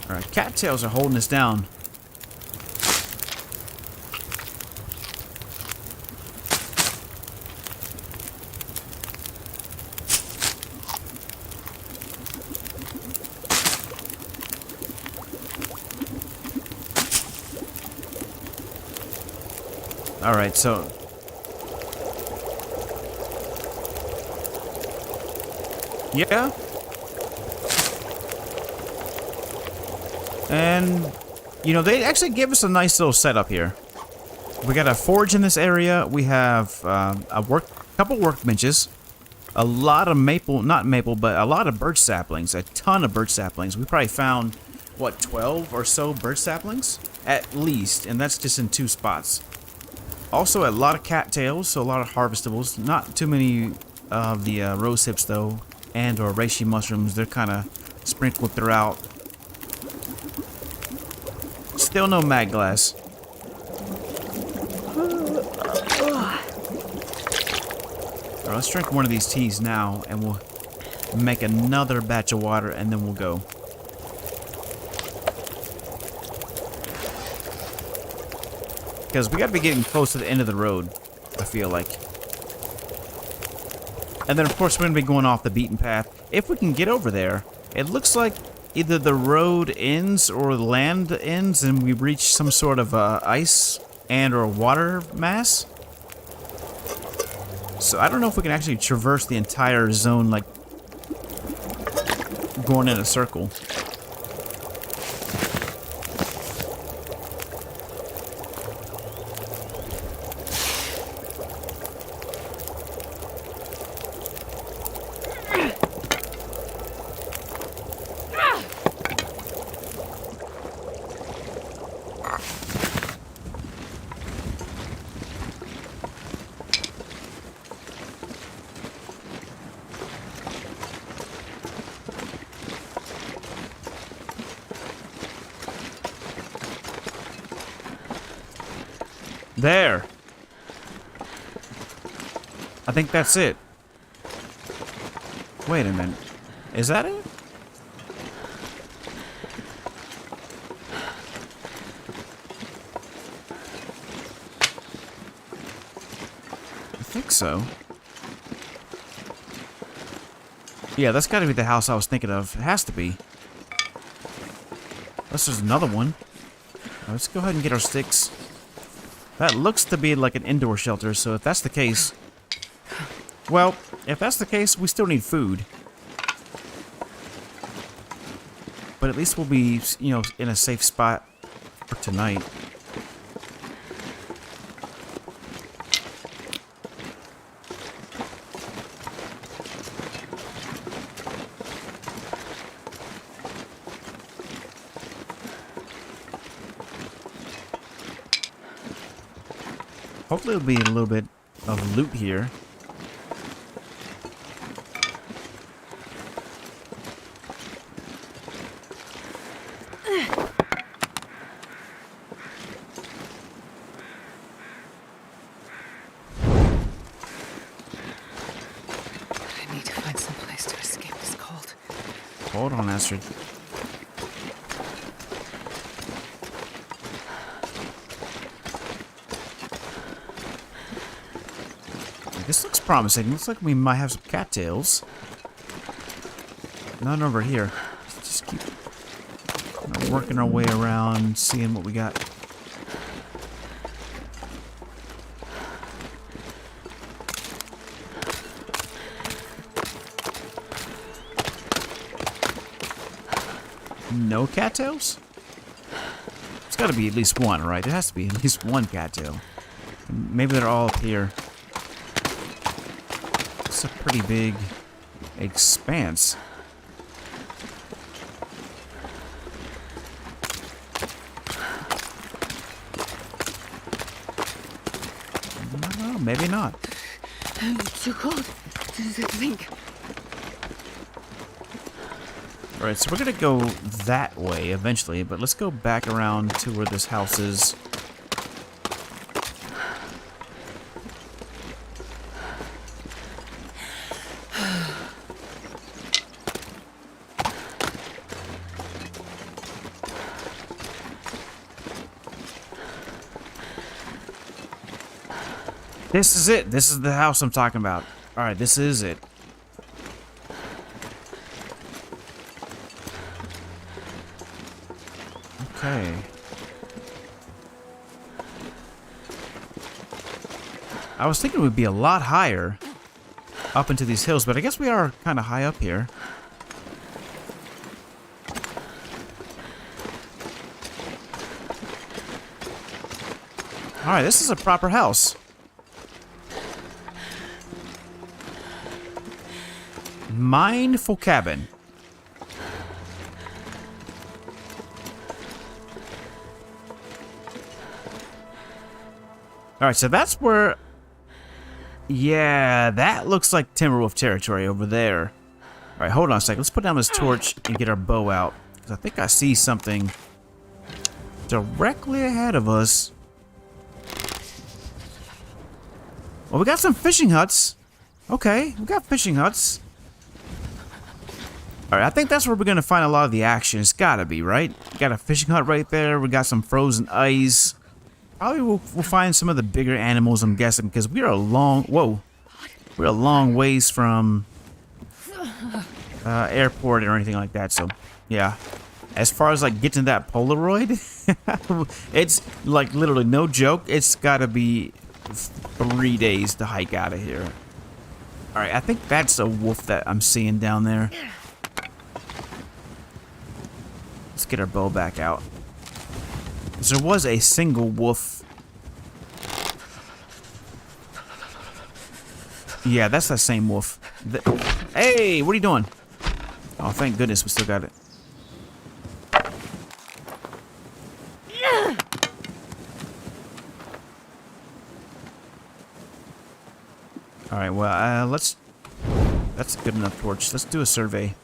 Alright, cattails are holding us down. Alright, so yeah. And you know, they actually give us a nice little setup here. We got a forge in this area. We have couple workbenches, a lot of not maple, but a lot of birch saplings, a ton of birch saplings. We probably found what, 12 or so birch saplings at least, and that's just in 2 spots. Also, a lot of cattails, so a lot of harvestables. Not too many of the rose hips, though, and or reishi mushrooms. They're kind of sprinkled throughout. Still no mag glass. Alright, let's drink one of these teas now, and we'll make another batch of water, and then we'll go. Because we gotta be getting close to the end of the road, I feel like. And then, of course, we're gonna be going off the beaten path. If we can get over there, it looks like either the road ends or the land ends, and we reach some sort of ice and or water mass. So I don't know if we can actually traverse the entire zone, like going in a circle. There. I think that's it. Wait a minute. Is that it? I think so. Yeah, that's gotta be the house I was thinking of. It has to be. Unless there's another one. Let's go ahead and get our sticks. That looks to be like an indoor shelter, so if that's the case... Well, if that's the case, we still need food. But at least we'll be, you know, in a safe spot for tonight. Hopefully there'll be a little bit of loot here. I need to find some place to escape this cold. Hold on, Astrid. This looks promising. Looks like we might have some cattails. None over here. Let's just keep working our way around, seeing what we got. No cattails? It's got to be at least one, right? There has to be at least one cattail. Maybe they're all up here. It's a pretty big expanse. No, maybe not. It's too cold to think. Alright, so we're gonna go that way eventually, but let's go back around to where this house is. This is it. This is the house I'm talking about. Alright, this is it. Okay. I was thinking it would be a lot higher up into these hills, but I guess we are kind of high up here. Alright, this is a proper house. Mindful cabin. Alright, so that's where... Yeah, that looks like Timberwolf territory over there. Alright, hold on a second. Let's put down this torch and get our bow out. Because I think I see something directly ahead of us. Well, we got some fishing huts. Okay, we got fishing huts. Alright, I think that's where we're going to find a lot of the action. It's gotta be, right? We got a fishing hut right there. We got some frozen ice. Probably we'll find some of the bigger animals, I'm guessing, because we're a long... Whoa. We're a long ways from... airport or anything like that, so... Yeah. As far as, like, getting that Polaroid... it's, like, literally no joke. It's gotta be 3 days to hike out of here. Alright, I think that's a wolf that I'm seeing down there. Let's get our bow back out. There was a single wolf. Yeah, that's that same wolf. Hey, what are you doing? Oh, thank goodness we still got it. Alright, well, let's... That's a good enough torch. Let's do a survey.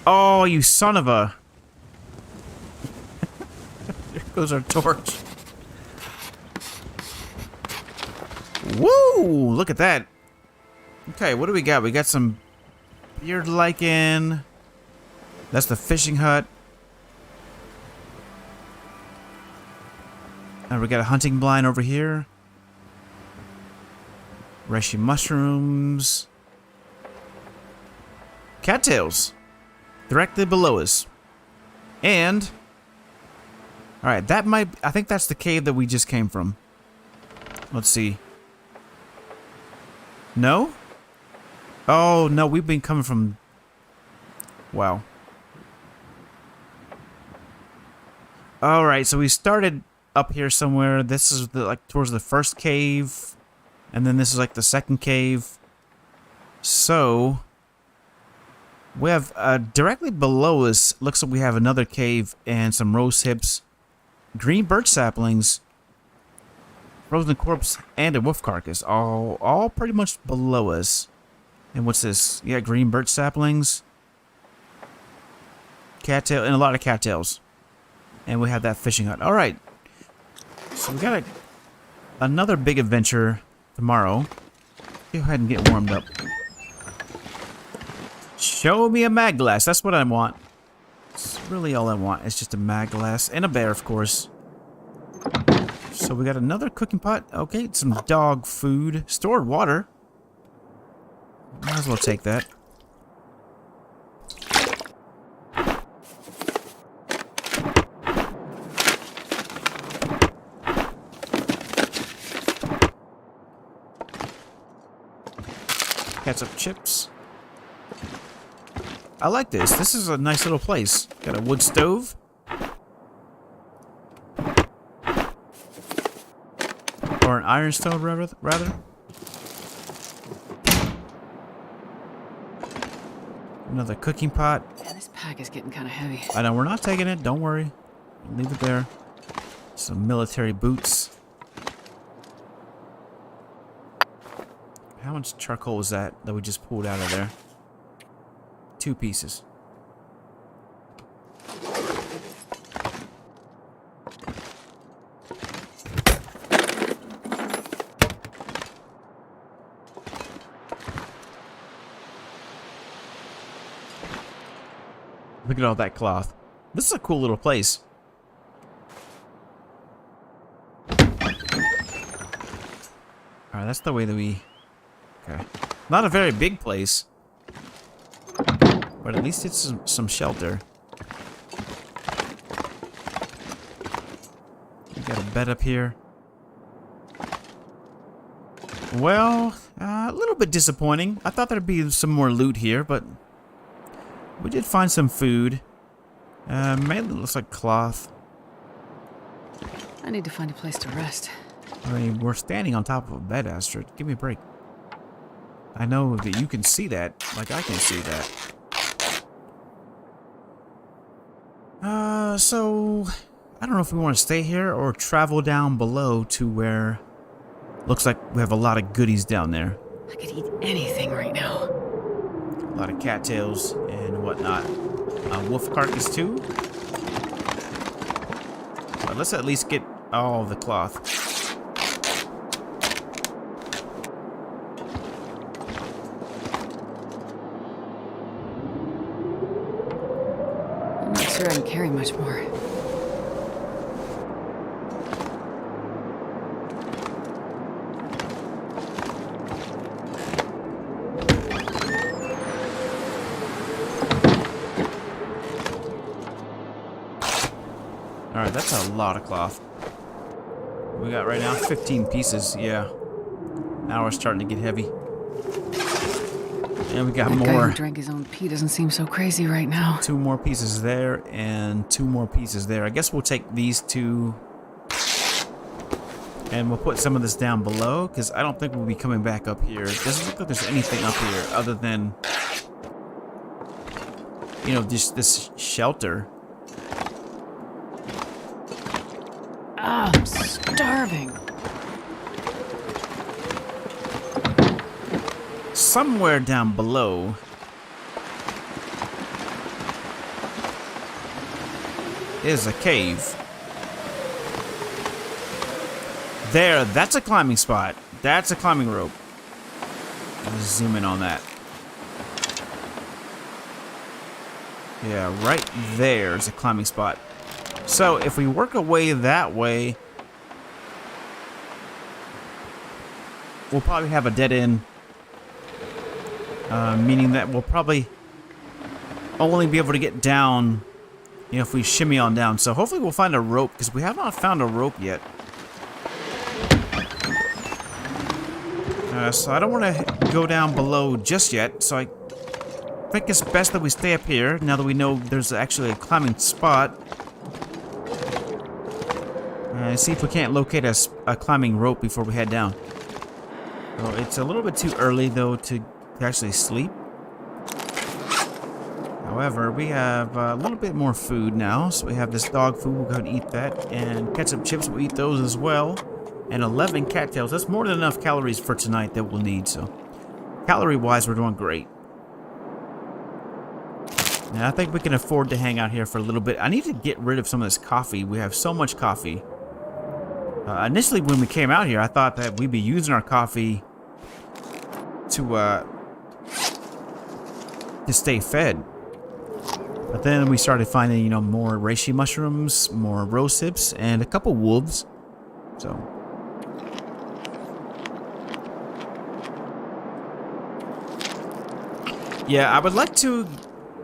Oh, you son of a... There goes our torch. Woo! Look at that. Okay, what do we got? We got some beard lichen. That's the fishing hut. And we got a hunting blind over here. Reishi mushrooms. Cattails. Directly below us. And Alright, that might... I think that's the cave that we just came from. Let's see. No? Oh, no, we've been coming from... Wow. Alright, so we started up here somewhere. This is like towards the first cave. And then this is like the second cave. So... We have directly below us, looks like we have another cave and some rose hips, green birch saplings, frozen corpse, and a wolf carcass. All pretty much below us. And what's this? Yeah, green birch saplings, cattail, and a lot of cattails. And we have that fishing hut. All right. So we got another big adventure tomorrow. Go ahead and get warmed up. Show me a mag glass. That's what I want. It's really all I want. It's just a mag glass and a bear, of course. So we got another cooking pot. Okay, some dog food. Stored water. Might as well take that. Ketchup chips. I like this. This is a nice little place. Got a wood stove. Or an iron stove, rather. Another cooking pot. Yeah, this pack is getting kind of heavy. I know, we're not taking it. Don't worry. Leave it there. Some military boots. How much charcoal was that we just pulled out of there? 2 pieces. Look at all that cloth. This is a cool little place. Alright, that's the way that we... Okay. Not a very big place. But at least it's some shelter. We got a bed up here. Well, a little bit disappointing. I thought there'd be some more loot here, but we did find some food. Mainly looks like cloth. I need to find a place to rest. I mean, we're standing on top of a bed, Astrid. Give me a break. I know that you can see that, like I can see that. So I don't know if we want to stay here or travel down below to where looks like we have a lot of goodies down there. I could eat anything right now. A lot of cattails and whatnot. Wolf carcass too. But let's at least get all the cloth. I'm not sure I can carry much more. Alright, that's a lot of cloth. We got right now 15 pieces, yeah. Now we're starting to get heavy. And we got That guy more. who drank his own pee doesn't seem so crazy right now. 2 more pieces there and 2 more pieces there. I guess we'll take these 2 and we'll put some of this down below because I don't think we'll be coming back up here. It doesn't look like there's anything up here other than, you know, just this shelter. Ah, I'm starving. Somewhere down below is a cave. There, that's a climbing spot. That's a climbing rope. Let's zoom in on that. Yeah, right there is a climbing spot. So if we work our way that way, we'll probably have a dead end. Meaning that we'll probably only be able to get down You know, if we shimmy on down. So hopefully we'll find a rope, because we have not found a rope yet. So I don't want to go down below just yet. So I think it's best that we stay up here, now that we know there's actually a climbing spot. See if we can't locate a climbing rope before we head down. So it's a little bit too early, though, to actually sleep. However, we have a little bit more food now. So we have this dog food. We'll go ahead and eat that. And ketchup chips, we'll eat those as well. And 11 cattails. That's more than enough calories for tonight that we'll need. So calorie-wise, we're doing great. And I think we can afford to hang out here for a little bit. I need to get rid of some of this coffee. We have so much coffee. Initially, when we came out here, I thought that we'd be using our coffee to stay fed. But then we started finding, you know, more reishi mushrooms, more rose hips, and a couple wolves. So yeah, I would like to.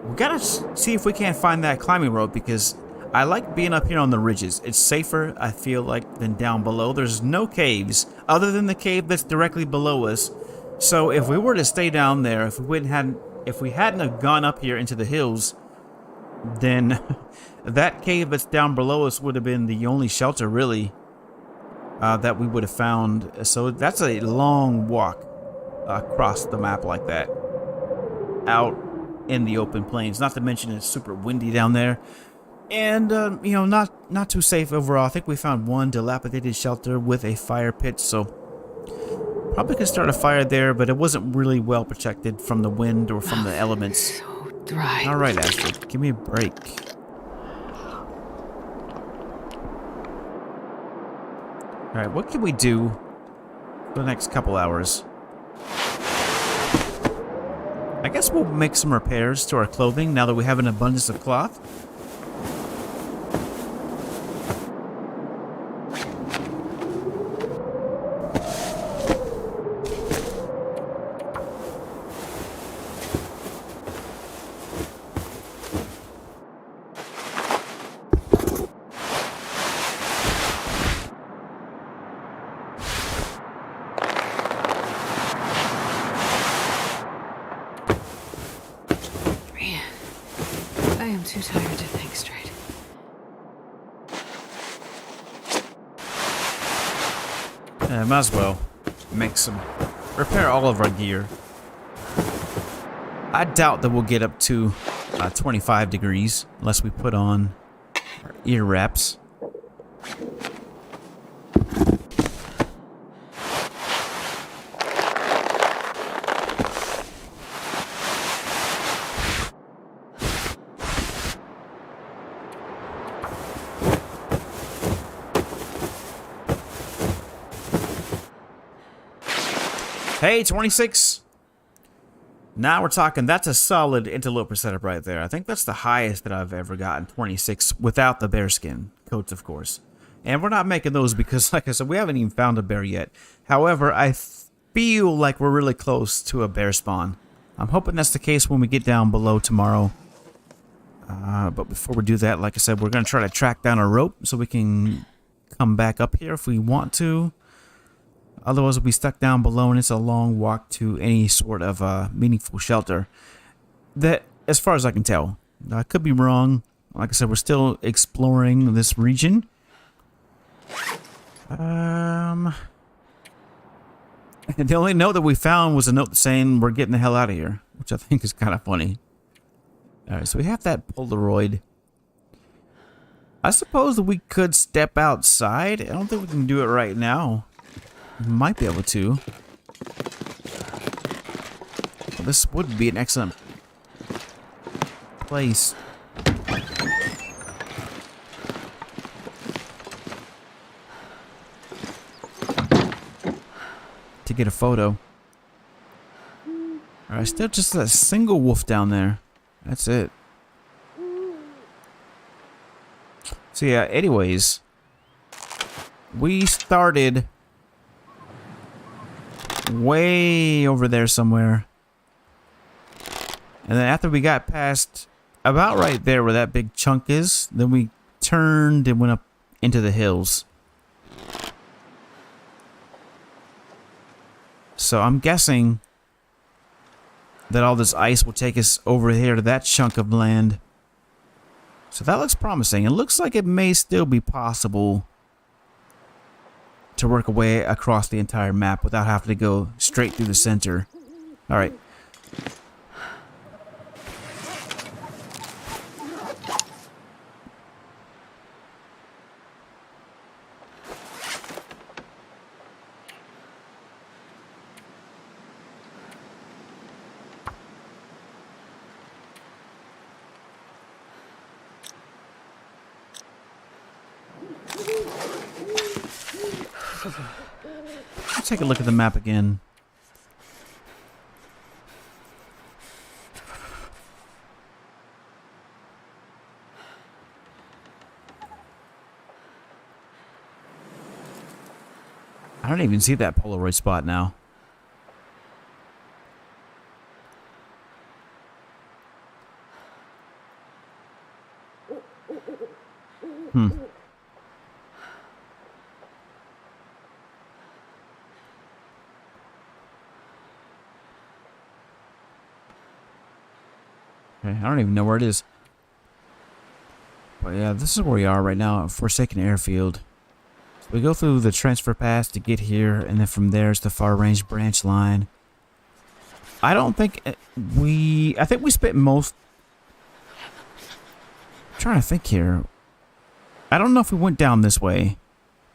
We gotta see if we can't find that climbing rope, because I like being up here on the ridges. It's safer, I feel like, than down below. There's no caves other than the cave that's directly below us. So if we were to stay down there, if we hadn't have gone up here into the hills, then that cave that's down below us would have been the only shelter, really, that we would have found. So that's a long walk across the map like that, out in the open plains. Not to mention it's super windy down there, and you know, not too safe overall. I think we found one dilapidated shelter with a fire pit, so probably could start a fire there, but it wasn't really well protected from the wind or from the elements. So dry. All right, Ashley, give me a break. All right, what can we do for the next couple hours? I guess we'll make some repairs to our clothing now that we have an abundance of cloth. I am too tired to think straight. Might as well repair all of our gear. I doubt that we'll get up to 25 degrees unless we put on our ear wraps. Hey, 26. Now we're talking. That's a solid interloper setup right there. I think that's the highest that I've ever gotten, 26, without the bearskin coats, of course. And we're not making those because, like I said, we haven't even found a bear yet. However, I feel like we're really close to a bear spawn. I'm hoping that's the case when we get down below tomorrow. But before we do that, like I said, we're going to try to track down a rope so we can come back up here if we want to. Otherwise, we'll be stuck down below, and it's a long walk to any sort of meaningful shelter. That, as far as I can tell, I could be wrong. Like I said, we're still exploring this region. And the only note that we found was a note saying we're getting the hell out of here, which I think is kind of funny. All right, so we have that Polaroid. I suppose that we could step outside. I don't think we can do it right now. Might be able to. Well, this would be an excellent place. To get a photo. Alright, still just a single wolf down there. That's it. So yeah, anyways. We started way over there somewhere. And then after we got past about right there where that big chunk is. Then we turned and went up into the hills. So I'm guessing that all this ice will take us over here to that chunk of land. So that looks promising. It looks like it may still be possible to work a way across the entire map without having to go straight through the center. All right. Let's take a look at the map again. I don't even see that Polaroid spot now. Okay, I don't even know where it is. But yeah, this is where we are right now at Forsaken Airfield. So we go through the transfer pass to get here, and then from there is the far range branch line. I don't think I think we spent most... I'm trying to think here. I don't know if we went down this way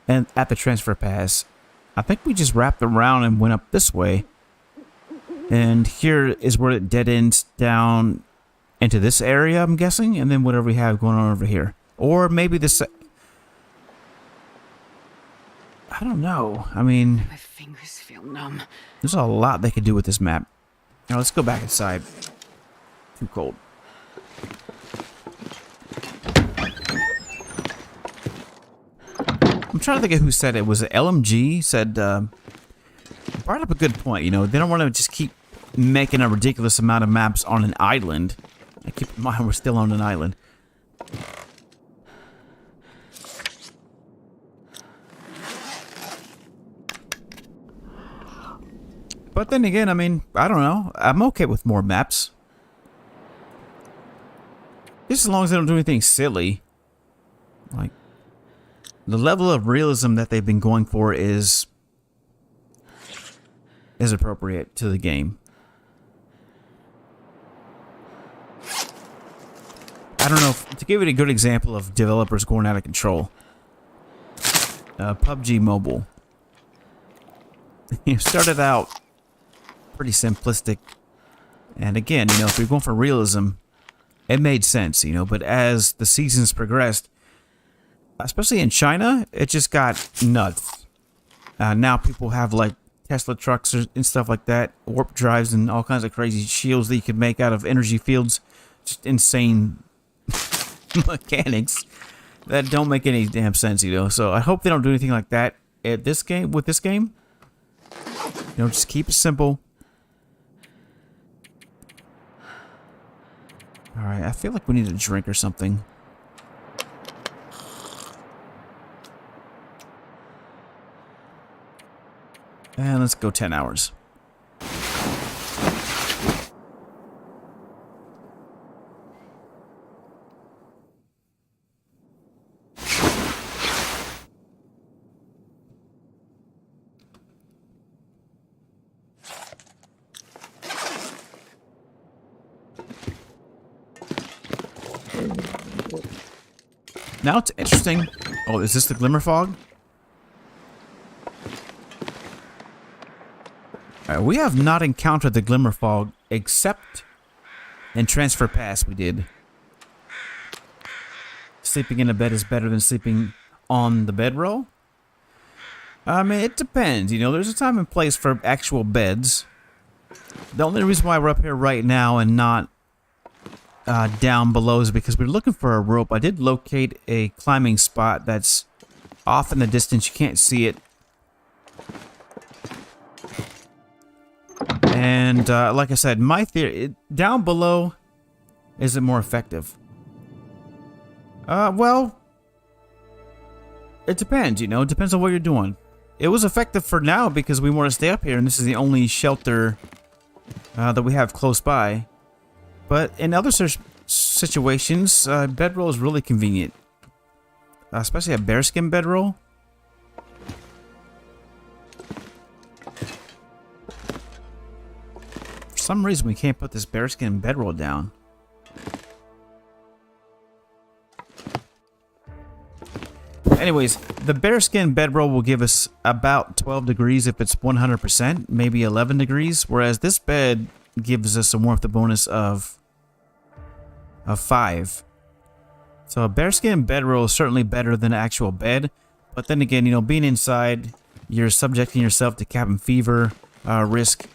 and at the transfer pass. I think we just wrapped around and went up this way. And here is where it dead ends down into this area, I'm guessing, and then whatever we have going on over here. Or maybe this... I don't know. I mean... My fingers feel numb. There's a lot they could do with this map. Now let's go back inside. Too cold. I'm trying to think of who said it. Was it LMG? Said, brought up a good point, you know. They don't want to just keep making a ridiculous amount of maps on an island. I keep in mind we're still on an island. But then again, I mean, I don't know. I'm okay with more maps. Just as long as they don't do anything silly. Like, the level of realism that they've been going for is appropriate to the game. I don't know, to give it a good example of developers going out of control. PUBG Mobile. You started out pretty simplistic. And again, you know, if you're going for realism, it made sense, you know, but as the seasons progressed, especially in China, it just got nuts. Now people have like Tesla trucks and stuff like that, warp drives and all kinds of crazy shields that you could make out of energy fields. Just insane mechanics that don't make any damn sense, you know. So I hope they don't do anything like that at this game. With this game, you know, just keep it simple. All right, I feel like we need a drink or something. And let's go 10 hours. Now it's interesting. Oh, is this the glimmer fog? We have not encountered the glimmer fog except in Transfer Pass we did. Sleeping in a bed is better than sleeping on the bedroll? I mean, it depends. You know, there's a time and place for actual beds. The only reason why we're up here right now and not down below is because we're looking for a rope. I did locate a climbing spot that's off in the distance. You can't see it. And like I said, my theory, down below, Is it more effective? Well, it depends, you know. It depends on what you're doing. It was effective for now because we want to stay up here, and this is the only shelter that we have close by. But in other situations, bedroll is really convenient. Especially a bearskin bedroll. For some reason, we can't put this bearskin bedroll down. Anyways, the bearskin bedroll will give us about 12 degrees if it's 100%, maybe 11 degrees, whereas this bed gives us a warmth bonus of 5. So a bearskin bedroll is certainly better than an actual bed, but then again, you know, being inside, you're subjecting yourself to cabin fever risk.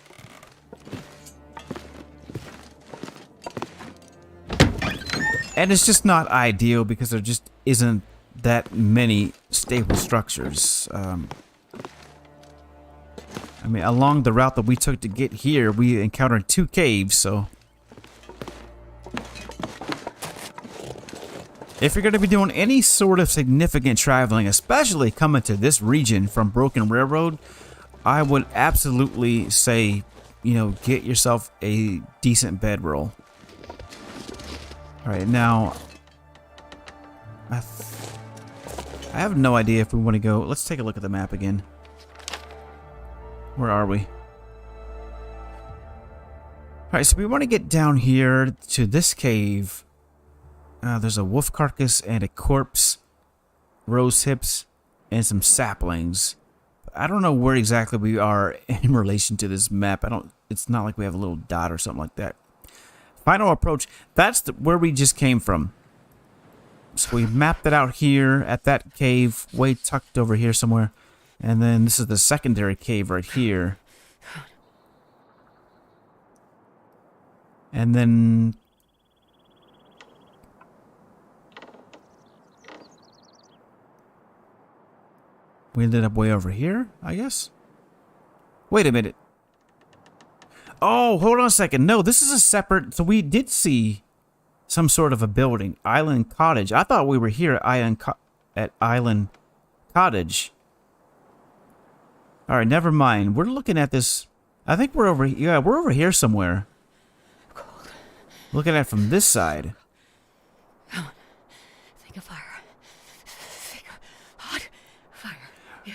And it's just not ideal because there just isn't that many stable structures. I mean, along the route that we took to get here, we encountered 2 caves, so if you're going to be doing any sort of significant traveling, especially coming to this region from Broken Railroad, I would absolutely say, you know, get yourself a decent bedroll. Alright, now I have no idea if we want to go. Let's take a look at the map again. Where are we? Alright, so we want to get down here to this cave. There's a wolf carcass and a corpse, rose hips, and some saplings. I don't know where exactly we are in relation to this map. It's not like we have a little dot or something like that. Final approach. That's where we just came from. So we mapped it out here at that cave, way tucked over here somewhere. And then this is the secondary cave right here. And then we ended up way over here, I guess. Wait a minute. Oh, hold on a second. No, this is a separate... So we did see some sort of a building. Island Cottage. I thought we were here at Island Cottage. Alright, never mind. We're looking at this... I think we're over... Yeah, we're over here somewhere. Cold. Looking at it from this side. Come on. Think of fire. Think of hot fire. Yeah.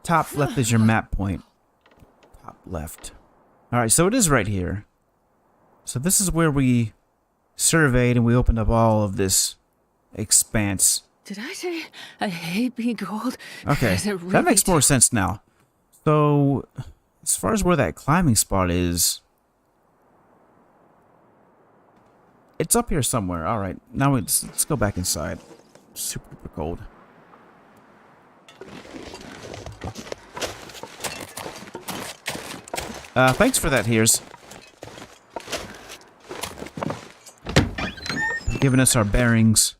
Top left is your map point. Top left. Alright, so it is right here. So this is where we surveyed and we opened up all of this expanse. Did I say I hate being cold? Okay, Really that makes more sense now. So, as far as where that climbing spot is, it's up here somewhere. Alright, now let's go back inside. Super duper cold. Thanks for that, Here's. Giving us our bearings.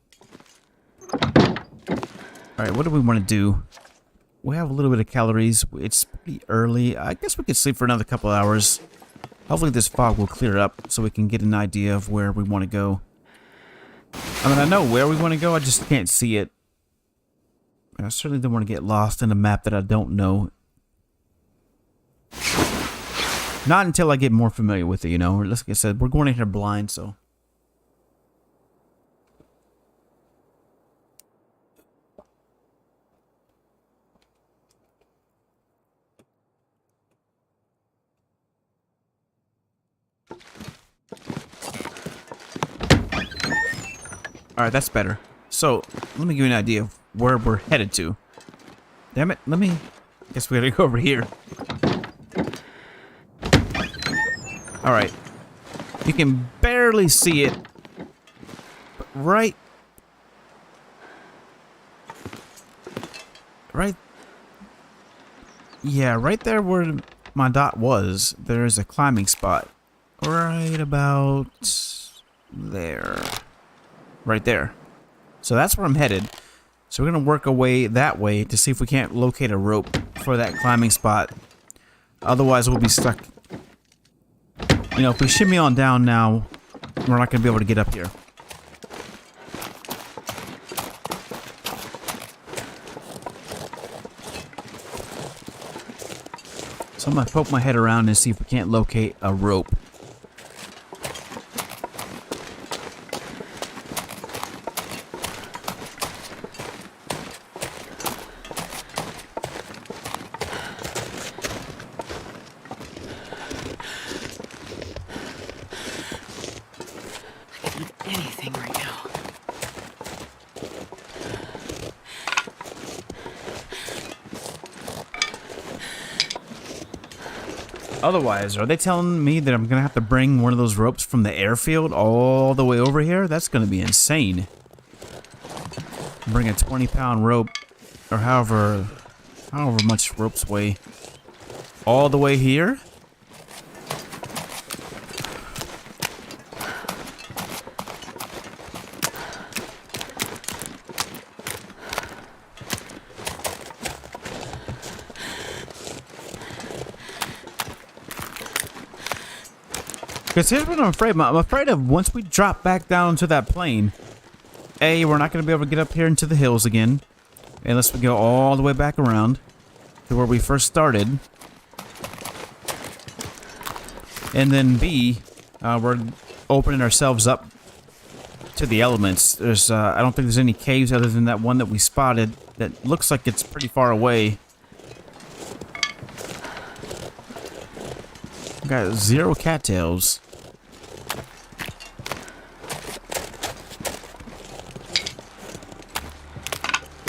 Alright, what do we want to do? We have a little bit of calories. It's pretty early. I guess we could sleep for another couple hours. Hopefully this fog will clear up so we can get an idea of where we want to go. I mean, I know where we want to go, I just can't see it. I certainly don't want to get lost in a map that I don't know. Not until I get more familiar with it, you know. Like I said, we're going in here blind, so... Alright, that's better. So, let me give you an idea of where we're headed to. Damn it, guess we gotta go over here. Alright. You can barely see it. But right there where my dot was, there's a climbing spot. Right about there. Right there. So that's where I'm headed. So we're going to work our way that way to see if we can't locate a rope for that climbing spot. Otherwise we'll be stuck. You know, if we shimmy on down now, we're not going to be able to get up here. So I'm going to poke my head around and see if we can't locate a rope. Anything right now. Otherwise, are they telling me that I'm gonna have to bring one of those ropes from the airfield all the way over here? That's gonna be insane. Bring a 20-pound rope, or however much ropes weigh, all the way here? Because here's what I'm afraid of. I'm afraid of once we drop back down into that plane, A, we're not going to be able to get up here into the hills again. Unless we go all the way back around to where we first started. And then B, we're opening ourselves up to the elements. There's, I don't think there's any caves other than that one that we spotted that looks like it's pretty far away. Got 0 cattails.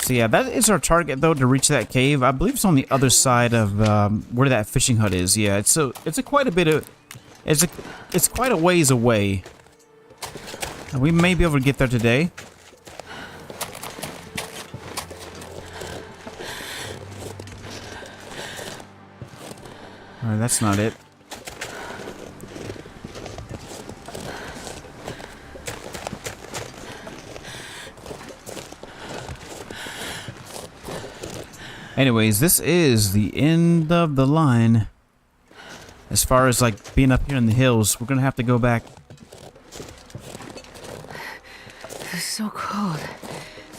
So yeah, that is our target though, to reach that cave. I believe it's on the other side of where that fishing hut is. Yeah, it's quite a bit of it's quite a ways away. And we may be able to get there today. All right, that's not it. Anyways, this is the end of the line. As far as like being up here in the hills, we're gonna have to go back. It's so cold.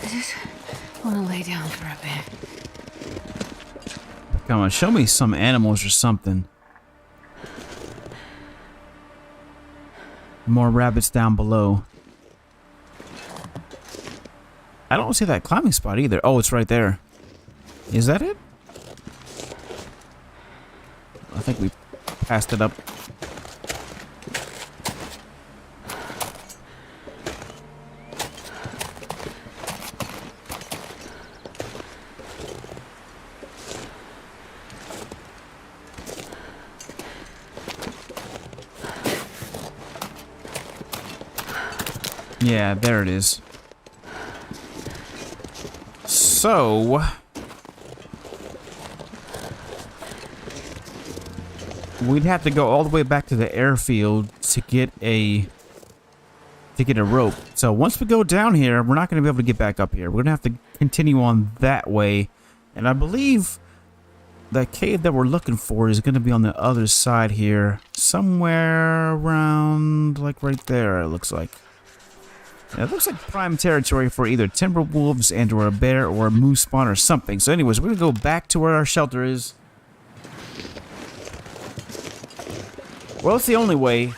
I just want to lay down for a bit. Come on, show me some animals or something. More rabbits down below. I don't see that climbing spot either. Oh, it's right there. Is that it? I think we passed it up. Yeah, there it is. So we'd have to go all the way back to the airfield to get a rope. So once we go down here, we're not going to be able to get back up here. We're going to have to continue on that way. And I believe the cave that we're looking for is going to be on the other side here. Somewhere around, like right there, it looks like. And it looks like prime territory for either timber wolves and or a bear or a moose spawn or something. So anyways, we're going to go back to where our shelter is. Well, it's the only way.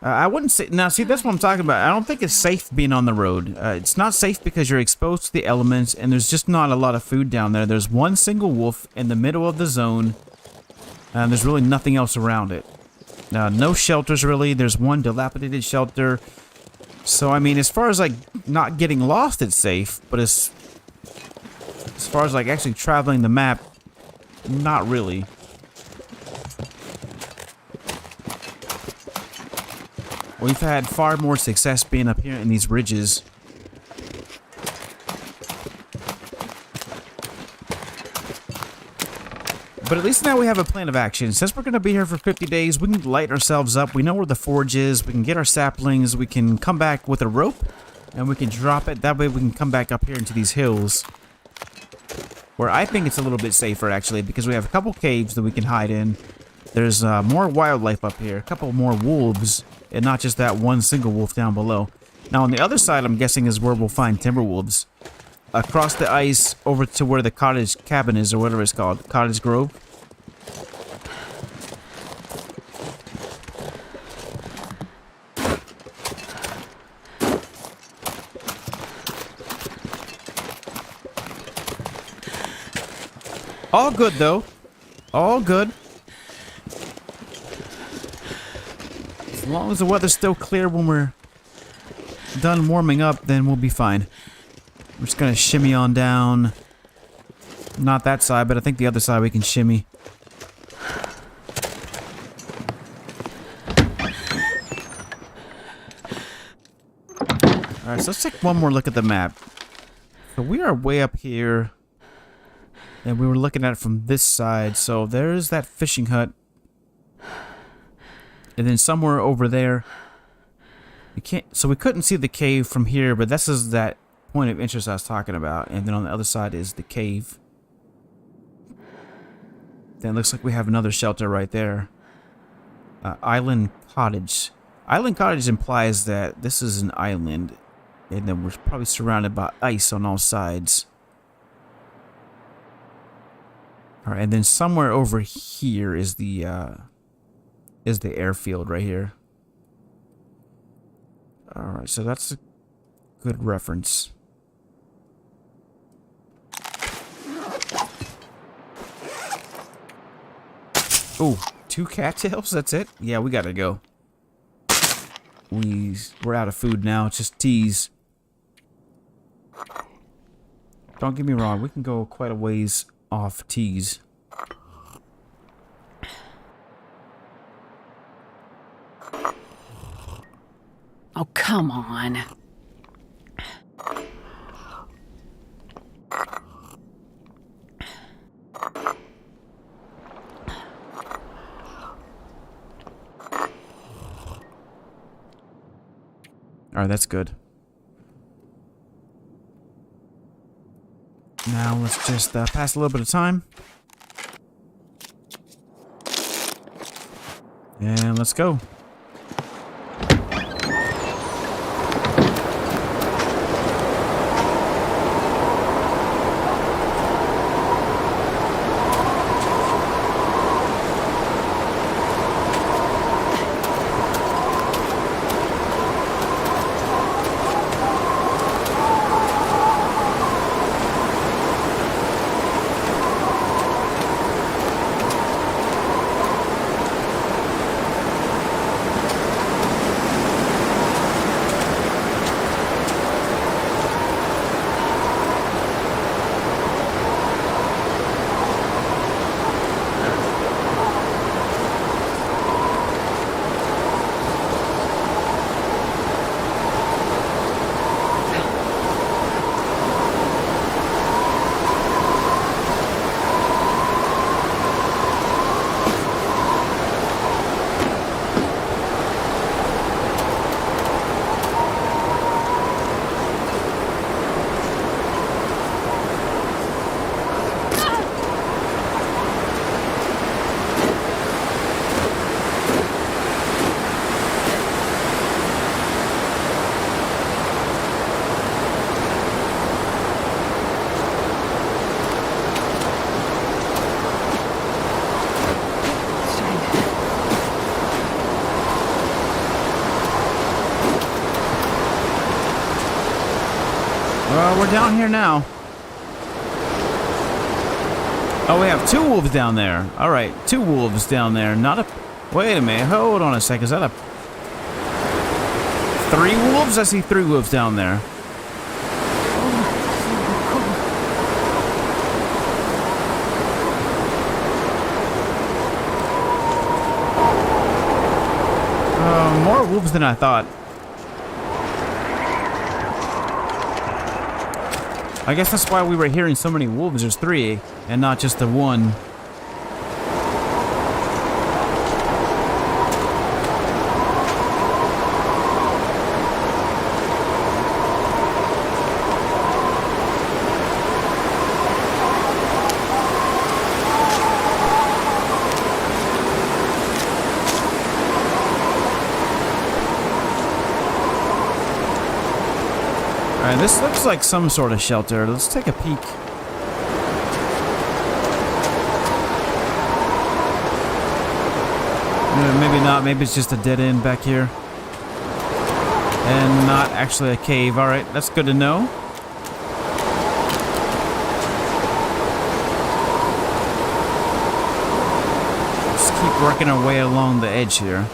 I wouldn't say... Now, see, that's what I'm talking about. I don't think it's safe being on the road. It's not safe because you're exposed to the elements, and there's just not a lot of food down there. There's one single wolf in the middle of the zone, and there's really nothing else around it. No shelters, really. There's one dilapidated shelter. So, I mean, as far as, like, not getting lost, it's safe. But as far as, like, actually traveling the map, not really. We've had far more success being up here in these ridges. But at least now we have a plan of action. Since we're going to be here for 50 days, we can lighten ourselves up. We know where the forge is. We can get our saplings. We can come back with a rope. And we can drop it. That way we can come back up here into these hills. Where I think it's a little bit safer, actually. Because we have a couple caves that we can hide in. There's more wildlife up here. A couple more wolves, and not just that one single wolf down below. Now on the other side, I'm guessing, is where we'll find timber wolves. Across the ice, over to where the cottage cabin is, or whatever it's called. Cottage Grove. All good, though. All good. As long as the weather's still clear when we're done warming up, then we'll be fine. We're just gonna shimmy on down. Not that side, but I think the other side we can shimmy. Alright, so let's take one more look at the map. So we are way up here. And we were looking at it from this side, so there's that fishing hut. And then somewhere over there, so we couldn't see the cave from here, but this is that point of interest I was talking about. And then on the other side is the cave. Then it looks like we have another shelter right there. Island Cottage. Island Cottage implies that this is an island, and then we're probably surrounded by ice on all sides. All right, and then somewhere over here is the airfield right here. All right, so that's a good reference. Oh, 2 cattails? That's it? Yeah, we gotta go. We're out of food now. It's just teas. Don't get me wrong. We can go quite a ways off teas. Oh, come on. Alright, that's good. Now let's just pass a little bit of time. And let's go. We're down here now. Oh, we have 2 wolves down there. Alright, 2 wolves down there. Not a... Wait a minute. Hold on a second. Is that a... 3 wolves? I see 3 wolves down there. More wolves than I thought. I guess that's why we were hearing so many wolves. There's 3, and not just the 1. Alright, this looks like some sort of shelter. Let's take a peek. Maybe not. Maybe it's just a dead end back here. And not actually a cave. Alright, that's good to know. Let's keep working our way along the edge here.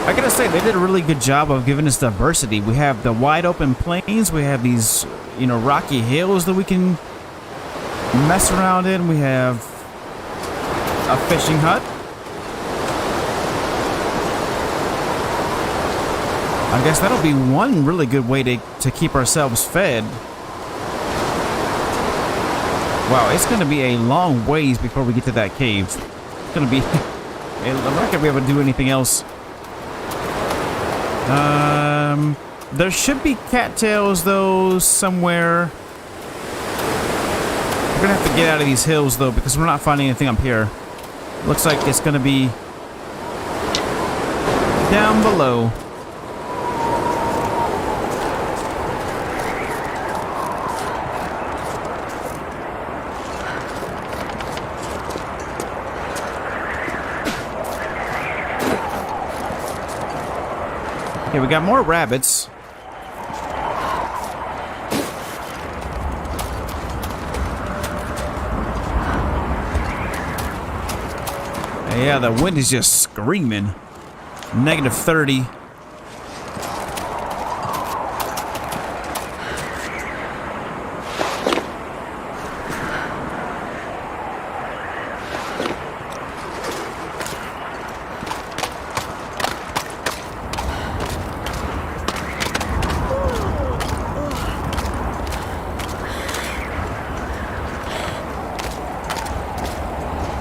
I gotta say, they did a really good job of giving us diversity. We have the wide open plains, we have these, you know, rocky hills that we can mess around in. We have a fishing hut. I guess that'll be one really good way to keep ourselves fed. Wow, it's gonna be a long ways before we get to that cave. It's gonna be... I'm not gonna be able to do anything else. There should be cattails though somewhere. We're gonna have to get out of these hills though because we're not finding anything up here. Looks like it's gonna be down below. Okay, we got more rabbits. Yeah, the wind is just screaming. -30.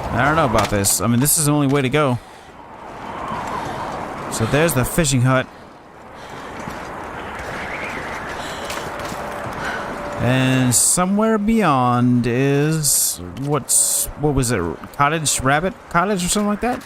I don't know about this. I mean, this is the only way to go. So there's the fishing hut. And somewhere beyond is... what was it? Cottage? Rabbit cottage or something like that?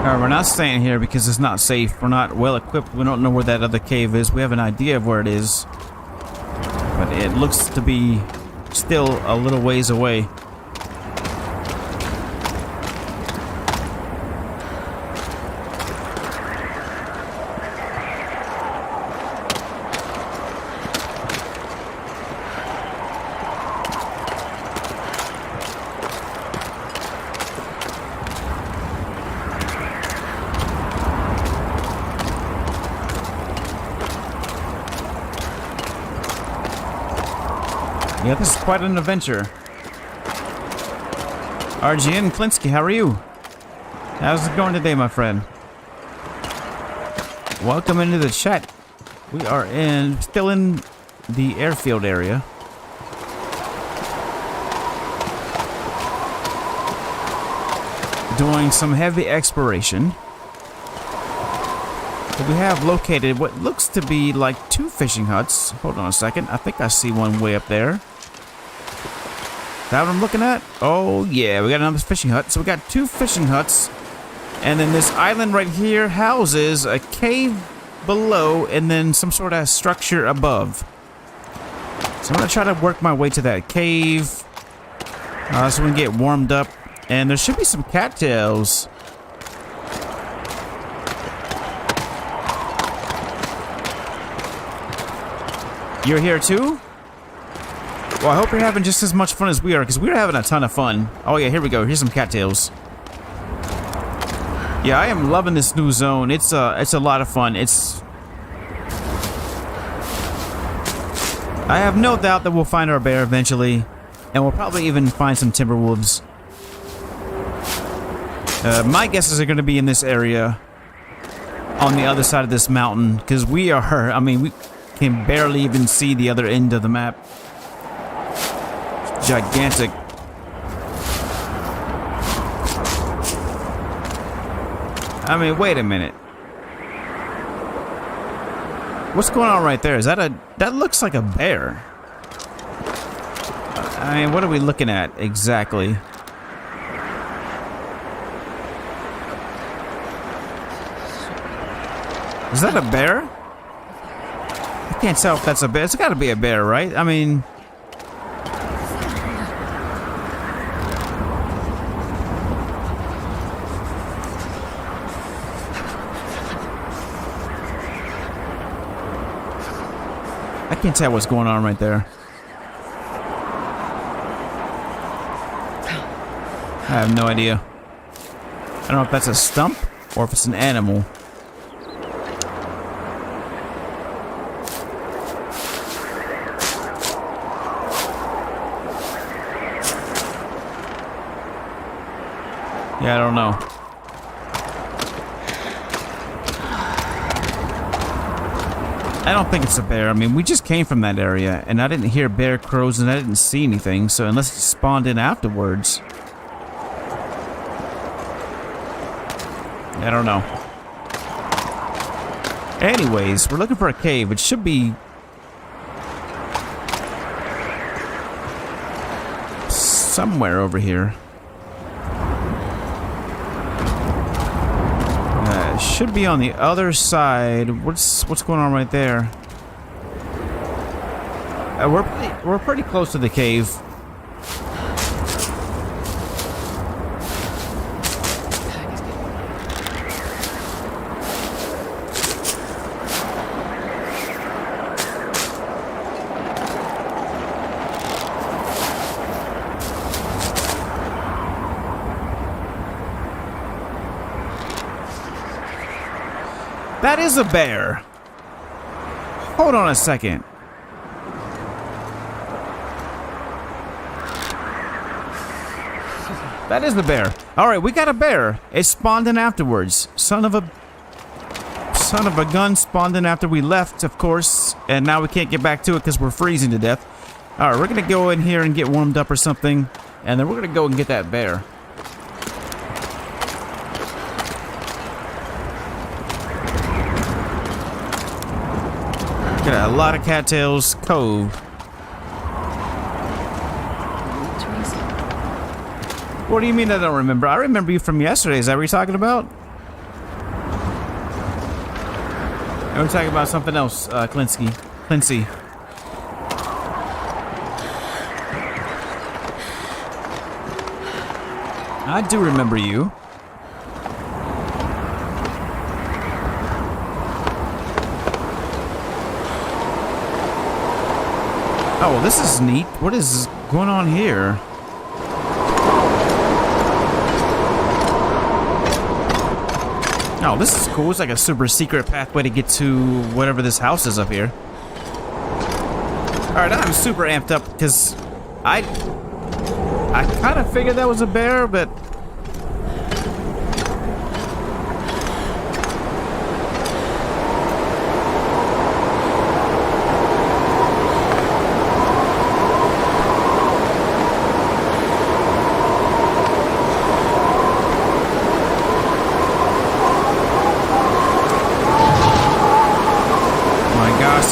Alright, we're not staying here because it's not safe. We're not well equipped. We don't know where that other cave is. We have an idea of where it is. But it looks to be still a little ways away. Yeah, this is quite an adventure. RGN Klinsky, how are you? How's it going today, my friend? Welcome into the chat. We are still in the airfield area. Doing some heavy exploration. So we have located what looks to be like 2 fishing huts. Hold on a second. I think I see one way up there. Is that what I'm looking at? Oh, yeah. We got another fishing hut. So we got 2 fishing huts. And then this island right here houses a cave below and then some sort of structure above. So I'm going to try to work my way to that cave. So we can get warmed up. And there should be some cattails. You're here too? Well, I hope you're having just as much fun as we are, because we're having a ton of fun. Oh yeah, here we go. Here's some cattails. Yeah, I am loving this new zone. It's a lot of fun. I have no doubt that we'll find our bear eventually, and we'll probably even find some timber wolves. My guesses are going to be in this area, on the other side of this mountain, because we are, I mean, we can barely even see the other end of the map. It's gigantic. I mean, wait a minute. What's going on right there? Is that that looks like a bear. I mean, what are we looking at exactly? Is that a bear? I can't tell if that's a bear. It's gotta be a bear, right? I mean... I can't tell what's going on right there. I have no idea. I don't know if that's a stump or if it's an animal. Yeah, I don't know. I don't think it's a bear. I mean, we just came from that area, and I didn't hear bear crows, and I didn't see anything, so unless it spawned in afterwards. I don't know. Anyways, we're looking for a cave. It should be... somewhere over here. Should be on the other side. What's going on right there? We're pretty close to the cave. That is a bear. Hold on a second. That is the bear. Alright, we got a bear. It spawned in afterwards. Son of a gun spawned in after we left, of course. And now we can't get back to it because we're freezing to death. Alright, we're going to go in here and get warmed up or something. And then we're going to go and get that bear. Got a lot of cattails cove. What do you mean I don't remember? I remember you from yesterday. Is that what you're talking about? I'm talking about something else, Clancy. I do remember you. Oh, well, this is neat. What is going on here? Oh, this is cool. It's like a super secret pathway to get to whatever this house is up here. Alright, I'm super amped up because I kind of figured that was a bear, but...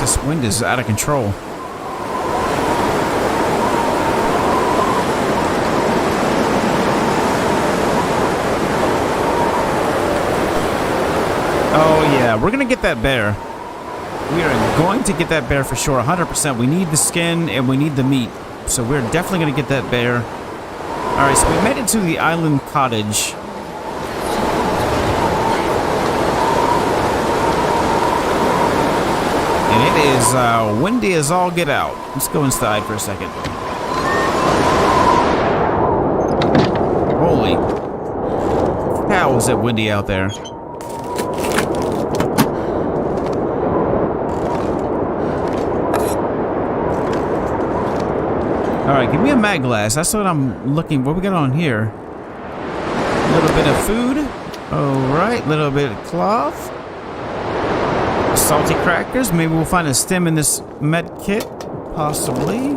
This wind is out of control. Oh yeah, we're gonna get that bear. We are going to get that bear for sure, 100%. We need the skin and we need the meat. So we're definitely gonna get that bear. Alright, so we made it to the island cottage. And it is windy as all get out. Let's go inside for a second. Holy cow, is it windy out there. Alright, give me a mag glass. That's what I'm looking. What we got on here? A little bit of food. Alright, a little bit of cloth. Salty crackers. Maybe we'll find a stem in this med kit. Possibly.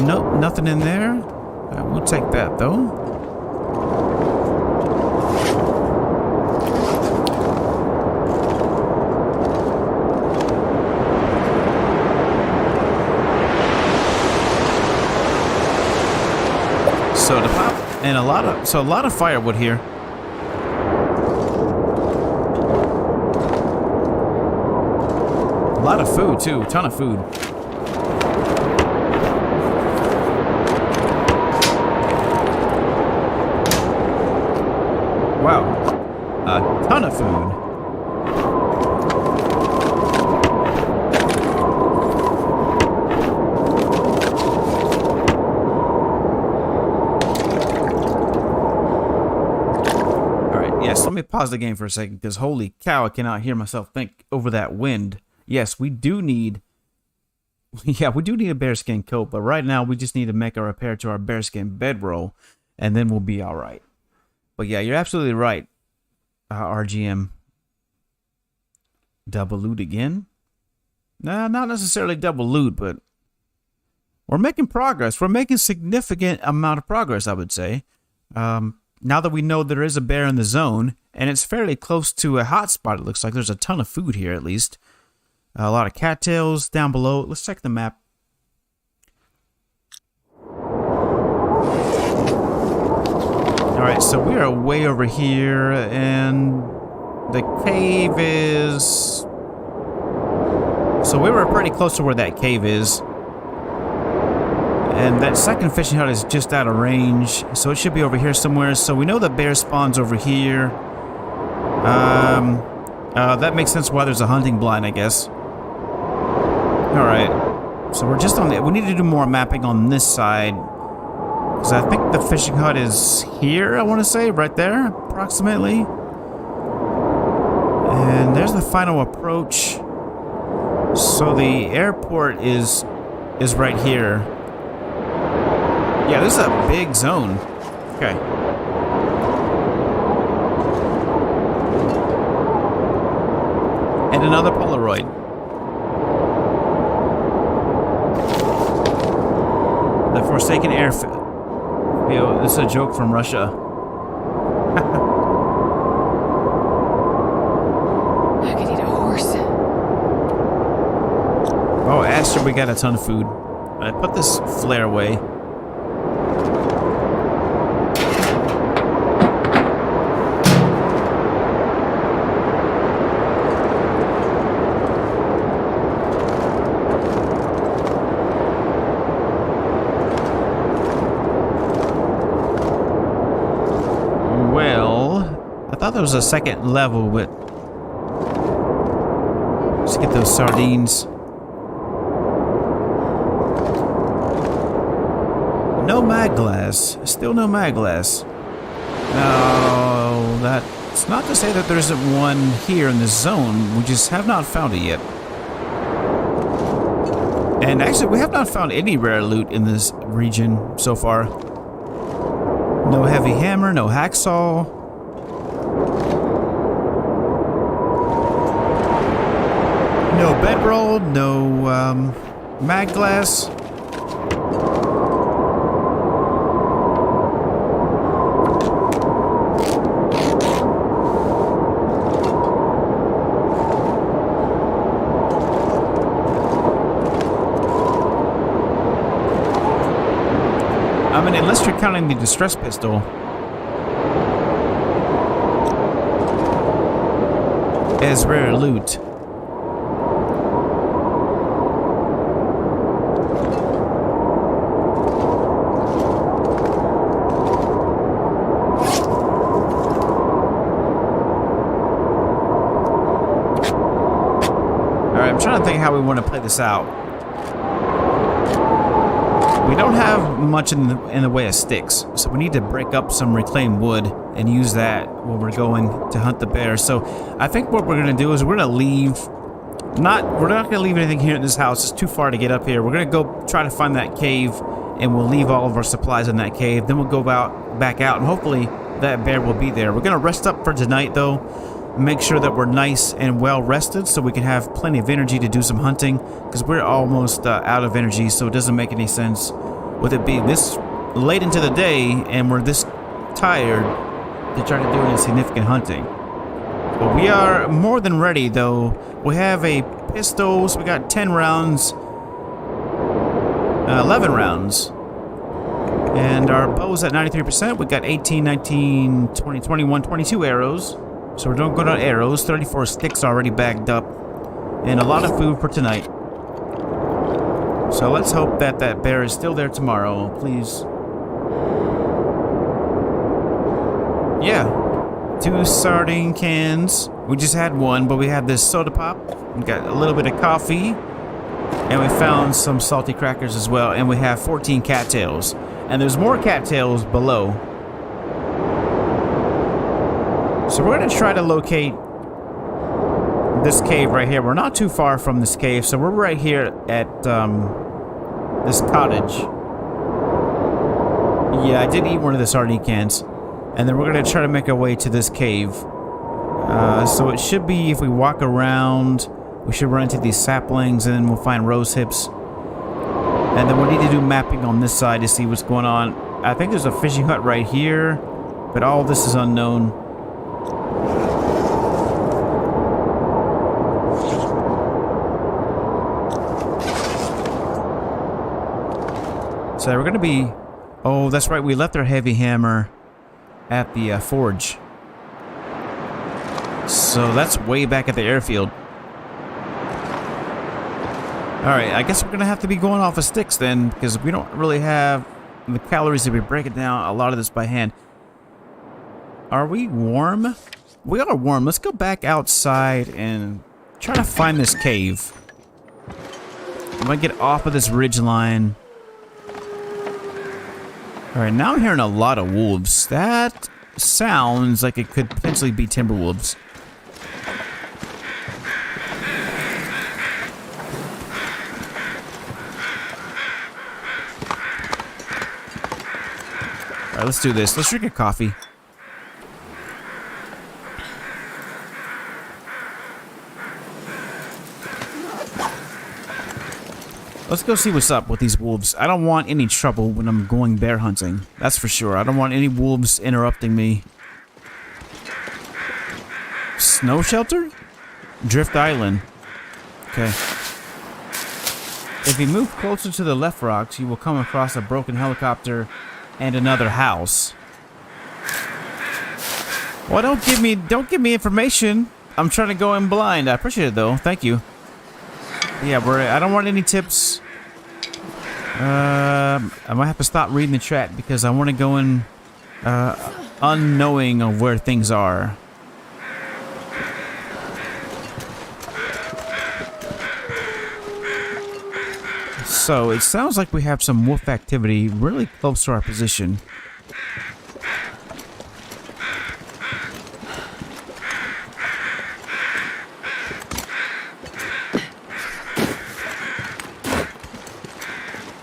Nope, nothing in there. We'll take that though. Soda pop and a lot of firewood here. A lot of food too, a ton of food. Wow, a ton of food. Yes, let me pause the game for a second because holy cow, I cannot hear myself think over that wind. Yes, we do need a bearskin coat, but right now we just need to make a repair to our bearskin bedroll and then we'll be all right. But yeah, you're absolutely right. RGM. Double loot again? Nah, not necessarily double loot, but we're making progress. We're making significant amount of progress, I would say. Now that we know there is a bear in the zone, and it's fairly close to a hotspot, it looks like there's a ton of food here at least. A lot of cattails down below. Let's check the map. Alright, so we are way over here, and the cave is... So we were pretty close to where that cave is. And that second fishing hut is just out of range, so it should be over here somewhere. So we know the bear spawns over here. That makes sense why there's a hunting blind, I guess. Alright. So we're just on the... We need to do more mapping on this side. Because I think the fishing hut is here, I want to say. Right there, approximately. And there's the final approach. So the airport is right here. Yeah, this is a big zone. Okay. And another Polaroid. The Forsaken Airfield. Yo, this is a joke from Russia. I could eat a horse. Oh, Asher, we got a ton of food. I put this flare away. There was a second level, but let's get those sardines. No mag glass. Still no mag glass. No, that's not to say that there isn't one here in this zone. We just have not found it yet. And actually, we have not found any rare loot in this region so far. No heavy hammer, no hacksaw. No bedroll, no mag glass. I mean, unless you're counting the distress pistol. As rare loot. how we want to play this out. We don't have much in the way of sticks, so we need to break up some reclaimed wood and use that when we're going to hunt the bear. So I think what we're going to do is we're going to leave. We're not going to leave anything here in this house. It's too far to get up here. We're going to go try to find that cave, and we'll leave all of our supplies in that cave. Then we'll go back out, and hopefully that bear will be there. We're going to rest up for tonight, though. Make sure that we're nice and well rested so we can have plenty of energy to do some hunting, because we're almost out of energy, so it doesn't make any sense with it being this late into the day and we're this tired to try to do any significant hunting. But we are more than ready, though. We have a pistols. We got 10 rounds, 11 rounds. And our bow's at 93%. We got 18, 19, 20, 21, 22 arrows. So we're doing good on arrows. 34 sticks already bagged up. And a lot of food for tonight. So let's hope that that bear is still there tomorrow. Please. Yeah. 2 sardine cans. We just had one, but we had this soda pop. We got a little bit of coffee. And we found some salty crackers as well. And we have 14 cattails. And there's more cattails below. So we're going to try to locate this cave right here. We're not too far from this cave. So we're right here at this cottage. Yeah, I did eat one of the sardine cans. And then we're going to try to make our way to this cave. So it should be, if we walk around, we should run into these saplings, and then we'll find rose hips. And then we'll need to do mapping on this side to see what's going on. I think there's a fishing hut right here, but all this is unknown. So we're going to be... Oh, that's right, we left our heavy hammer at the forge. So that's way back at the airfield. Alright, I guess we're going to have to be going off of sticks then, because we don't really have the calories to be breaking down a lot of this by hand. Are we warm? We are warm. Let's go back outside and try to find this cave. I'm going to get off of this ridge line. Alright, now I'm hearing a lot of wolves. That sounds like it could potentially be timber wolves. Alright, let's do this. Let's drink a coffee. Let's go see what's up with these wolves. I don't want any trouble when I'm going bear hunting. That's for sure. I don't want any wolves interrupting me. Snow shelter? Drift Island. Okay. If you move closer to the left rocks, you will come across a broken helicopter and another house. Well, don't give me information. I'm trying to go in blind. I appreciate it though. Thank you. Yeah, I don't want any tips. I might have to stop reading the chat because I want to go in unknowing of where things are. So it sounds like we have some wolf activity really close to our position.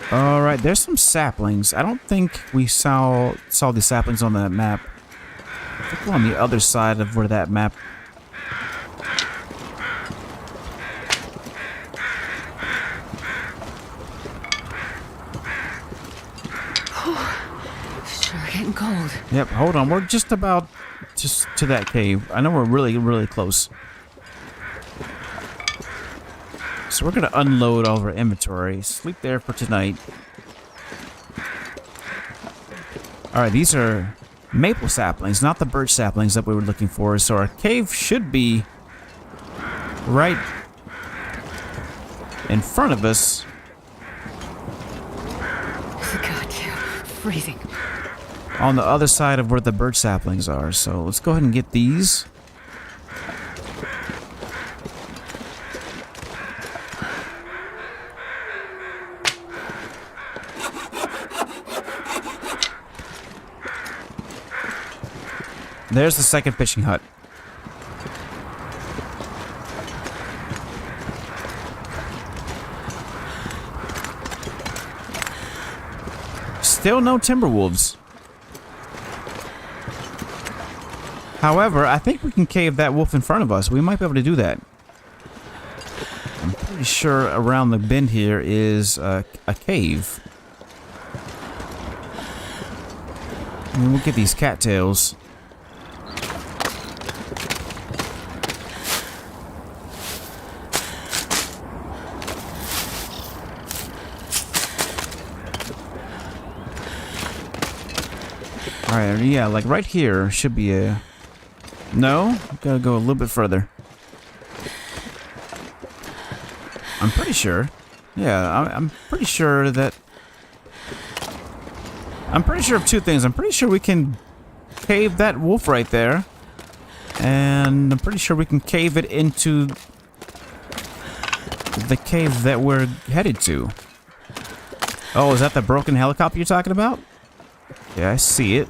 Alright, there's some saplings. I don't think we saw the saplings on that map. I think we're on the other side of where that map... Sure getting cold. Yep, hold on. We're just about to that cave. I know we're really, really close. So we're going to unload all of our inventory. Sleep there for tonight. Alright, these are maple saplings, not the birch saplings that we were looking for. So our cave should be right in front of us. Goddamn, freezing. On the other side of where the birch saplings are. So let's go ahead and get these. There's the second fishing hut. Still no timber wolves. However, I think we can cave that wolf in front of us. We might be able to do that. I'm pretty sure around the bend here is a cave. I mean, we'll get these cattails. Alright, yeah, like right here should be a... No? Gotta go a little bit further. I'm pretty sure. Yeah, I'm pretty sure that... I'm pretty sure of two things. I'm pretty sure we can cave that wolf right there. And I'm pretty sure we can cave it into the cave that we're headed to. Oh, is that the broken helicopter you're talking about? Yeah, I see it.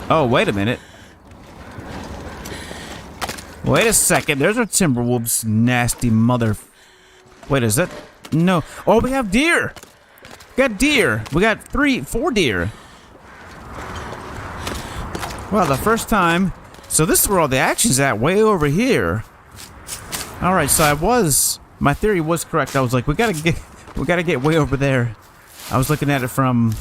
Oh, wait a minute. Wait a second. There's our Timberwolves, nasty mother... Wait, is that... No. Oh, we have deer! We got deer. We got 4 deer. Well, the first time... So this is where all the action's at, way over here. Alright, so my theory was correct. I was like, we gotta get way over there. I was looking at it from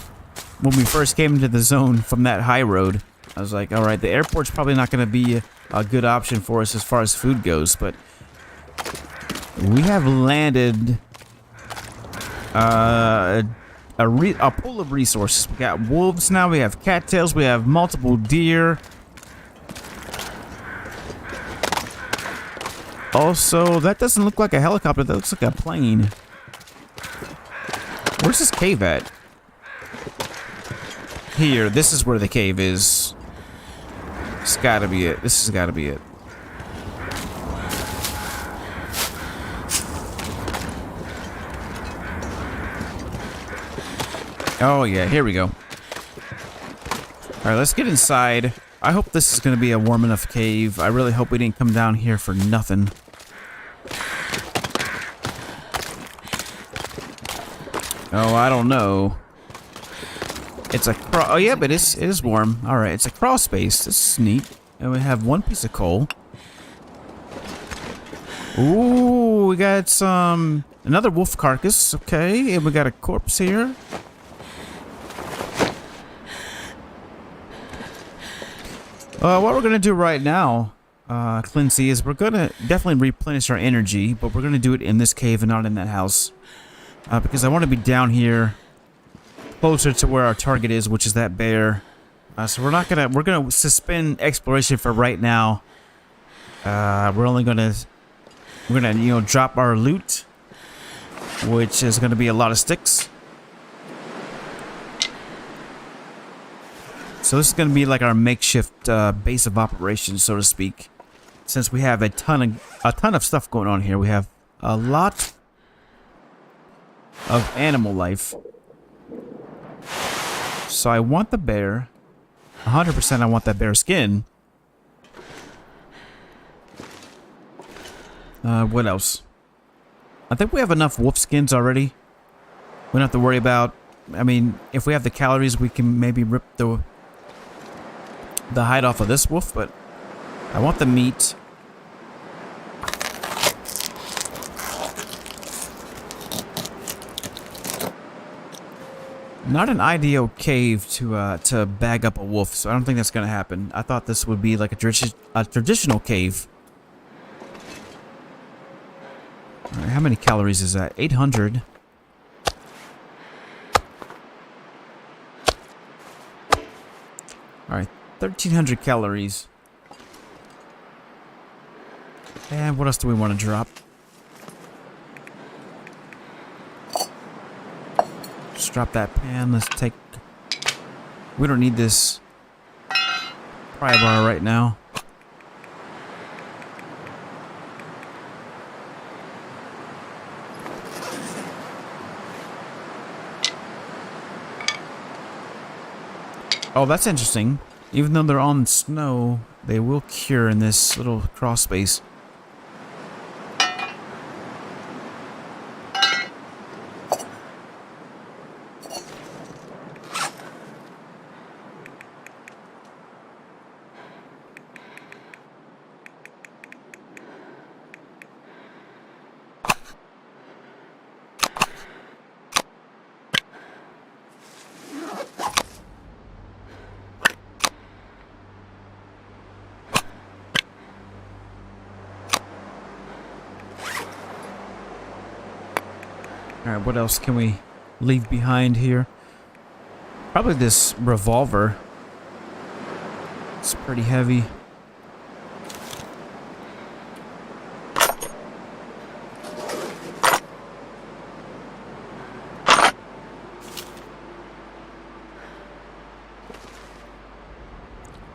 when we first came into the zone from that high road. I was like, alright, the airport's probably not gonna be a good option for us as far as food goes, but we have landed a pool of resources. We got wolves now, we have cattails, we have multiple deer. Also, that doesn't look like a helicopter, that looks like a plane. Where's this cave at? Here, this is where the cave is. It's gotta be it. This has gotta be it. Oh yeah, here we go. Alright, let's get inside. I hope this is gonna be a warm enough cave. I really hope we didn't come down here for nothing. Oh, I don't know. It's a oh yeah, but it is warm. Alright, it's a crawl space. This is neat. And we have 1 piece of coal. Ooh, we got some... Another wolf carcass. Okay, and we got a corpse here. What we're gonna do right now, Clincy, is we're gonna definitely replenish our energy, but we're gonna do it in this cave and not in that house. Because I want to be down here closer to where our target is, which is that bear. So we're gonna suspend exploration for right now. We're gonna drop our loot, which is gonna be a lot of sticks. So this is gonna be like our makeshift base of operations, so to speak. Since we have a ton of stuff going on here, we have a lot of animal life. So I want the bear. 100% I want that bear skin. What else? I think we have enough wolf skins already. We don't have to worry about... I mean, if we have the calories, we can maybe rip the hide off of this wolf, but I want the meat. Not an ideal cave to bag up a wolf, so I don't think that's gonna happen. I thought this would be like a traditional cave. All right, how many calories is that? 800. All right, 1,300 calories. And what else do we want to drop? Just drop that pan. Let's take... We don't need this pry bar right now. Oh, that's interesting. Even though they're on snow, they will cure in this little crawl space. Alright, what else can we leave behind here? Probably this revolver. It's pretty heavy.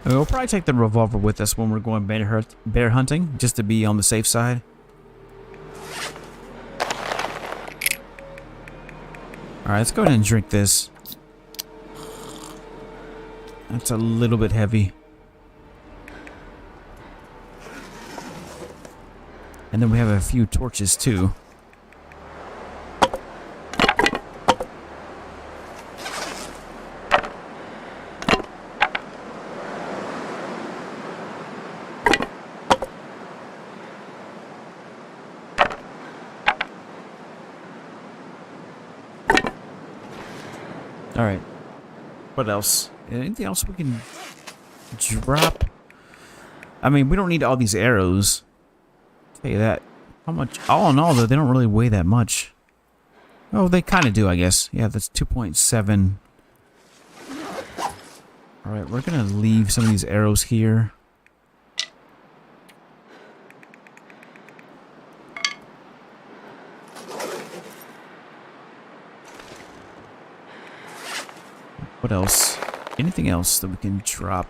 We'll probably take the revolver with us when we're going bear hunting, just to be on the safe side. Alright, let's go ahead and drink this. That's a little bit heavy. And then we have a few torches too. Alright. What else? Anything else we can drop? I mean, we don't need all these arrows. I'll tell you that. How much? All in all, though, they don't really weigh that much. Oh, they kind of do, I guess. Yeah, that's 2.7. Alright, we're going to leave some of these arrows here. What else? Anything else that we can drop?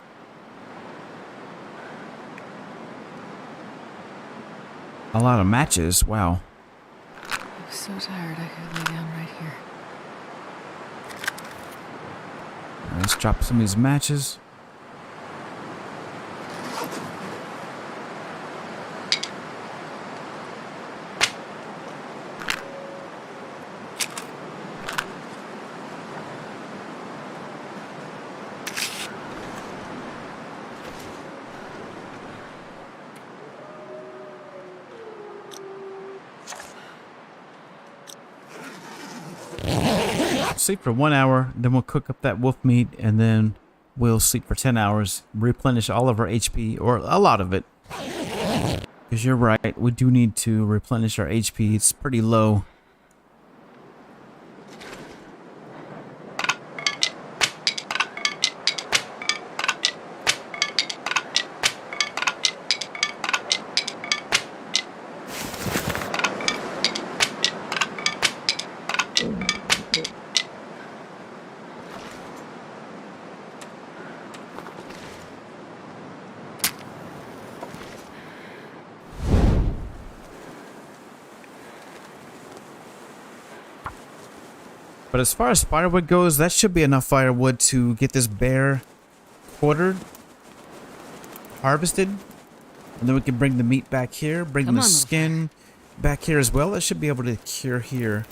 A lot of matches. Wow. I'm so tired I could lay down right here. Alright, let's drop some of these matches. Sleep for 1 hour, then we'll cook up that wolf meat, and then we'll sleep for 10 hours, replenish all of our HP, or a lot of it. Because you're right, we do need to replenish our HP. It's pretty low. But as far as firewood goes, that should be enough firewood to get this bear quartered, harvested, and then we can bring the meat back here, bring the skin back here as well. That should be able to cure here,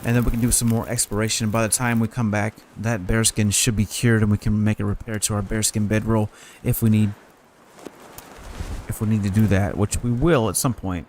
and then we can do some more exploration. By the time we come back, that bear skin should be cured, and we can make a repair to our bearskin bedroll if we need to do that, which we will at some point.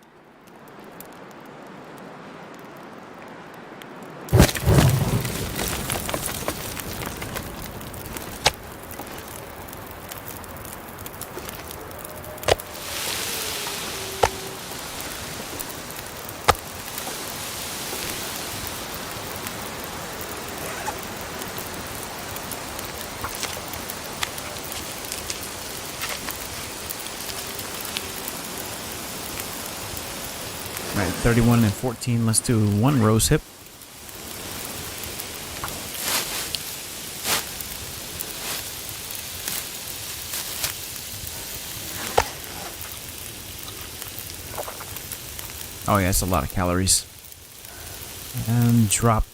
Alright, 31 and 14. Let's do one rose hip. Oh yeah, it's a lot of calories. And drop.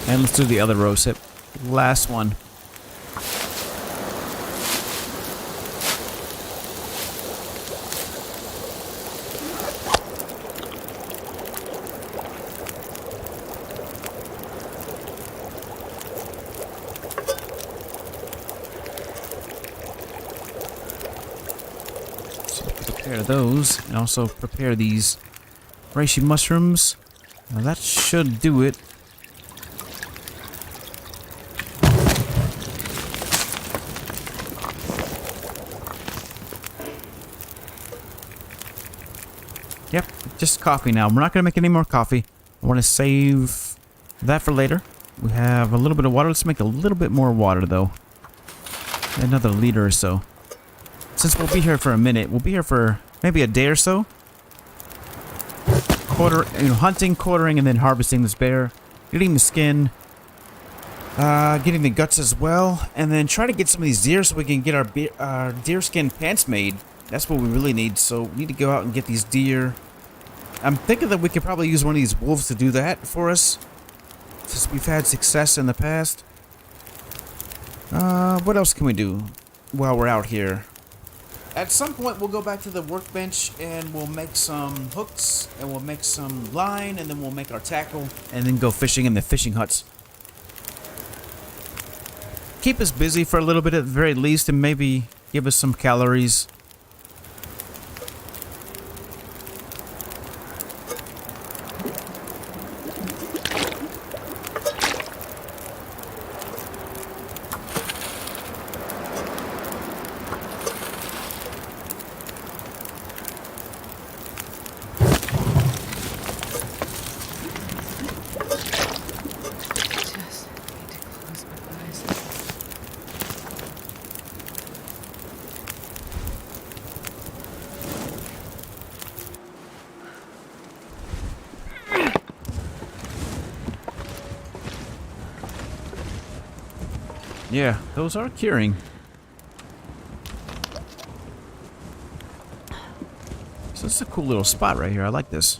And let's do the other rose hip. Last one. Prepare those, and also prepare these reishi mushrooms. Now that should do it. Yep, just coffee now. We're not going to make any more coffee. I want to save that for later. We have a little bit of water. Let's make a little bit more water, though. Another liter or so. Since we'll be here for a minute, we'll be here for maybe a day or so. Hunting, quartering, and then harvesting this bear. Getting the skin. Getting the guts as well. And then try to get some of these deer so we can get our deer skin pants made. That's what we really need. So we need to go out and get these deer. I'm thinking that we could probably use one of these wolves to do that for us, since we've had success in the past. What else can we do while we're out here? At some point, we'll go back to the workbench and we'll make some hooks and we'll make some line and then we'll make our tackle and then go fishing in the fishing huts. Keep us busy for a little bit at the very least and maybe give us some calories. Yeah, those are curing. So this is a cool little spot right here. I like this.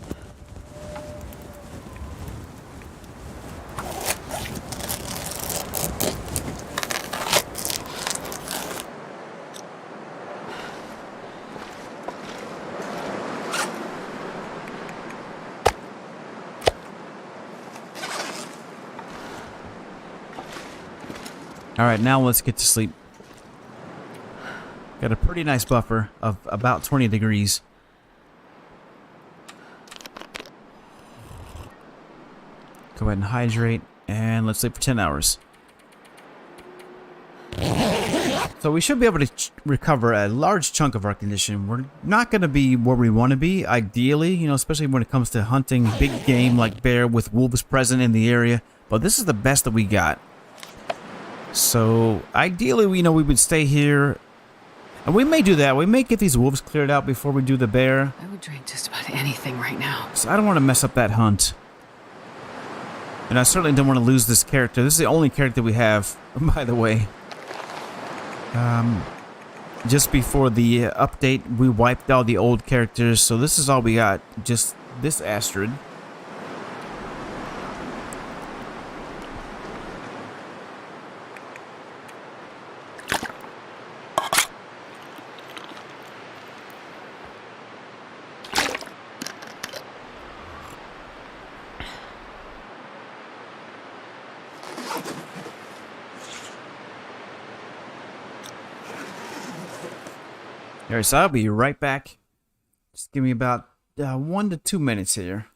Alright, now let's get to sleep. Got a pretty nice buffer of about 20 degrees. Go ahead and hydrate, and let's sleep for 10 hours. So we should be able to recover a large chunk of our condition. We're not going to be where we want to be, ideally, you know, especially when it comes to hunting big game like bear with wolves present in the area. But this is the best that we got. So, ideally, we would stay here. And we may do that. We may get these wolves cleared out before we do the bear. I would drink just about anything right now. So I don't want to mess up that hunt. And I certainly don't want to lose this character. This is the only character we have, by the way. Just before the update, we wiped all the old characters. So this is all we got. Just this Astrid. Alright, so I'll be right back. Just give me about 1 to 2 minutes here.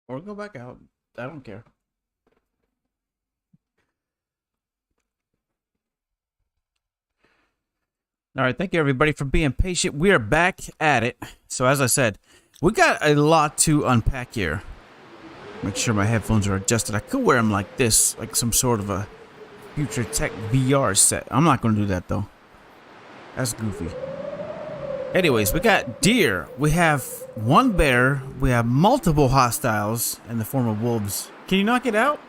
Or go back out. I don't care. All right, thank you everybody for being patient. We are back at it. So as I said, we got a lot to unpack here. Make sure my headphones are adjusted. I could wear them like this, like some sort of a future tech VR set. I'm not going to do that though. That's goofy. Anyways, we got deer. We have one bear. We have multiple hostiles in the form of wolves. Can you knock it out?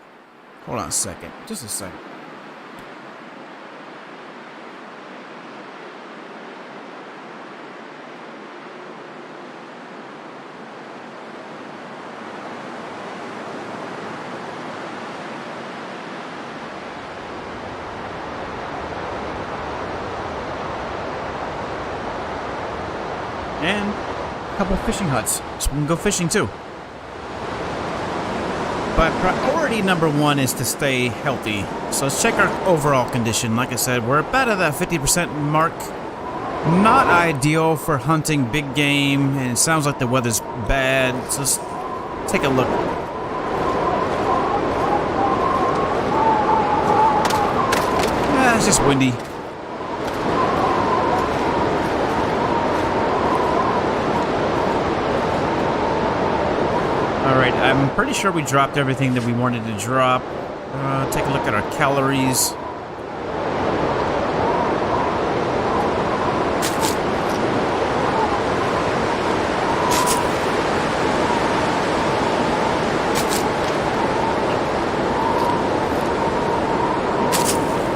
Hold on a second. Just a second. And a couple fishing huts, so we can go fishing too. But priority number one is to stay healthy. So let's check our overall condition. Like I said, we're about at that 50% mark. Not ideal for hunting big game, and it sounds like the weather's bad. So let's take a look. Yeah, it's just windy. Alright, I'm pretty sure we dropped everything that we wanted to drop. Take a look at our calories.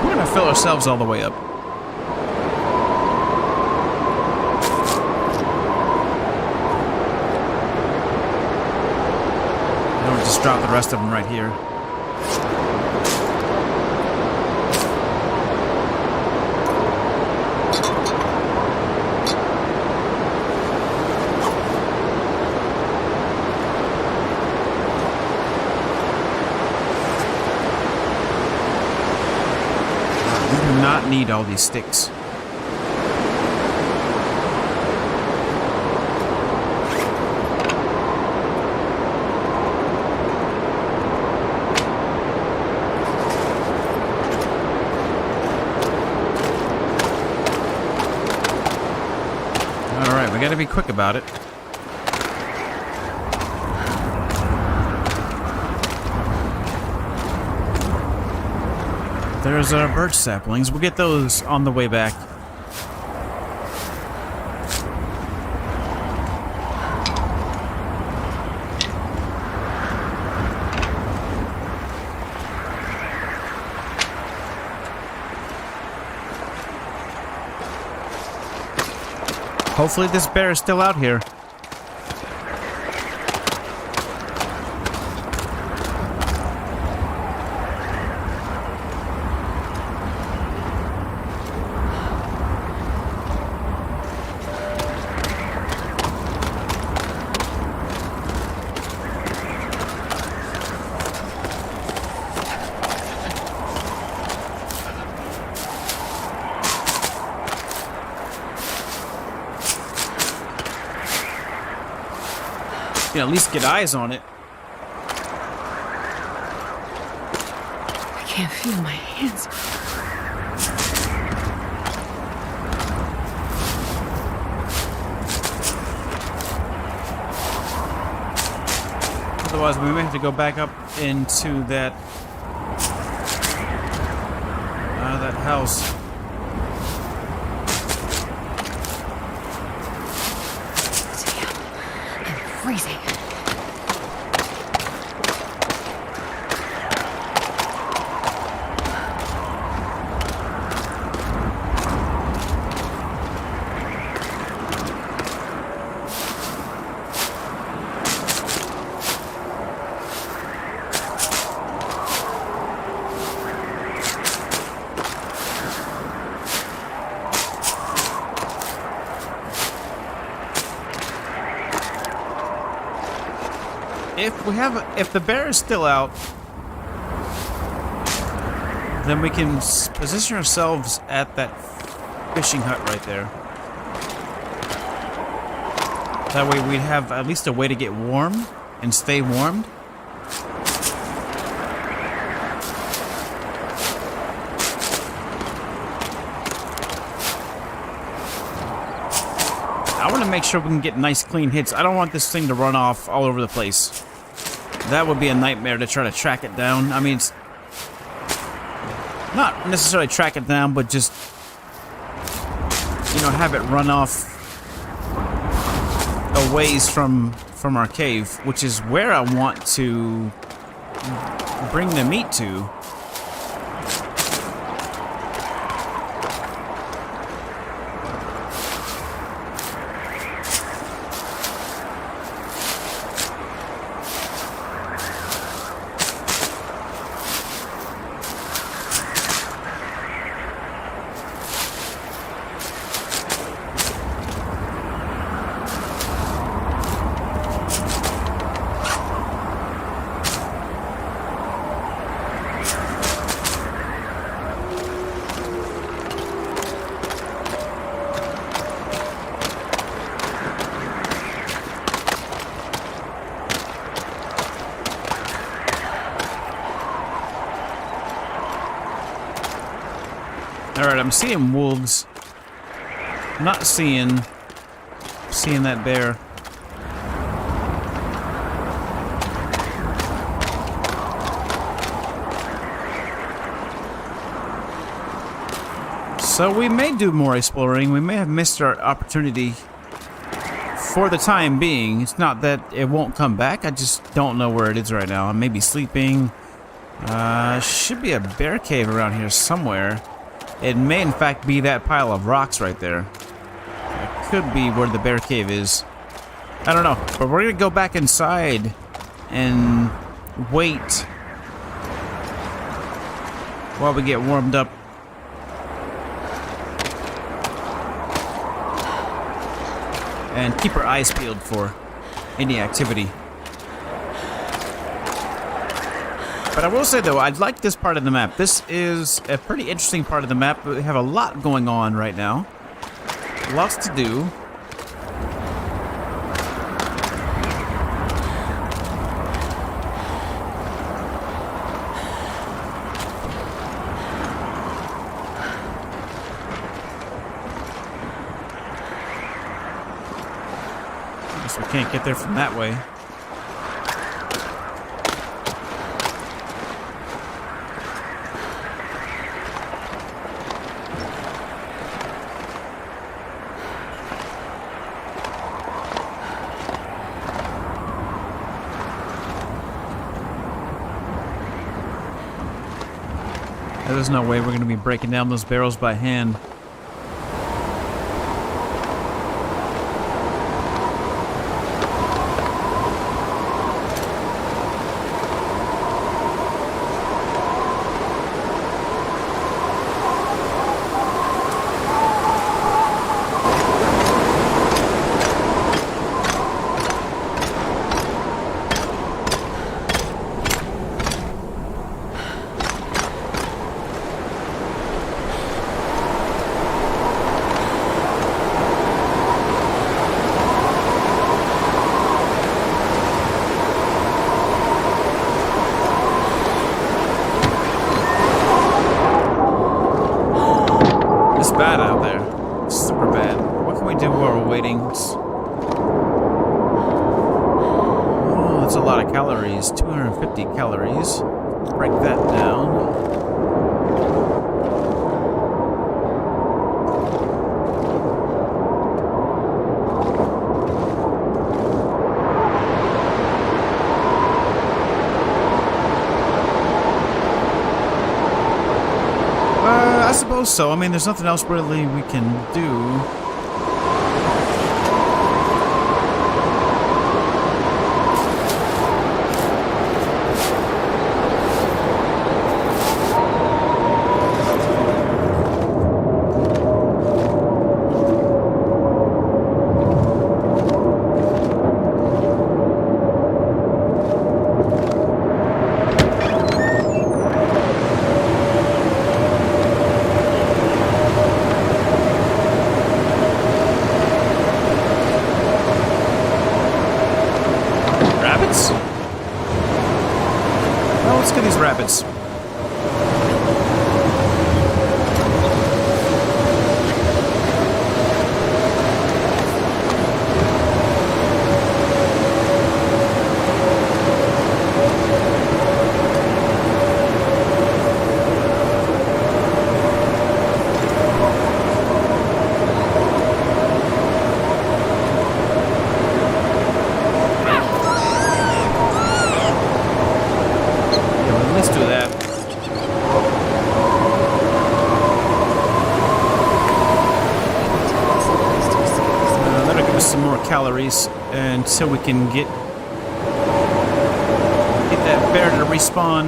We're gonna fill ourselves all the way up. Just drop the rest of them right here. We do not need all these sticks. We gotta be quick about it. There's our birch saplings. We'll get those on the way back. Hopefully this bear is still out here. You know, at least get eyes on it. I can't feel my hands. Otherwise, we may have to go back up into that that house. Freezing. If the bear is still out, then we can position ourselves at that fishing hut right there. That way we'd have at least a way to get warm and stay warmed. I want to make sure we can get nice clean hits. I don't want this thing to run off all over the place. That would be a nightmare to try to track it down. I mean, it's not necessarily track it down, but just, you know, have it run off a ways from our cave, which is where I want to bring the meat to. Alright, I'm seeing wolves. I'm not seeing that bear. So we may do more exploring. We may have missed our opportunity for the time being. It's not that it won't come back. I just don't know where it is right now. I may be sleeping. Should be a bear cave around here somewhere. It may, in fact, be that pile of rocks right there. It could be where the bear cave is. I don't know. But we're going to go back inside and wait while we get warmed up. And keep our eyes peeled for any activity. But I will say, though, I like this part of the map. This is a pretty interesting part of the map. We have a lot going on right now. Lots to do. Guess we can't get there from that way. There's no way we're going to be breaking down those barrels by hand. Bad out there. Super bad. What can we do while we're waiting? Oh, that's a lot of calories. 250 calories. Break that down. I suppose so. I mean, there's nothing else really we can do. rabbits. Well, let's get these rabbits. Calories until we can get that bear to respawn.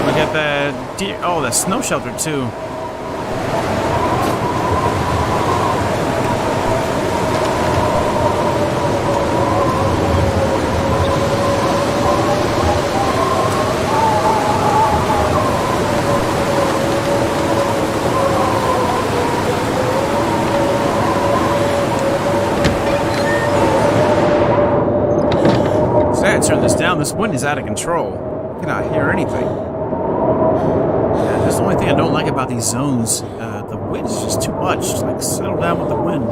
We got that deer. Oh, that snow shelter too. Turn this down. This wind is out of control. I cannot hear anything. Yeah, that's the only thing I don't like about these zones. The wind is just too much. Just, like, settle down with the wind.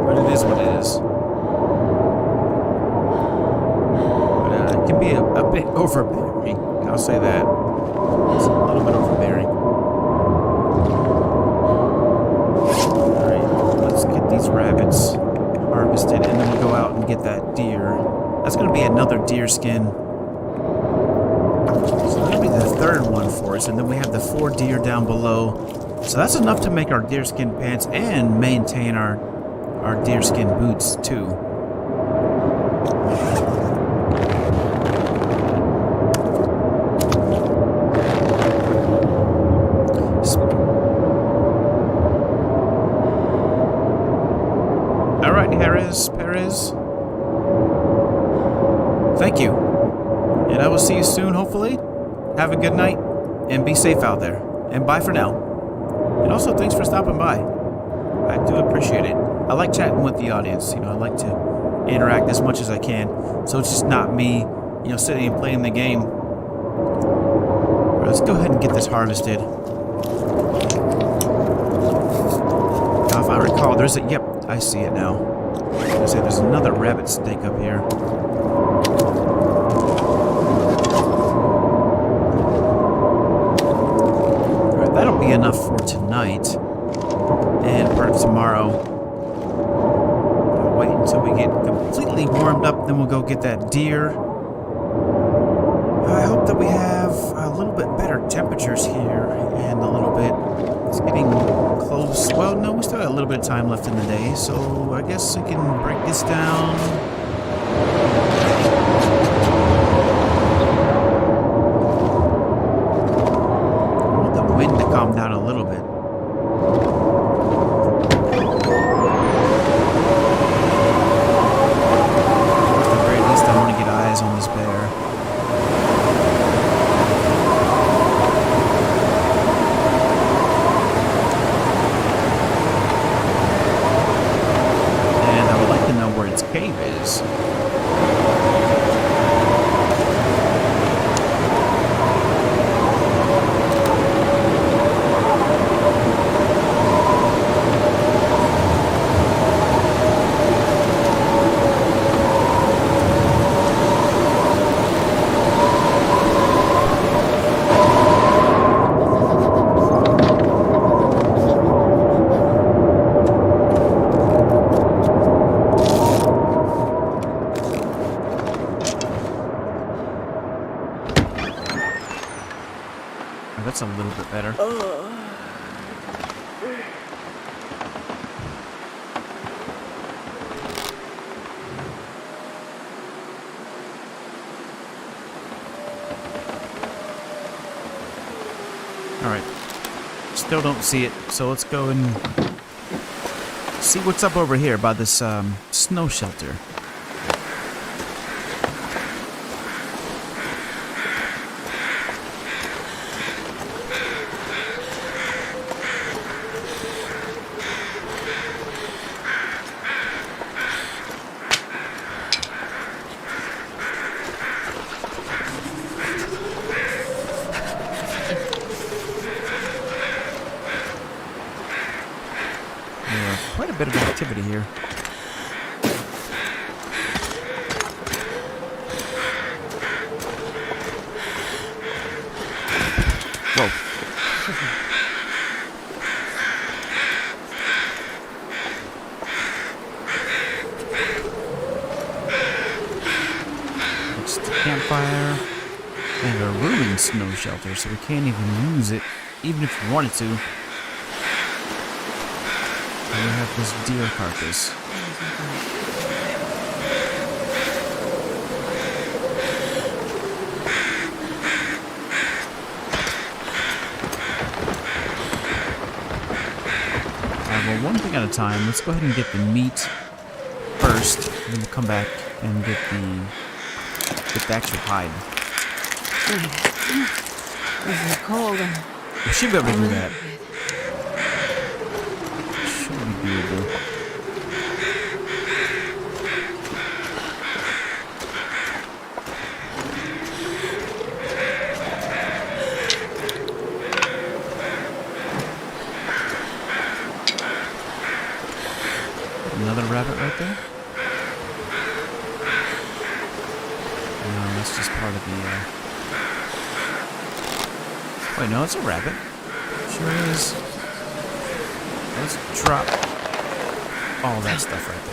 But it is what it is. But it can be a bit overbearing. I'll say that. It's a little bit overbearing. Alright, let's get these rabbits harvested, and then we go out and get that deer. That's going to be another deer skin. So that'll be the third one for us, and then we have the 4 deer down below. So that's enough to make our deer skin pants and maintain our deer skin boots too. Perez. Thank you. And I will see you soon, hopefully. Have a good night, and be safe out there. And bye for now. And also, thanks for stopping by. I do appreciate it. I like chatting with the audience. You know, I like to interact as much as I can. So it's just not me, you know, sitting and playing the game. All right, let's go ahead and get this harvested. Now, if I recall, there's a... Yep, I see it now. I was gonna say there's another rabbit steak up here. Alright, that'll be enough for tonight. And part of tomorrow. I'll wait until we get completely warmed up, then we'll go get that deer. I hope that we have a little bit better temperatures here and a little bit... It's getting close. Well, no, we still got a little bit of time left in the day, so I guess we can break this down. I want the wind to calm down a little bit. At the very least, I want to get eyes on this bear. Cave is. That's a little bit better. Alright. Still don't see it, so let's go and see what's up over here by this snow shelter. Quite a bit of activity here. Whoa. It's the campfire and a ruined snow shelter, so we can't even use it, even if we wanted to. We have this deer carcass. Well, one thing at a time. Let's go ahead and get the meat first, and then we'll come back and get the actual hide. This is cold. We should be able to do that. Doable. Another rabbit right there. No, that's just part of the. Wait, no, it's a rabbit. Sure is. Let's drop all that stuff right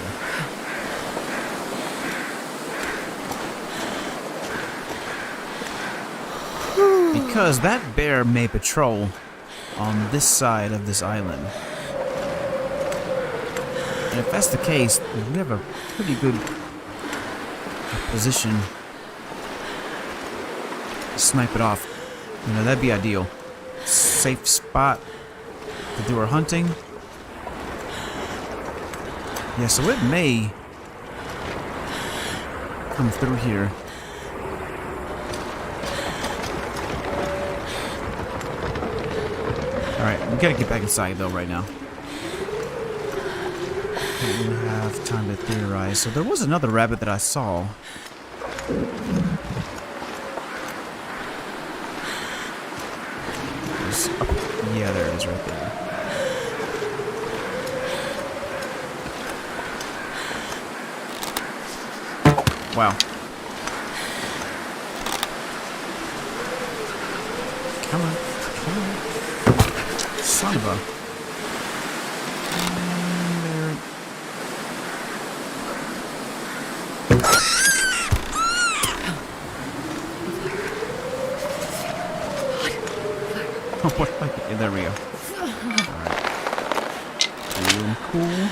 there. Because that bear may patrol on this side of this island. And if that's the case, we have a pretty good position to snipe it off. You know, that'd be ideal. Safe spot to do our hunting. Yeah, so it may come through here. Alright, we gotta get back inside though right now. Don't really have time to theorize. So there was another rabbit that I saw. Yeah, there it is right there. Wow. Come on. Come on. Son of a... There. Oh, what? Okay, there we go. Alright. Cool.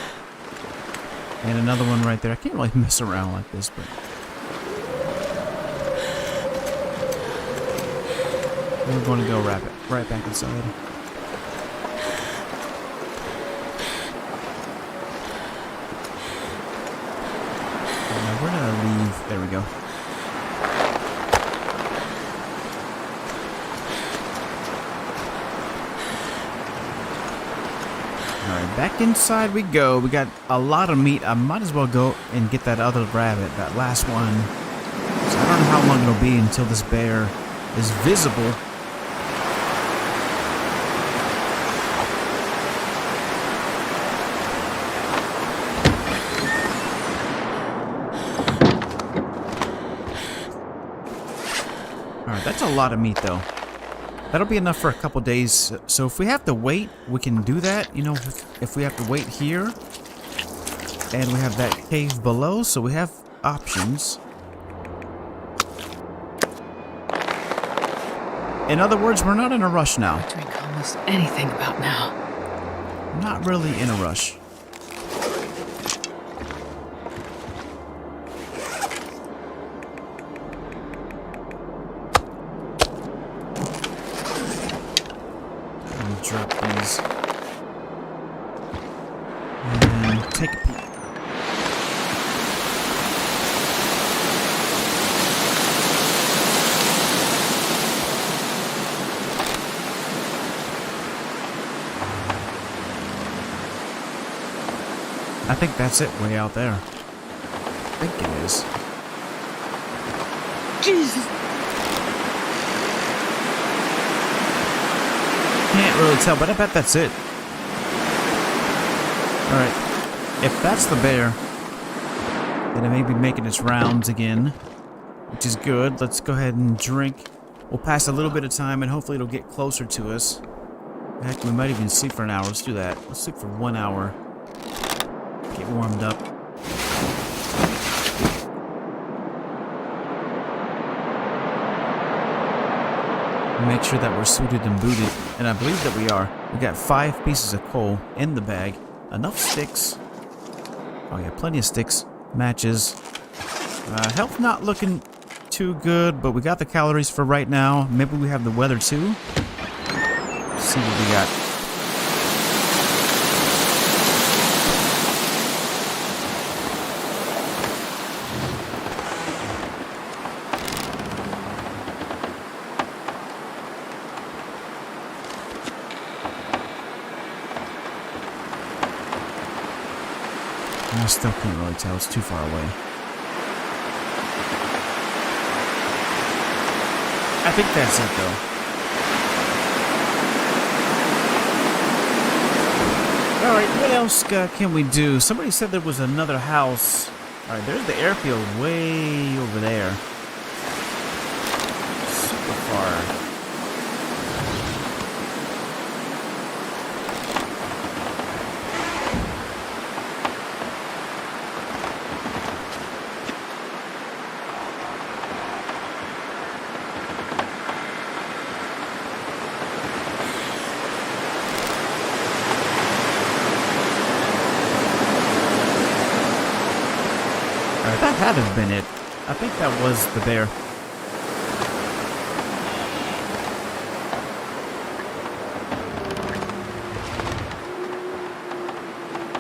And another one right there. I can't really mess around like this, but... We're going to go rabbit right back inside. Now we're gonna leave. There we go. Alright, back inside we go. We got a lot of meat. I might as well go and get that other rabbit, that last one. So I don't know how long it'll be until this bear is visible. Alright, that's a lot of meat though. That'll be enough for a couple days. So if we have to wait, we can do that. You know, if we have to wait here. And we have that cave below, so we have options. In other words, we're not in a rush now. I drink almost anything about now. Not really in a rush. Drop these. And take a peek. I think that's it way out there. I think it is. Jesus. Can't really tell, but I bet that's it. Alright. If that's the bear, then it may be making its rounds again, which is good. Let's go ahead and drink. We'll pass a little bit of time, and hopefully it'll get closer to us. Heck, we might even sleep for an hour. Let's do that. Let's sleep for 1 hour. Get warmed up. Make sure that we're suited and booted, and I believe that we are. We got 5 pieces of coal in the bag, enough sticks. Oh yeah, plenty of sticks, matches. Health not looking too good, but we got the calories for right now. Maybe we have the weather too. Let's see what we got. I still can't really tell, it's too far away. I think that's it though. Alright, what else can we do? Somebody said there was another house. Alright, there's the airfield way over there. Super far. That had to have been it. I think that was the bear.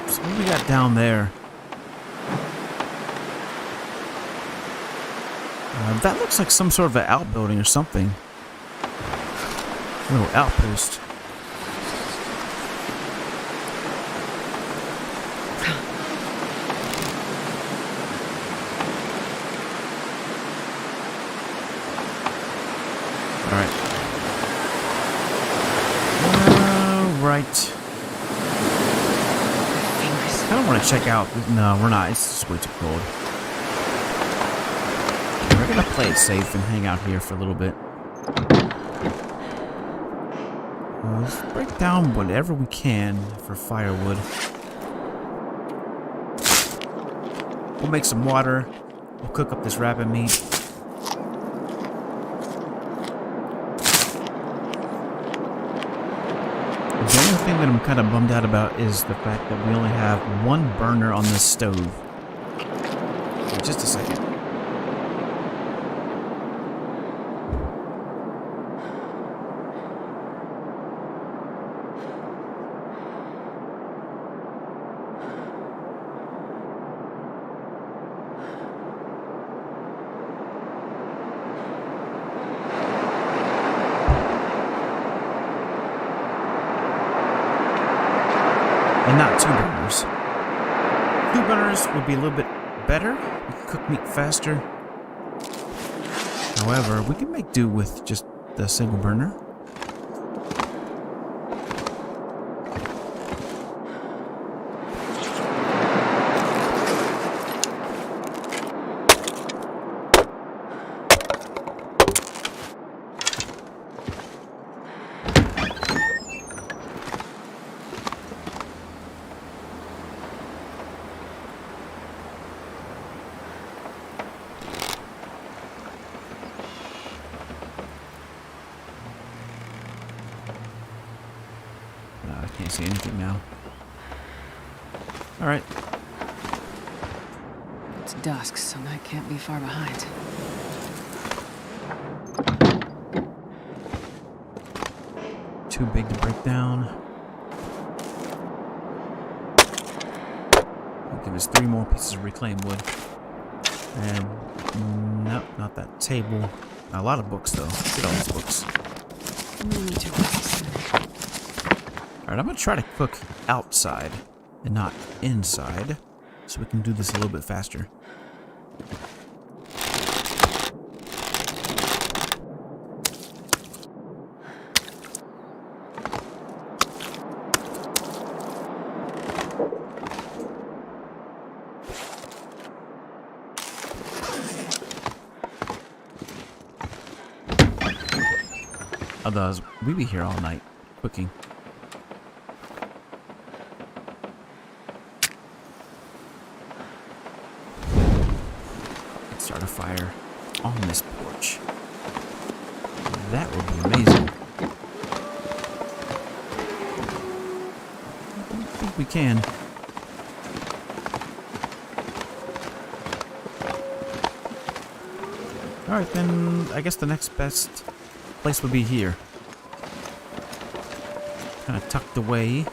So what do we got down there? That looks like some sort of an outbuilding or something. A little outpost. Right. I don't want to check out. No, we're not. It's just way too cold. We're gonna play it safe and hang out here for a little bit. Let's break down whatever we can for firewood. We'll make some water. We'll cook up this rabbit meat. The only thing that I'm kind of bummed out about is the fact that we only have 1 burner on this stove. Just a second. And not 2 burners. 2 burners would be a little bit better. We can cook meat faster. However, we can make do with just the single burner. Can't see anything now. Alright. It's dusk, so night can't be far behind. Too big to break down. It'll give us 3 more pieces of reclaimed wood. And nope, not that table. A lot of books though. Get all these books. We need to rest. Alright, I'm gonna try to cook outside and not inside, so we can do this a little bit faster. Otherwise, we be here all night cooking. Let's start a fire on this porch. That would be amazing. I don't think we can. Alright, then I guess the next best place would be here. Kind of tucked away.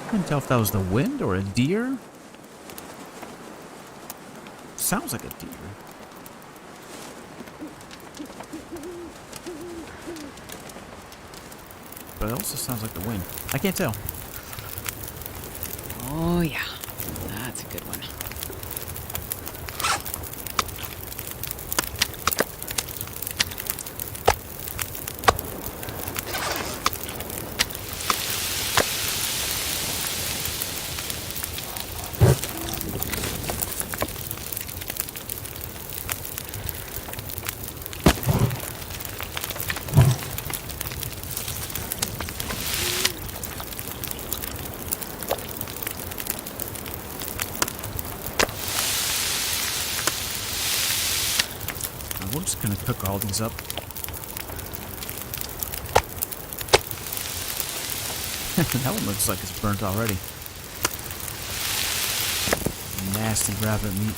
Couldn't tell if that was the wind or a deer. Sounds like a deer. But it also sounds like the wind. I can't tell. Oh, yeah. That's a good one. We're just gonna cook all these up. That one looks like it's burnt already. Nasty rabbit meat.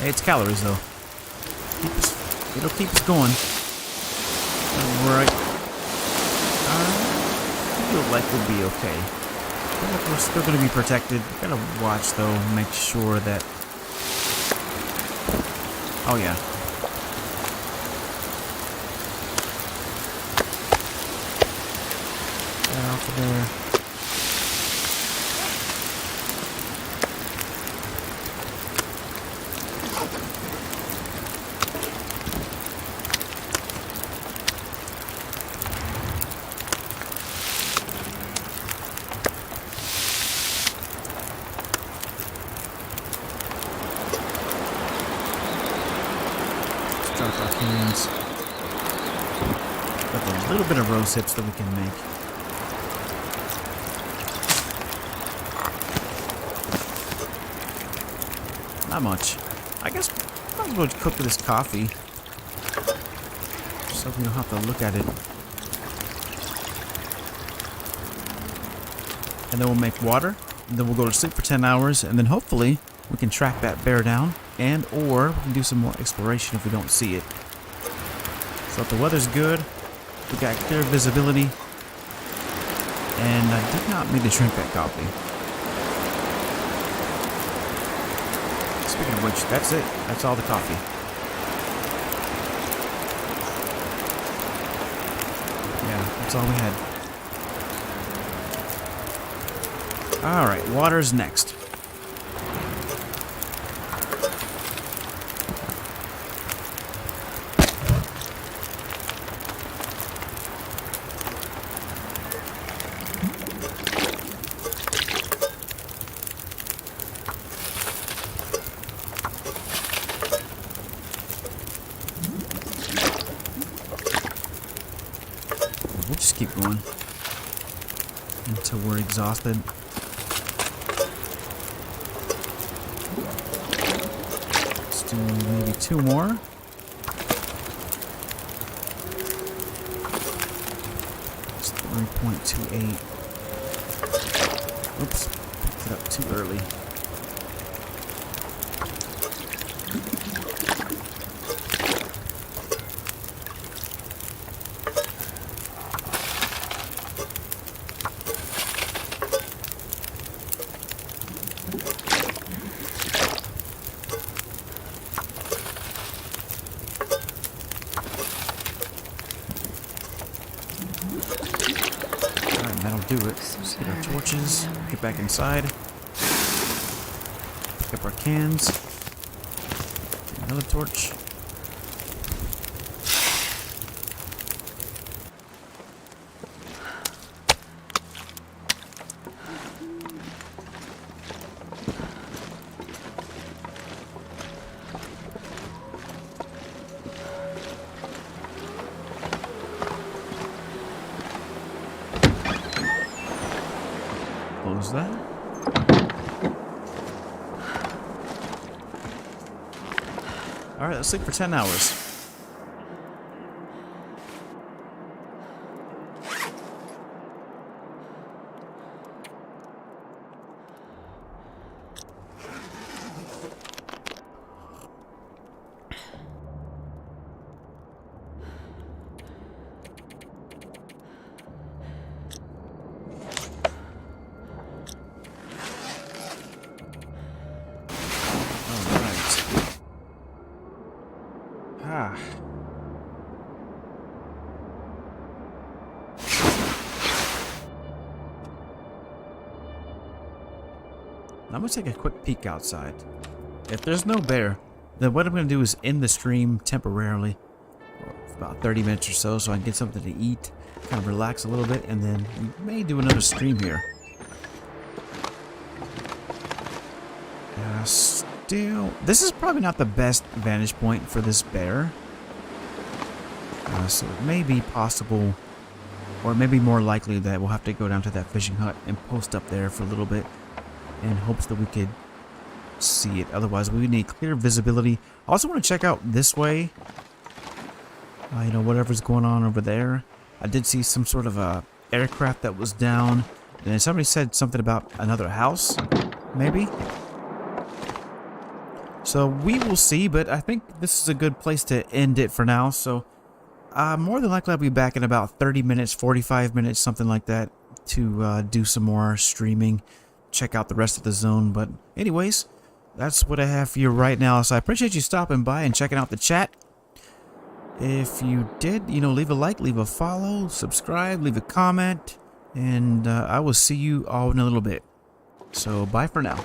Hey, it's calories though. It'll keep us going. Alright. I feel like we'll be okay. I feel like we're still gonna be protected. Gotta watch though, make sure that. Oh yeah. Off of there. Let's drop our cans. Got a little bit of rose hips that we can make. Not much. I guess might as well cook this coffee. So we don't have to look at it. And then we'll make water. And then we'll go to sleep for 10 hours. And then hopefully we can track that bear down. And or we can do some more exploration if we don't see it. So if the weather's good, we got clear visibility. And I did not mean to drink that coffee. Speaking of which, that's it. That's all the coffee. Yeah, that's all we had. Alright, water's next. We'll just keep going until we're exhausted. Let's do maybe 2 more. It's 3.28. Oops, picked it up too early. do it. Let's get our torches, get back inside, pick up our cans, another torch. Close that. Alright, let's sleep for 10 hours. Ah. I'm gonna take a quick peek outside. If there's no bear, then what I'm gonna do is end the stream temporarily for about 30 minutes or so I can get something to eat, kind of relax a little bit, and then we may do another stream here. Still, this is probably not the best vantage point for this bear. So it may be possible, or it may be more likely that we'll have to go down to that fishing hut and post up there for a little bit in hopes that we could see it. Otherwise, we need clear visibility. I also want to check out this way. You know, whatever's going on over there. I did see some sort of a aircraft that was down, and somebody said something about another house, maybe. So we will see, but I think this is a good place to end it for now. So more than likely I'll be back in about 30 minutes, 45 minutes, something like that, to do some more streaming, check out the rest of the zone. But anyways, that's what I have for you right now. So I appreciate you stopping by and checking out the chat. If you did, you know, leave a like, leave a follow, subscribe, leave a comment, and I will see you all in a little bit. So bye for now.